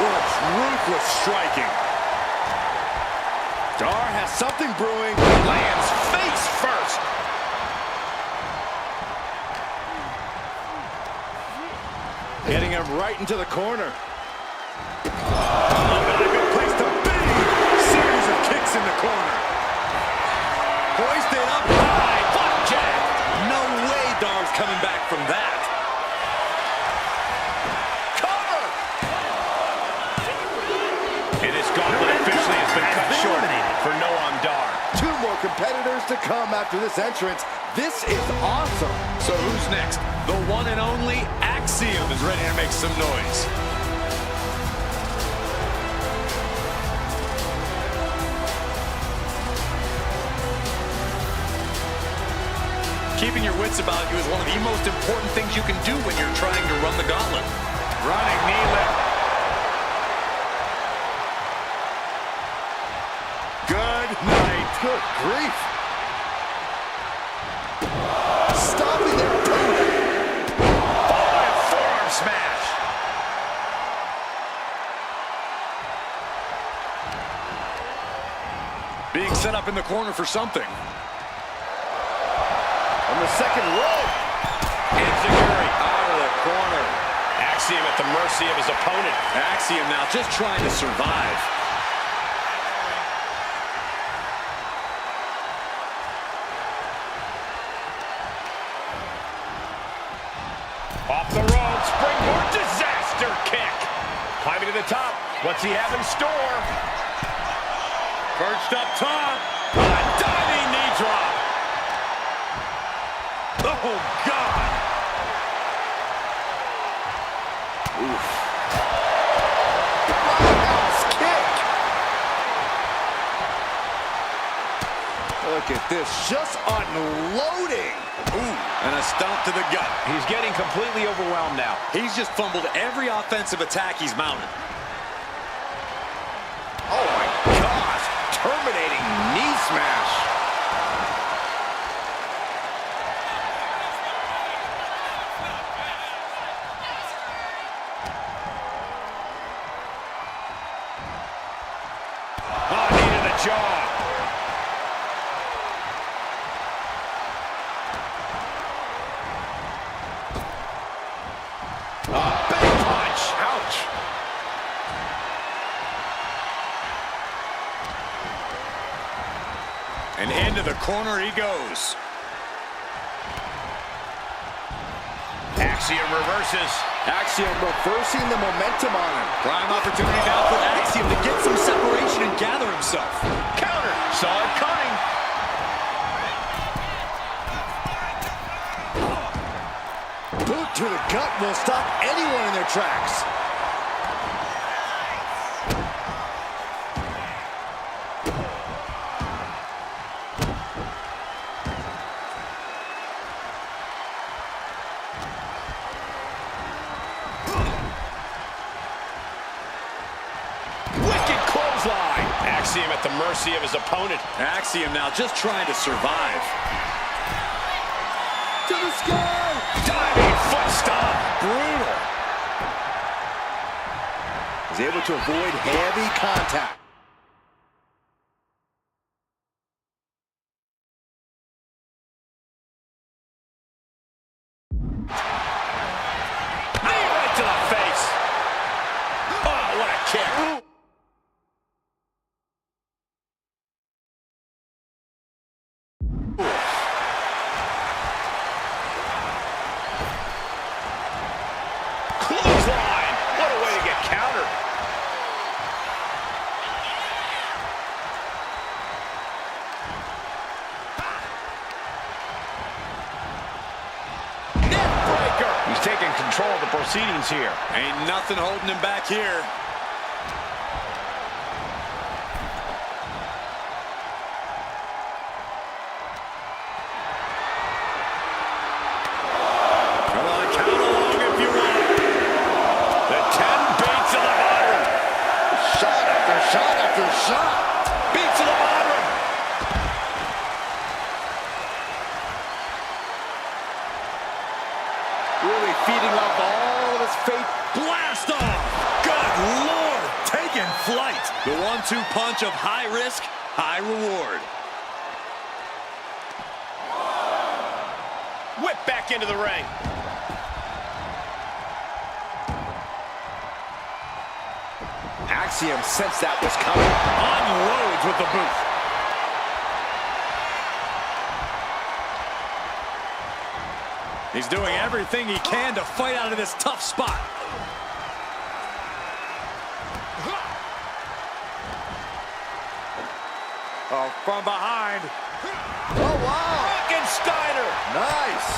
Oh, it's ruthless striking. Dar has something brewing. Lands face first. Getting him right into the corner. Oh, not a good place to be. Series of kicks in the corner. Hoisted up high. Flapjack. No way Dar's coming back from that. Cover. And this gauntlet officially has been cut short for Noam Dar. 2 more competitors to come after this entrance. This is awesome. So who's next? The one and only Axiom is ready to make some noise. Keeping your wits about you is one of the most important things you can do when you're trying to run the gauntlet. Running knee lift. Good night. Good grief. Stopping their opponent. Following forearm smash. Being set up in the corner for something. On the second rope. Enziguri Out of the corner. Axiom at the mercy of his opponent. Axiom now just trying to survive. Off the rope, springboard disaster kick. Climbing to the top. What's he have in store? Perched up top. A diving knee drop. Oh, God. Oof. Roundhouse kick. Look at this, just unloading. Ooh, and a stomp to the gut. He's getting completely overwhelmed now. He's just fumbled every offensive attack he's mounted. Oh my gosh, terminating knee smash. Oh, knee to the jaw. Big punch. Ouch. And into the corner he goes. Axiom reverses. Axiom reversing the momentum on him. Prime opportunity now for Axiom to get some separation and gather himself. Counter. Saw it coming. Boot to the gut will stop anyone in their tracks. Wicked clothesline. Axiom at the mercy of his opponent. Axiom now just trying to survive. To the sky. Diving foot stomp. Brutal. He's able to avoid heavy contact. Knee right to the face. Oh, what a kick. Clothesline. What a way to get taking control of the proceedings here. Ain't nothing holding him back here. Come on, count along if you want. The 10 beats of the bottom. Shot after shot after shot. Beats of the bottom. Really feeding off all of his faith. Blast off! Good Lord! Taking flight. The 1-2 punch of high risk, high reward. Whip back into the ring. Axiom sensed that was coming. Unloads with the boot. He's doing everything he can to fight out of this tough spot. Oh, from behind. Oh, wow. Frankensteiner. Nice.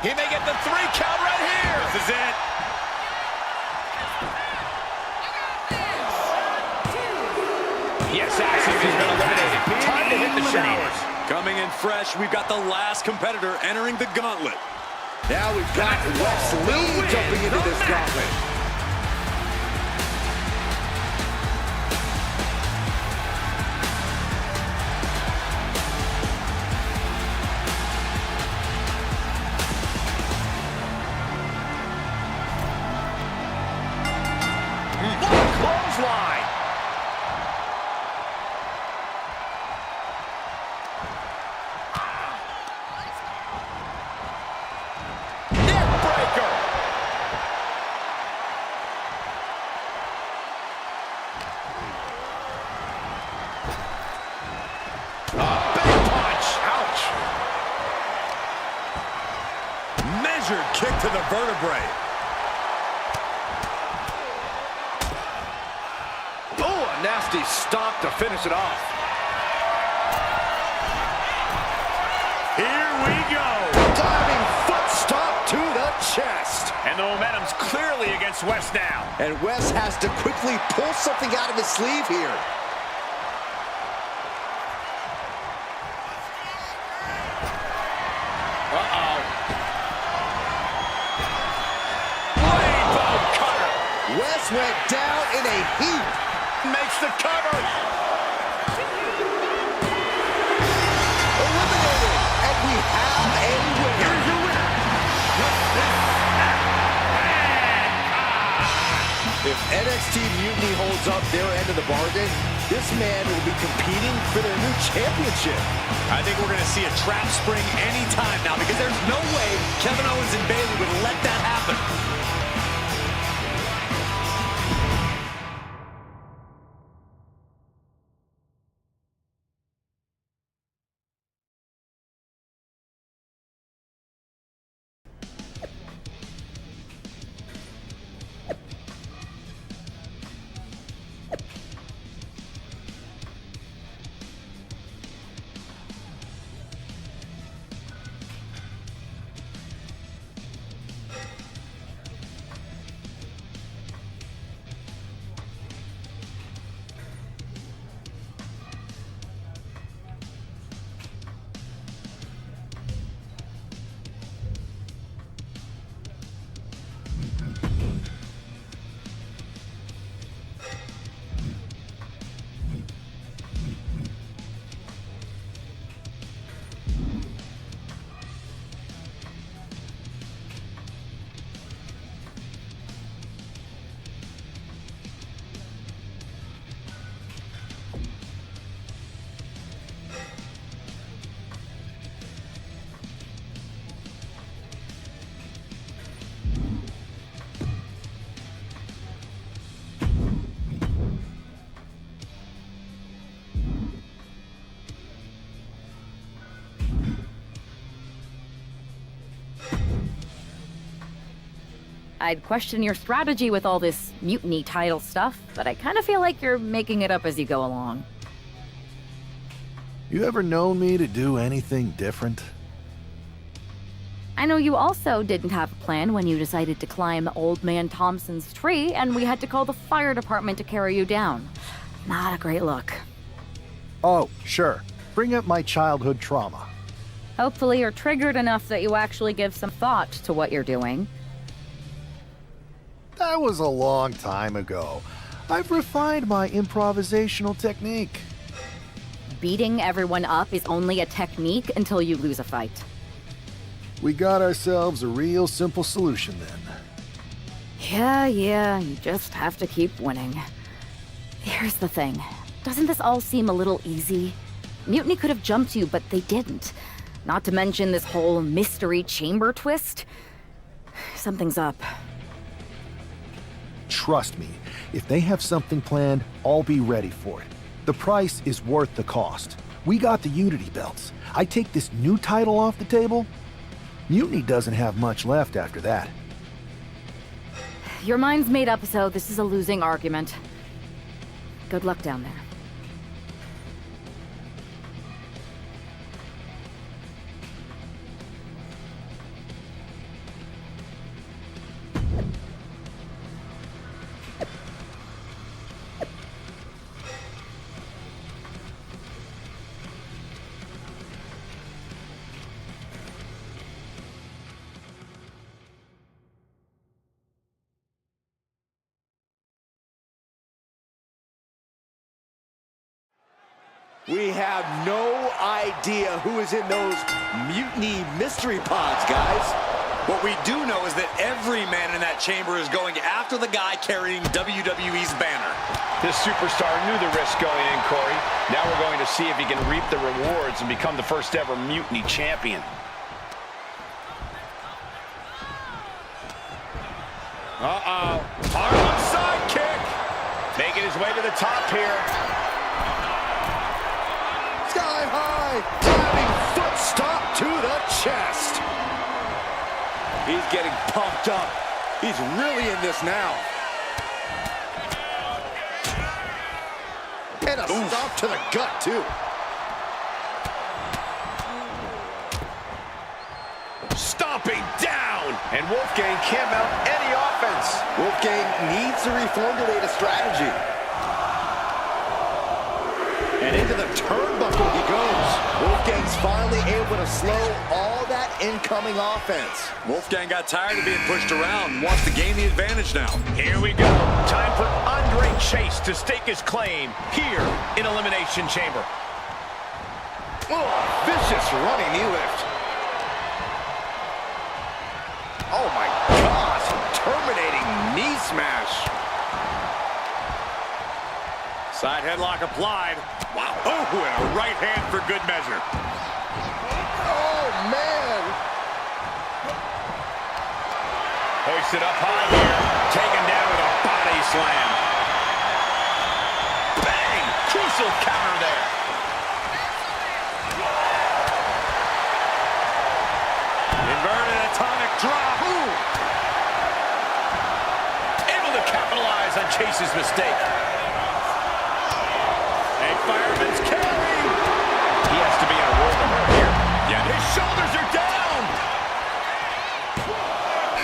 He may get the 3 count right here. This is it. Yes, Axiom has been eliminated. Time to hit the showers. Coming in fresh, we've got the last competitor entering the gauntlet. Now we've got Wes Lee jumping into this gauntlet. Clothesline. Neckbreaker. Big punch. Ouch. Measured kick to the vertebrae. Nasty stomp to finish it off. Here we go. Diving foot stomp to the chest. And the momentum's clearly against Wes now. And Wes has to quickly pull something out of his sleeve here. Uh-oh. Rainbow cutter. Wes went down in a heap. Makes the cover. Eliminated. And we have a winner. Here's your winner. If NXT Mutiny holds up their end of the bargain, this man will be competing for their new championship. I think we're going to see a trap spring anytime now because there's no way Kevin Owens and Bayley would let that happen. I'd question your strategy with all this mutiny title stuff, but I kind of feel like you're making it up as you go along. You ever known me to do anything different? I know you also didn't have a plan when you decided to climb Old Man Thompson's tree, and we had to call the fire department to carry you down. Not a great look. Oh, sure. Bring up my childhood trauma. Hopefully you're triggered enough that you actually give some thought to what you're doing. That was a long time ago. I've refined my improvisational technique. Beating everyone up is only a technique until you lose a fight. We got ourselves a real simple solution then. Yeah, you just have to keep winning. Here's the thing. Doesn't this all seem a little easy? Mutiny could have jumped you, but they didn't. Not to mention this whole mystery chamber twist. Something's up. Trust me, if they have something planned, I'll be ready for it. The price is worth the cost. We got the Unity belts. I take this new title off the table, Mutiny doesn't have much left after that. Your mind's made up, so this is a losing argument. Good luck down there. We have no idea who is in those mutiny mystery pods, guys. What we do know is that every man in that chamber is going after the guy carrying WWE's banner. This superstar knew the risk going in, Corey. Now we're going to see if he can reap the rewards and become the first ever mutiny champion. Uh-oh. Harlem sidekick. Making his way to the top here. Sky high, diving foot stop to the chest. He's getting pumped up. He's really in this now. And a stop to the gut, too. Stomping down. And Wolfgang can't mount any offense. Wolfgang needs to reformulate a strategy. And into the turnbuckle he goes. Wolfgang's finally able to slow all that incoming offense. Wolfgang got tired of being pushed around and wants to gain the advantage now. Here we go. Time for Andre Chase to stake his claim here in Elimination Chamber. Oh, vicious running knee lift. Oh my gosh, terminating knee smash. Side headlock applied. Wow. Oh, and a right hand for good measure. Oh, man. Hoisted up high here. Taken down with a body slam. Bang! Crucial counter there. Inverted atomic drop. Ooh. Able to capitalize on Chase's mistake. Fireman's carry. He has to be in a world of hurt here. Yeah, his shoulders are down.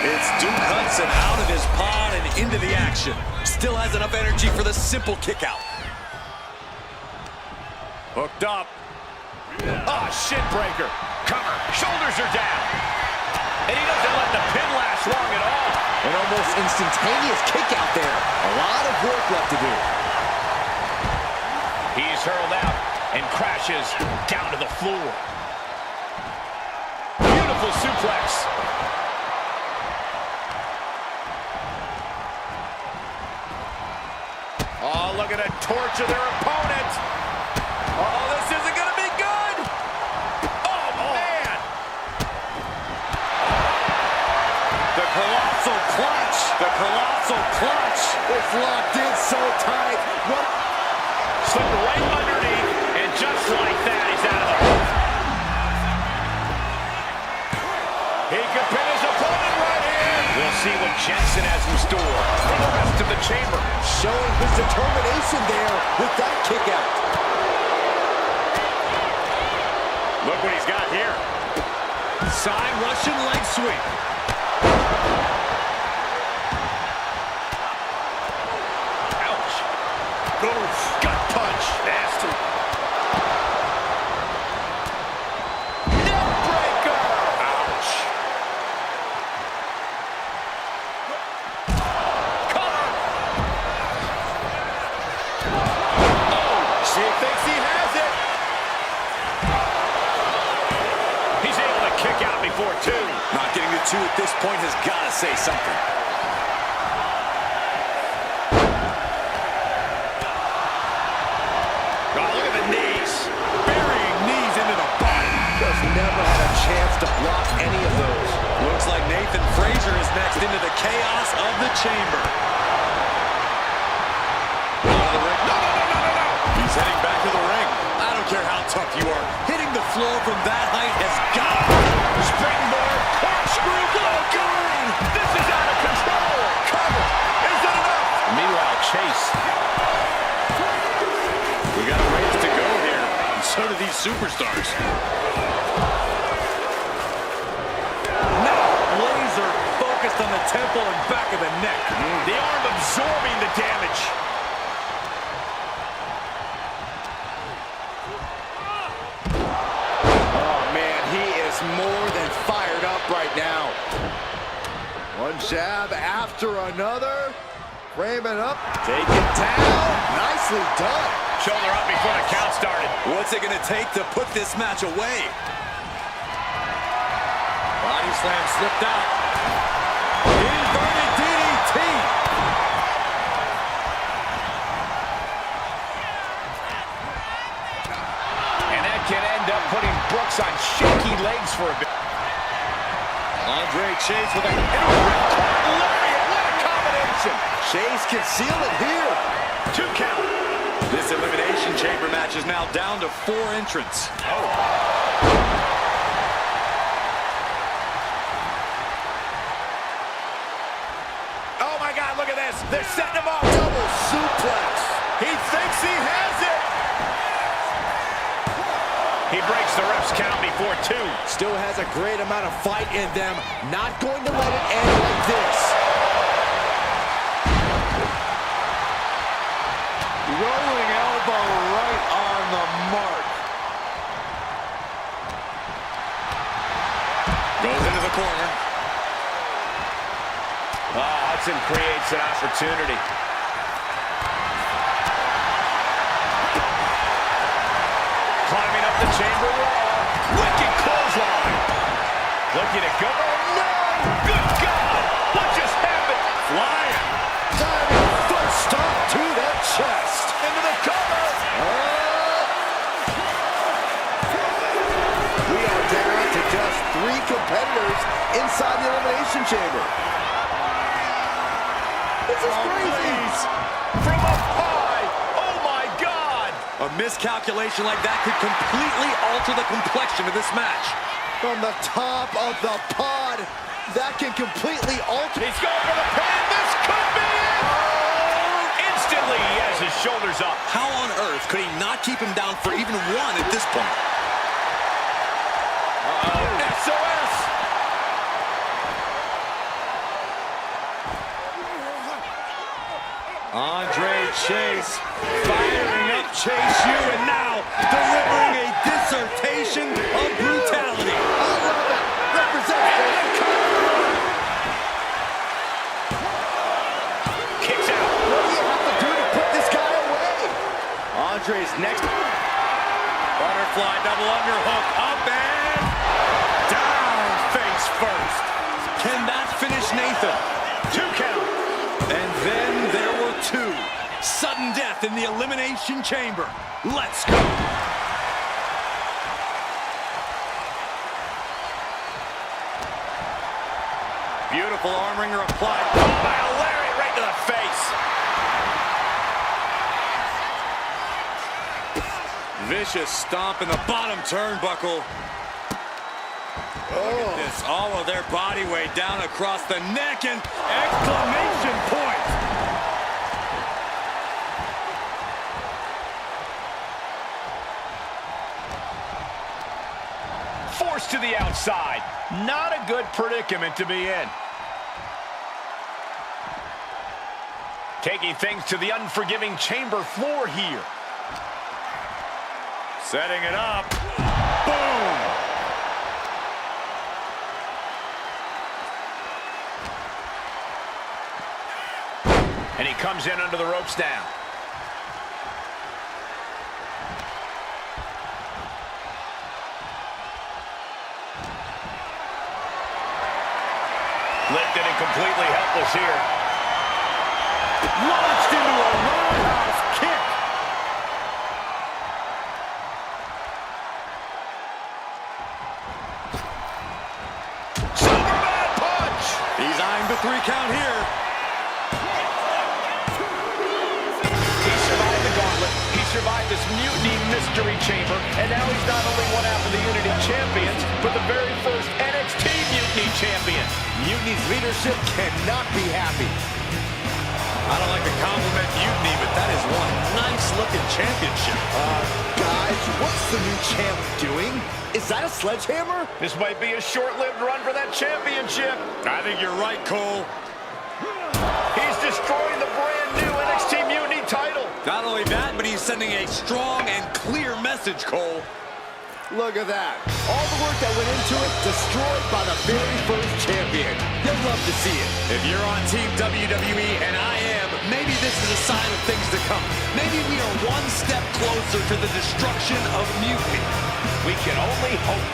It's Duke Hudson out of his pod and into the action. Still has enough energy for the simple kick out. Hooked up. Ah, shin breaker. Cover. Shoulders are down. And he doesn't let the pin last long at all. An almost instantaneous kick out there. A lot of work left to do. He's hurled out and crashes down to the floor. Beautiful suplex. Oh, look at it torture their opponent. Oh, this isn't going to be good. Oh, man. The colossal clutch. The colossal clutch. It's locked in so tight. What? Slipped right underneath, and just like that, he's out of the ring. He could pin his opponent right here. We'll see what Jensen has in store for the rest of the chamber. Showing his determination there with that kick out. Look what he's got here. Side Russian leg sweep. Ouch. Goes. Gut punch. Nasty. Neck breaker. Ouch. Cover. Oh, she thinks he has it. He's able to kick out before two. Not getting the two at this point has got to say something. Oh, look at the knees. Burying knees into the body. Just never had a chance to block any of those. Looks like Nathan Frazier is next into the chaos of the chamber. Out of the ring. No. He's heading back to the ring. I don't care how tough you are. Hitting the floor from that height has got to. Springboard. Corkscrew. Oh, God. This is out of control. Cover. Is that enough? Meanwhile, Chase. We got a race to go here, and so do these superstars. Now, laser focused on the temple and back of the neck. The arm absorbing the damage. Oh, man, he is more than fired up right now. One jab after another. Framing up. Take it down. Nicely done. Shoulder up before the count started. What's it going to take to put this match away? Body slam slipped out. Inverted DDT. And that can end up putting Brooks on shaky legs for a bit. Andre Chase with a Lariat, what a combination. Chase can seal it here. 2 count. This Elimination Chamber match is now down to 4 entrants. Oh my God, look at this. They're setting him up. Double suplex. He thinks he has it. He breaks the ref's count before 2. Still has a great amount of fight in them. Not going to let it end like this. Rolling elbow right on the mark. Goes into the corner. Hudson creates an opportunity. Climbing up the chamber wall. Wicked clothesline. Looking to go. Oh, no! Good God! What just happened? Flying. Diving foot stomp to the chest. Into the cover. We are down to just 3 competitors inside the Elimination Chamber. This is crazy. From up high. Oh, my God. A miscalculation like that could completely alter the complexion of this match. From the top of the pod, that can completely alter. He's going for the pin. This could be it. Oh, instantly, he has his shoulders up. How on earth could he not keep him down for even 1 at this point? SOS. Andre Chase firing up Chase U, and now delivering a dissertation of brutality. I love it. Representative. Kicks out. What do you have to do to put this guy away? Andre's next. Butterfly double underhook up and down face first. Can that finish Nathan? 2 count. And then there were 2. Sudden death in the Elimination Chamber. Let's go. Beautiful arm wringer applied. By a lariat right to the face. Vicious stomp in the bottom turnbuckle. Look at this, all of their body weight down across the neck and exclamation point. Forced to the outside. Not a good predicament to be in. Taking things to the unforgiving chamber floor here. Setting it up. Boom! And he comes in under the ropes now. Lifted and completely helpless here. Launched into a roundhouse kick. Superman punch! He's eyeing the 3 count here. He survived the gauntlet. He survived this mutiny mystery chamber. And now he's not only one half of the Unity champions, but the very first NXT Mutiny champion. Mutiny's leadership cannot be happy. I don't like to compliment Mutiny, but that is one nice-looking championship. Guys, what's the new champ doing? Is that a sledgehammer? This might be a short-lived run for that championship. I think you're right, Cole. He's destroying the brand-new NXT Mutiny title. Not only that, but he's sending a strong and clear message, Cole. Look at that. All the work that went into it, destroyed by the very first champion. You'll love to see it. If you're on Team WWE, and I am, maybe this is a sign of things to come. Maybe we are one step closer to the destruction of Mutiny. We can only hope.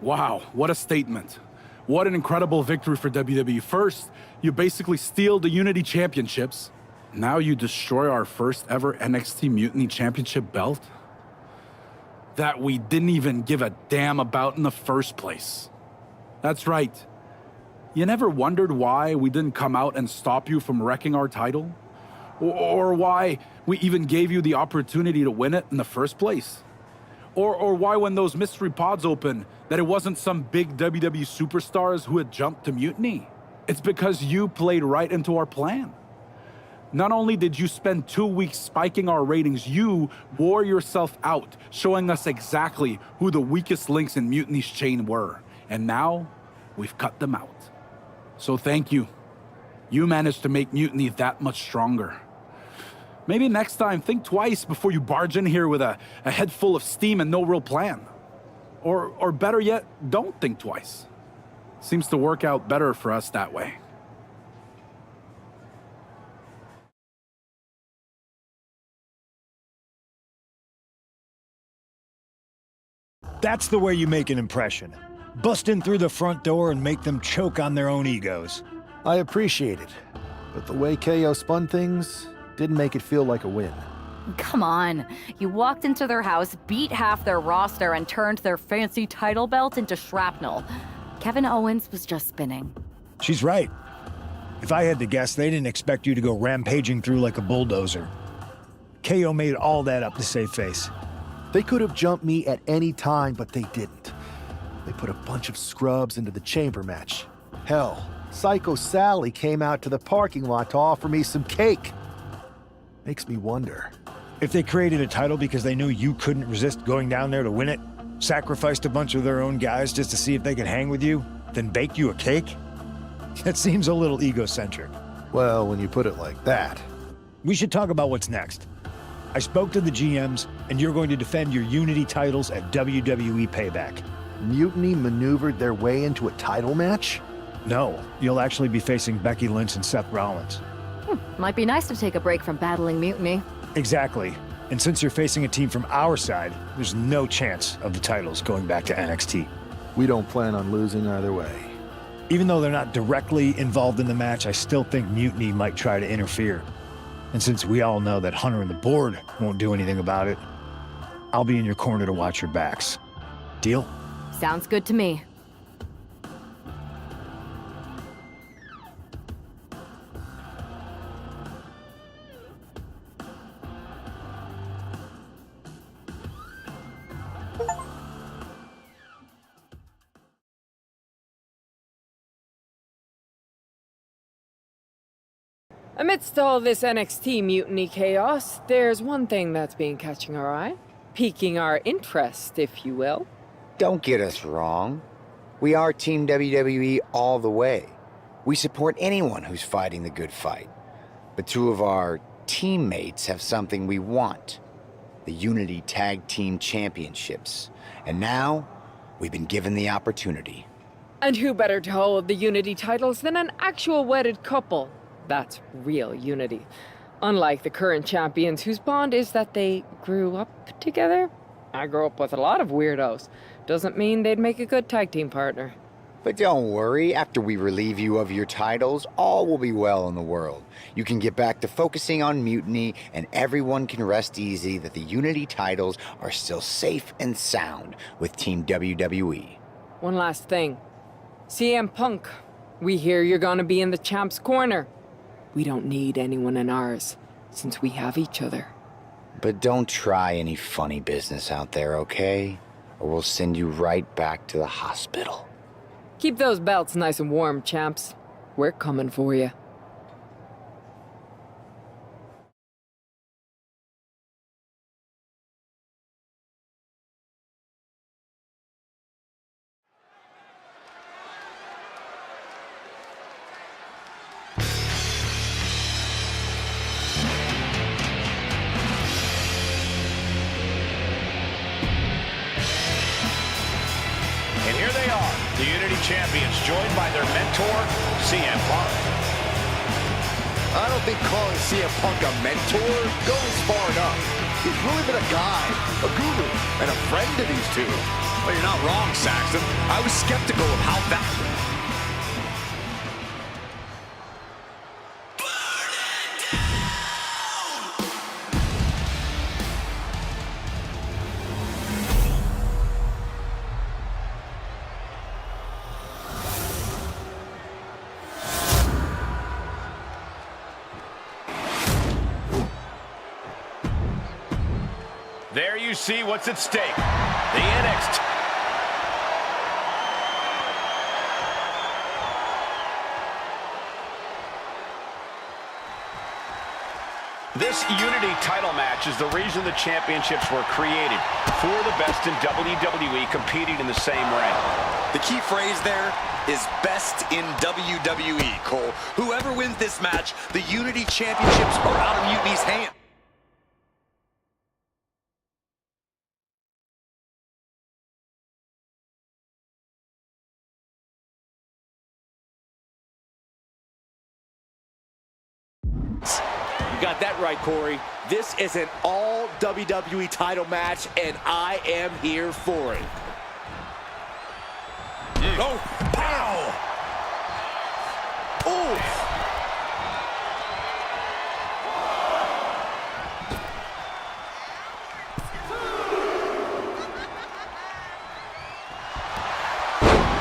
Wow, what a statement. What an incredible victory for WWE. First, you basically steal the Unity Championships. Now you destroy our first ever NXT Mutiny Championship belt that we didn't even give a damn about in the first place. That's right. You never wondered why we didn't come out and stop you from wrecking our title? Or why we even gave you the opportunity to win it in the first place? Or why when those mystery pods open, that it wasn't some big WWE superstars who had jumped to Mutiny? It's because you played right into our plan. Not only did you spend 2 weeks spiking our ratings, you wore yourself out, showing us exactly who the weakest links in Mutiny's chain were. And now, we've cut them out. So thank you. You managed to make Mutiny that much stronger. Maybe next time, think twice before you barge in here with a head full of steam and no real plan. Or better yet, don't think twice. Seems to work out better for us that way. That's the way you make an impression. Bust in through the front door and make them choke on their own egos. I appreciate it, but the way KO spun things didn't make it feel like a win. Come on. You walked into their house, beat half their roster, and turned their fancy title belt into shrapnel. Kevin Owens was just spinning. She's right. If I had to guess, they didn't expect you to go rampaging through like a bulldozer. KO made all that up to save face. They could have jumped me at any time, but they didn't. They put a bunch of scrubs into the chamber match. Hell, Psycho Sally came out to the parking lot to offer me some cake. Makes me wonder. If they created a title because they knew you couldn't resist going down there to win it, sacrificed a bunch of their own guys just to see if they could hang with you, then bake you a cake? That seems a little egocentric. Well, when you put it like that. We should talk about what's next. I spoke to the GMs, and you're going to defend your Unity titles at WWE Payback. Mutiny maneuvered their way into a title match? No, you'll actually be facing Becky Lynch and Seth Rollins. Might be nice to take a break from battling Mutiny. Exactly. And since you're facing a team from our side, there's no chance of the titles going back to NXT. We don't plan on losing either way. Even though they're not directly involved in the match, I still think Mutiny might try to interfere. And since we all know that Hunter and the board won't do anything about it, I'll be in your corner to watch your backs. Deal? Sounds good to me. Amidst all this NXT mutiny chaos, there's one thing that's been catching our eye. Piquing our interest, if you will. Don't get us wrong. We are Team WWE all the way. We support anyone who's fighting the good fight. But two of our teammates have something we want. The Unity Tag Team Championships. And now, we've been given the opportunity. And who better to hold the Unity titles than an actual wedded couple? That's real unity. Unlike the current champions whose bond is that they grew up together. I grew up with a lot of weirdos. Doesn't mean they'd make a good tag team partner. But don't worry, after we relieve you of your titles, all will be well in the world. You can get back to focusing on Mutiny, and everyone can rest easy that the Unity titles are still safe and sound with Team WWE. One last thing. CM Punk, we hear you're gonna be in the champ's corner. We don't need anyone in ours, since we have each other. But don't try any funny business out there, okay? Or we'll send you right back to the hospital. Keep those belts nice and warm, champs. We're coming for you. The Unity Champions, joined by their mentor, CM Punk. I don't think calling CM Punk a mentor goes far enough. He's really been a guide, a guru, and a friend to these two. Well, you're not wrong, Saxton. I was skeptical of how that... There you see what's at stake. The NXT. This Unity title match is the reason the championships were created. For the best in WWE competing in the same ring. The key phrase there is best in WWE, Cole. Whoever wins this match, the Unity championships are out of Mutiny's hands. You got that right, Corey. This is an all WWE title match, and I am here for it. Oh, pow! Ooh!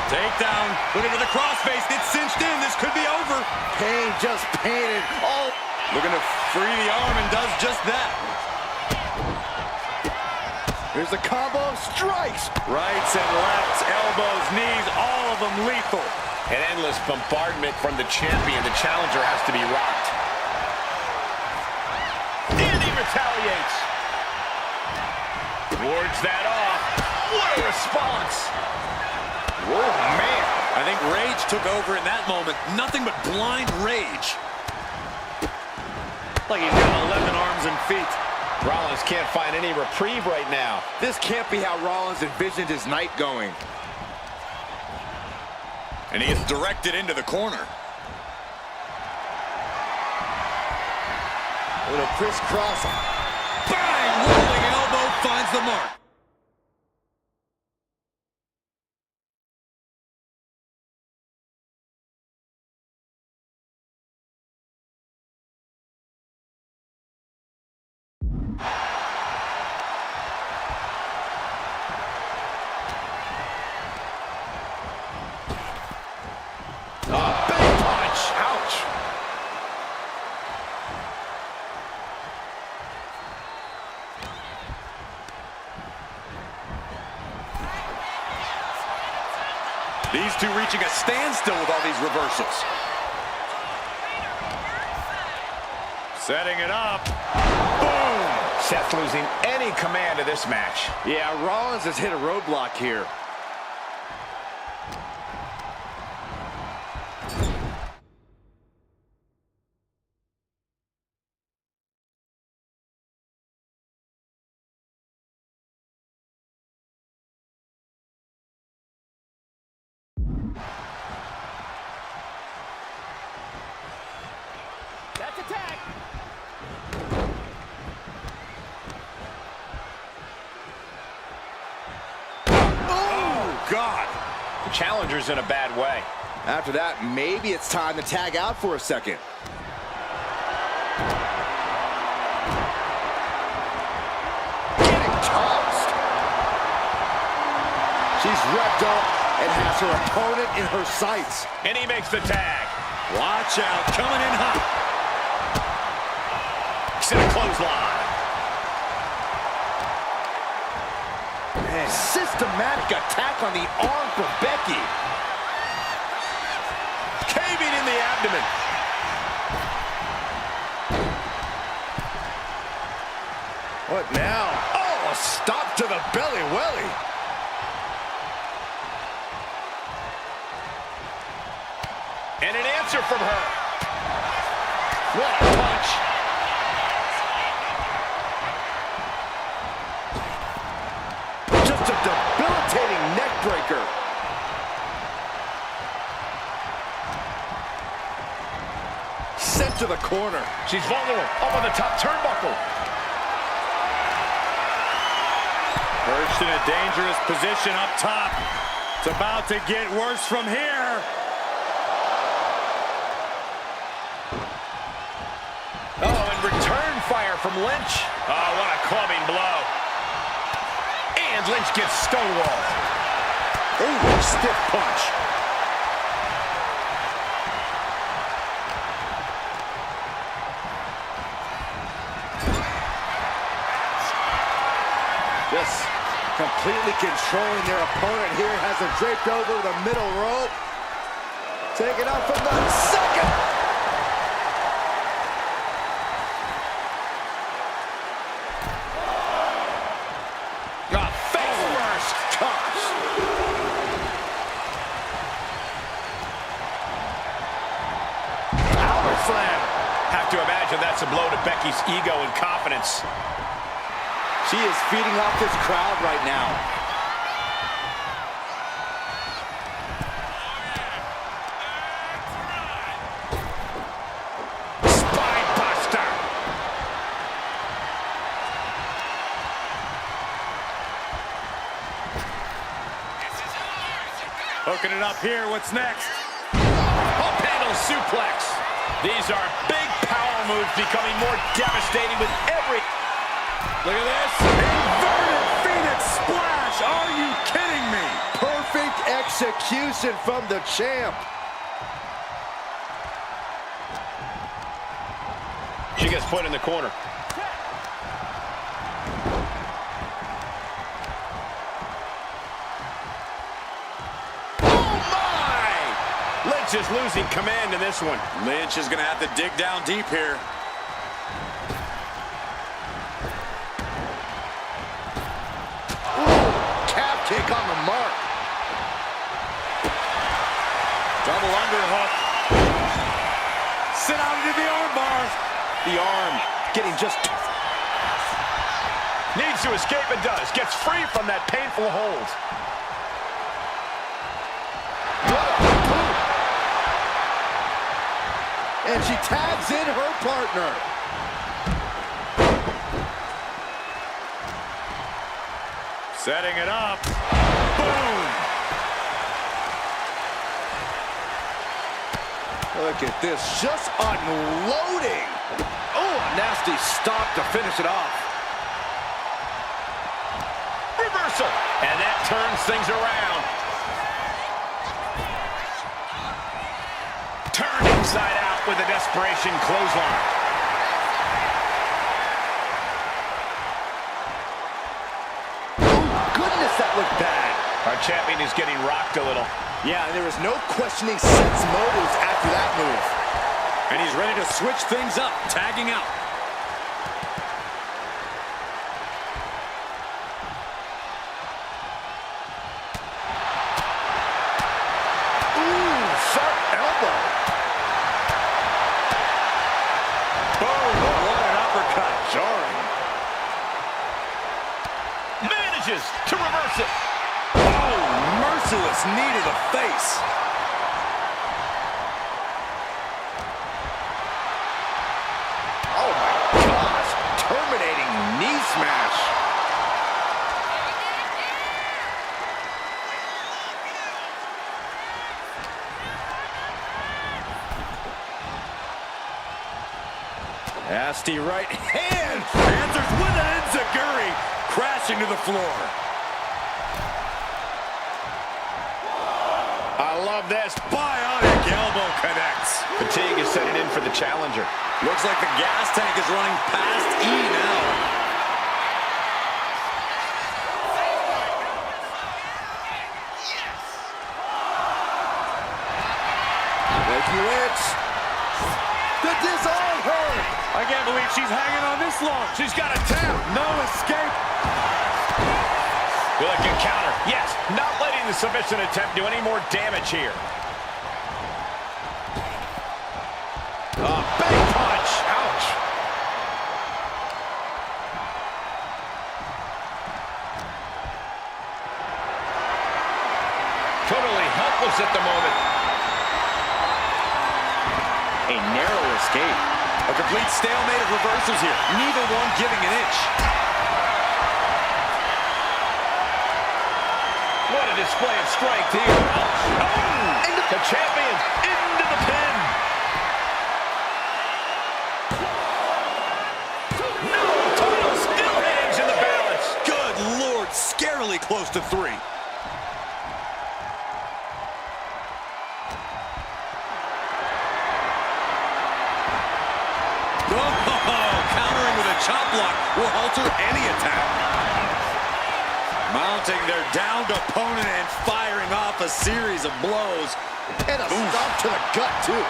Takedown. Looking for the crossface. It's cinched in. This could be over. Pain just painted. Oh! Looking to free the arm and does just that. Here's a combo of strikes. Rights and lefts, elbows, knees, all of them lethal. An endless bombardment from the champion. The challenger has to be rocked. And he retaliates. Wards that off. What a response. Whoa, man. I think rage took over in that moment. Nothing but blind rage. Like he's got 11 arms and feet. Rollins can't find any reprieve right now. This can't be how Rollins envisioned his night going. And he is directed into the corner. A little crisscross. Bang! Rolling elbow finds the mark. Big punch. Ouch. These two reaching a standstill with all these reversals. Setting it up. Boom! Seth losing any command of this match. Yeah, Rollins has hit a roadblock here. That's attack. Oh, God. The challenger's in a bad way. After that, maybe it's time to tag out for a second. Getting tossed. She's revved up and has her opponent in her sights. And he makes the tag. Watch out, coming in hot. He's in a clothesline. And systematic attack on the arm for Becky. Caving in the abdomen. What now? Oh, a stop to the belly welly. And an answer from her. What a punch. Just a debilitating neck breaker. Sent to the corner. She's vulnerable. Up on the top turnbuckle. Perched in a dangerous position up top. It's about to get worse from here. Oh, and return fire from Lynch. Oh, what a clubbing blow. And Lynch gets stonewalled. Ooh, stiff punch. Just completely controlling their opponent here. Has him draped over the middle rope. Taking out from the second. Have to imagine that's a blow to Becky's ego and confidence. She is feeding off this crowd right now. Spine buster. Hooking it up here. What's next? Up handle suplex. These are big power moves becoming more devastating with every... Look at this. Inverted Phoenix Splash. Are you kidding me? Perfect execution from the champ. She gets put in the corner. Lynch is losing command in this one. Lynch is going to have to dig down deep here. Ooh, calf kick on the mark. Double underhook. Sit out into the arm bar. The arm getting just... Needs to escape and does. Gets free from that painful hold. And she tags in her partner. Setting it up. Boom! Look at this, just unloading. Oh, a nasty stop to finish it off. Reversal. And that turns things around. Turned inside out with a desperation clothesline. Oh, goodness, that looked bad. Our champion is getting rocked a little. Yeah, and there was no questioning Seth's motives after that move. And he's ready to switch things up, tagging out. To reverse it. Oh, merciless knee to the face. Oh my gosh, terminating knee smash. Nasty right hand. Answers with an enziguri. Crashing to the floor. I love this. Bionic elbow connects. Fatigue is setting in for the challenger. Looks like the gas tank is running past E now. Becky Lynch. To disarm her. I can't believe she's hanging on this long. She's got a tap. No escape. Will it get counter? Yes. Not letting the submission attempt do any more damage here. Big punch. Ouch. Totally helpless at the moment. A narrow escape. A complete stalemate of reversals here. Neither one giving an inch. What a display of strength here. Oh! The champion into the pin. No! Total still hangs in the balance. Good Lord, scarily close to 3. Countering with a chop block will alter any attack. Mounting their downed opponent and firing off a series of blows. And a stomp to the gut, too.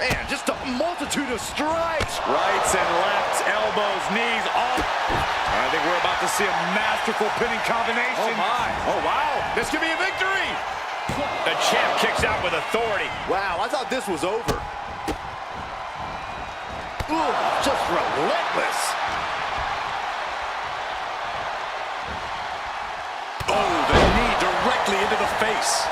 Man, just a multitude of strikes. Rights and lefts, elbows, knees, all. I think we're about to see a masterful pinning combination. Oh, my. Oh, wow. This could be a victory. The champ kicks out with authority. Wow, I thought this was over. Ooh, just relentless. Oh, the knee directly into the face.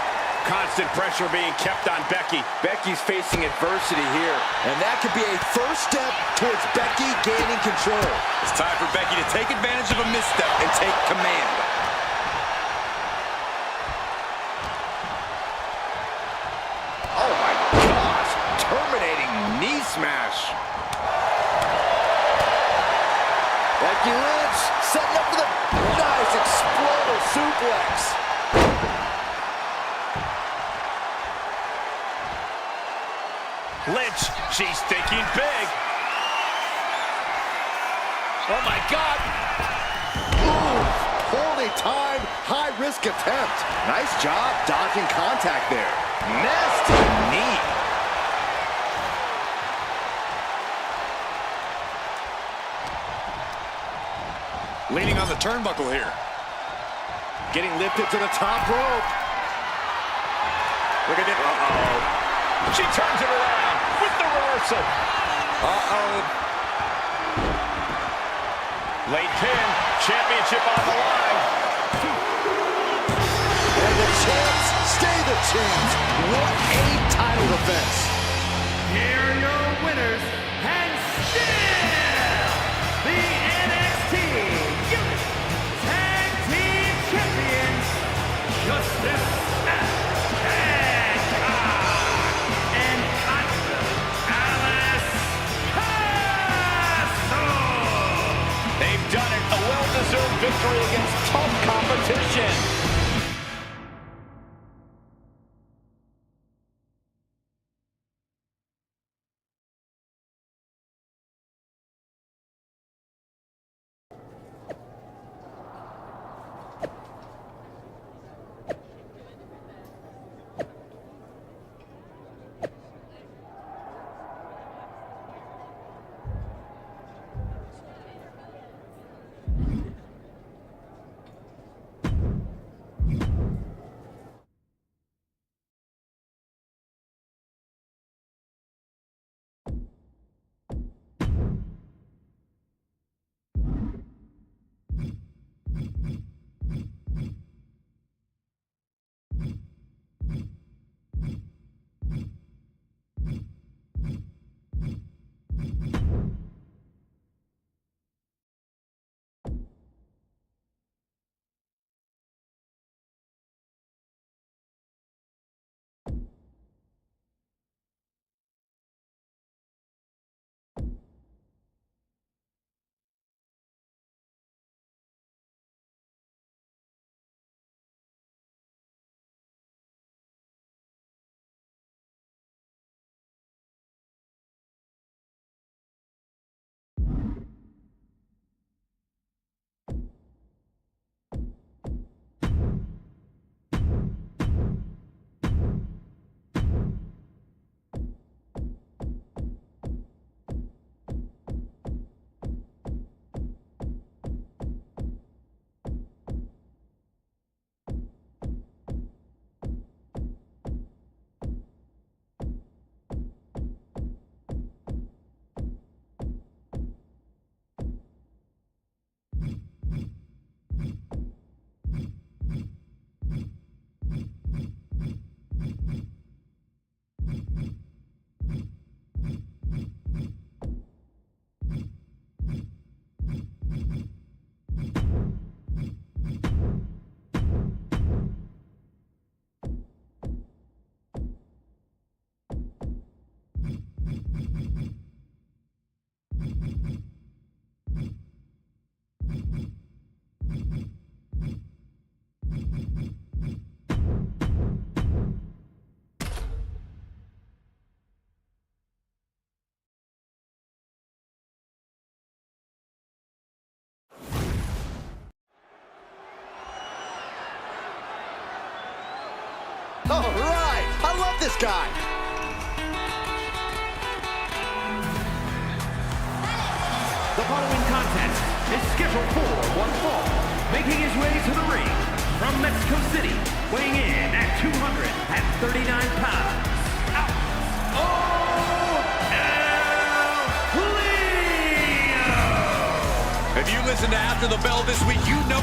Constant pressure being kept on Becky. Becky's facing adversity here, and that could be a first step towards Becky gaining control. It's time for Becky to take advantage of a misstep and take command. Oh my gosh, terminating knee smash. Becky Lynch setting up for the nice explosive suplex. Lynch, she's thinking big. Oh, my God. Ooh, poorly timed, high-risk attempt. Nice job dodging contact there. Nasty knee. Leaning on the turnbuckle here. Getting lifted to the top rope. Look at it. Uh-oh. She turns it around with the reversal. Uh-oh. Late pin. Championship on the line. And the champs stay the champs. What a title defense. Here are your winners, and still the NXT Unit Tag Team Champions, Justice and victory against tough competition. All right, I love this guy. The following contest is scheduled for one fall. Making his way to the ring from Mexico City, weighing in at 239 pounds. Out. If you listen to After the Bell this week, you know...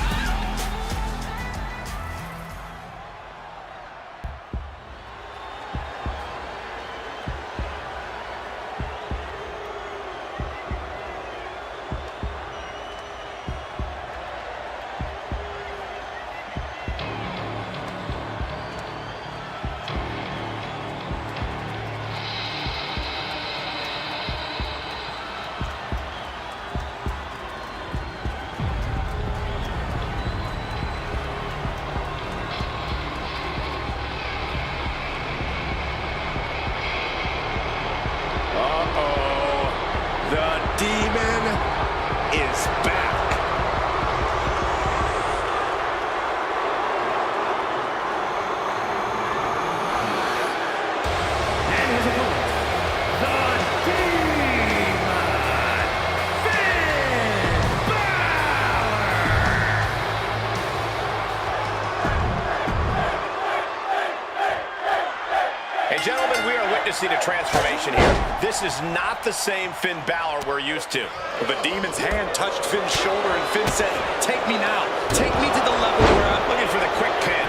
Gentlemen, we are witnessing a transformation here. This is not the same Finn Balor we're used to. The Demon's hand touched Finn's shoulder, and Finn said, "Take me now. Take me to the level where I'm..." Looking for the quick pin.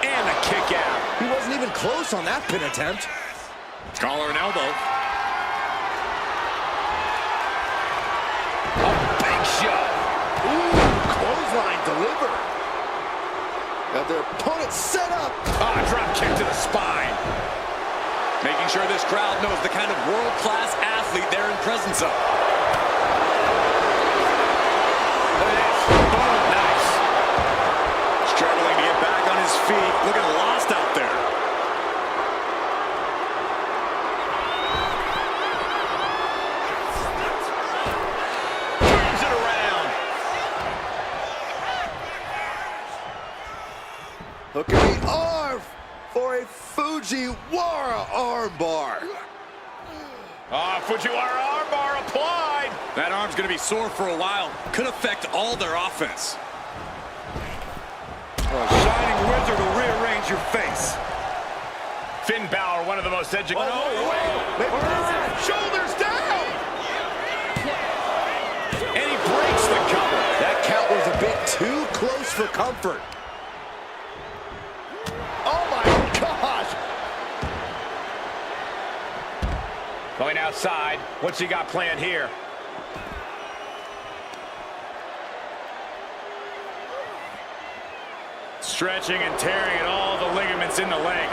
And a kick out. He wasn't even close on that pin attempt. Collar and elbow. A big shot. Ooh, clothesline delivered. Got their opponent set up. Drop kick to the spine. Making sure this crowd knows the kind of world-class athlete they're in presence of. Look at this. a Fujiwara armbar. Fujiwara armbar applied. That arm's going to be sore for a while. Could affect all their offense. A shining wizard will rearrange your face. Finn Balor, one of the most educated. Shoulders down. And he breaks the cover. That count was a bit too close for comfort. Oh my gosh. Going outside. What's he got planned here? Stretching and tearing at all the ligaments in the leg.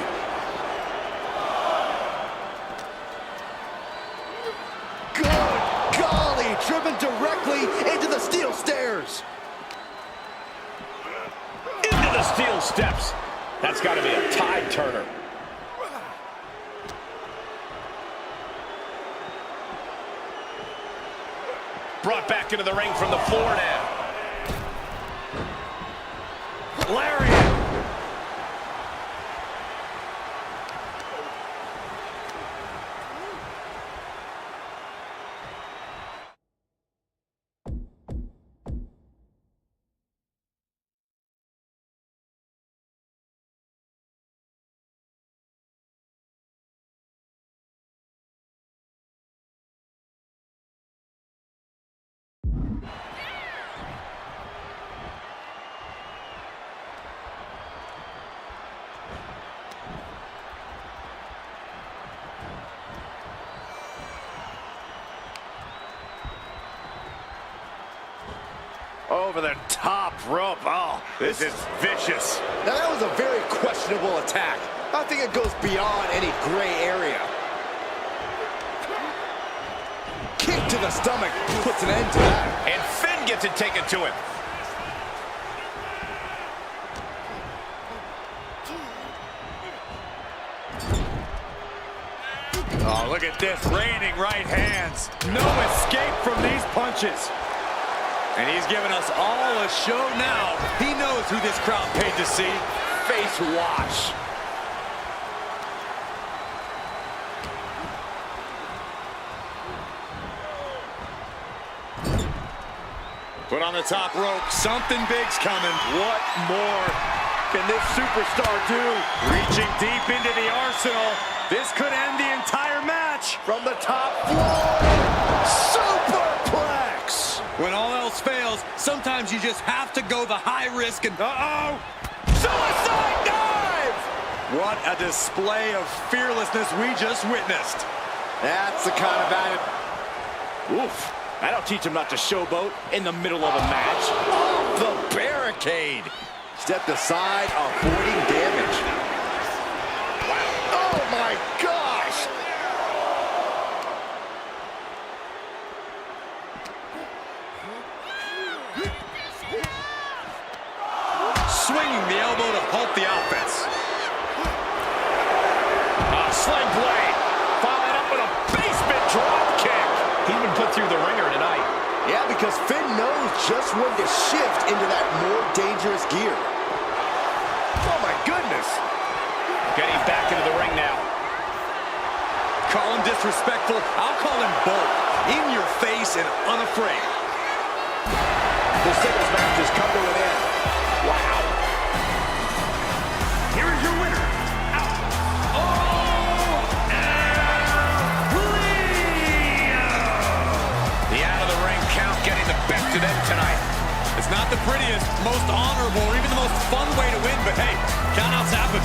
Good golly, driven directly into the steel stairs. Into the steel steps. That's got to be a tide turner. Brought back into the ring from the floor now. Lariat. Over the top rope. Oh, this is vicious. Now that was a very questionable attack. I think it goes beyond any gray area. Kick to the stomach puts an end to that. And Finn gets it taken to him. Oh, look at this, raining right hands. No escape from these punches. And he's giving us all a show now. He knows who this crowd paid to see. Face wash. Put on the top rope. Something big's coming. What more can this superstar do? Reaching deep into the arsenal. This could end the entire match. From the top floor. Superplex. When all else fails, sometimes you just have to go the high risk and... Uh-oh. Suicide dive. What a display of fearlessness we just witnessed. That's the kind of attitude. Oof. That'll teach him not to showboat in the middle of a match. Off the barricade. Stepped aside, avoiding damage. Wow. Oh my gosh. Swinging the elbow to halt the offense. A sling blade. Followed up with a basement drop kick. He's been put through the ringer tonight. Yeah, because Finn knows just when to shift into that more dangerous gear. Oh my goodness. Getting back into the ring now. Call him disrespectful. I'll call him bold. In your face and unafraid. The singles match has come to an end. Wow. Here is your winner, The out-of-the-ring count getting the best of them tonight. It's not the prettiest, most honorable, or even the most fun way to win, but hey, countouts happen.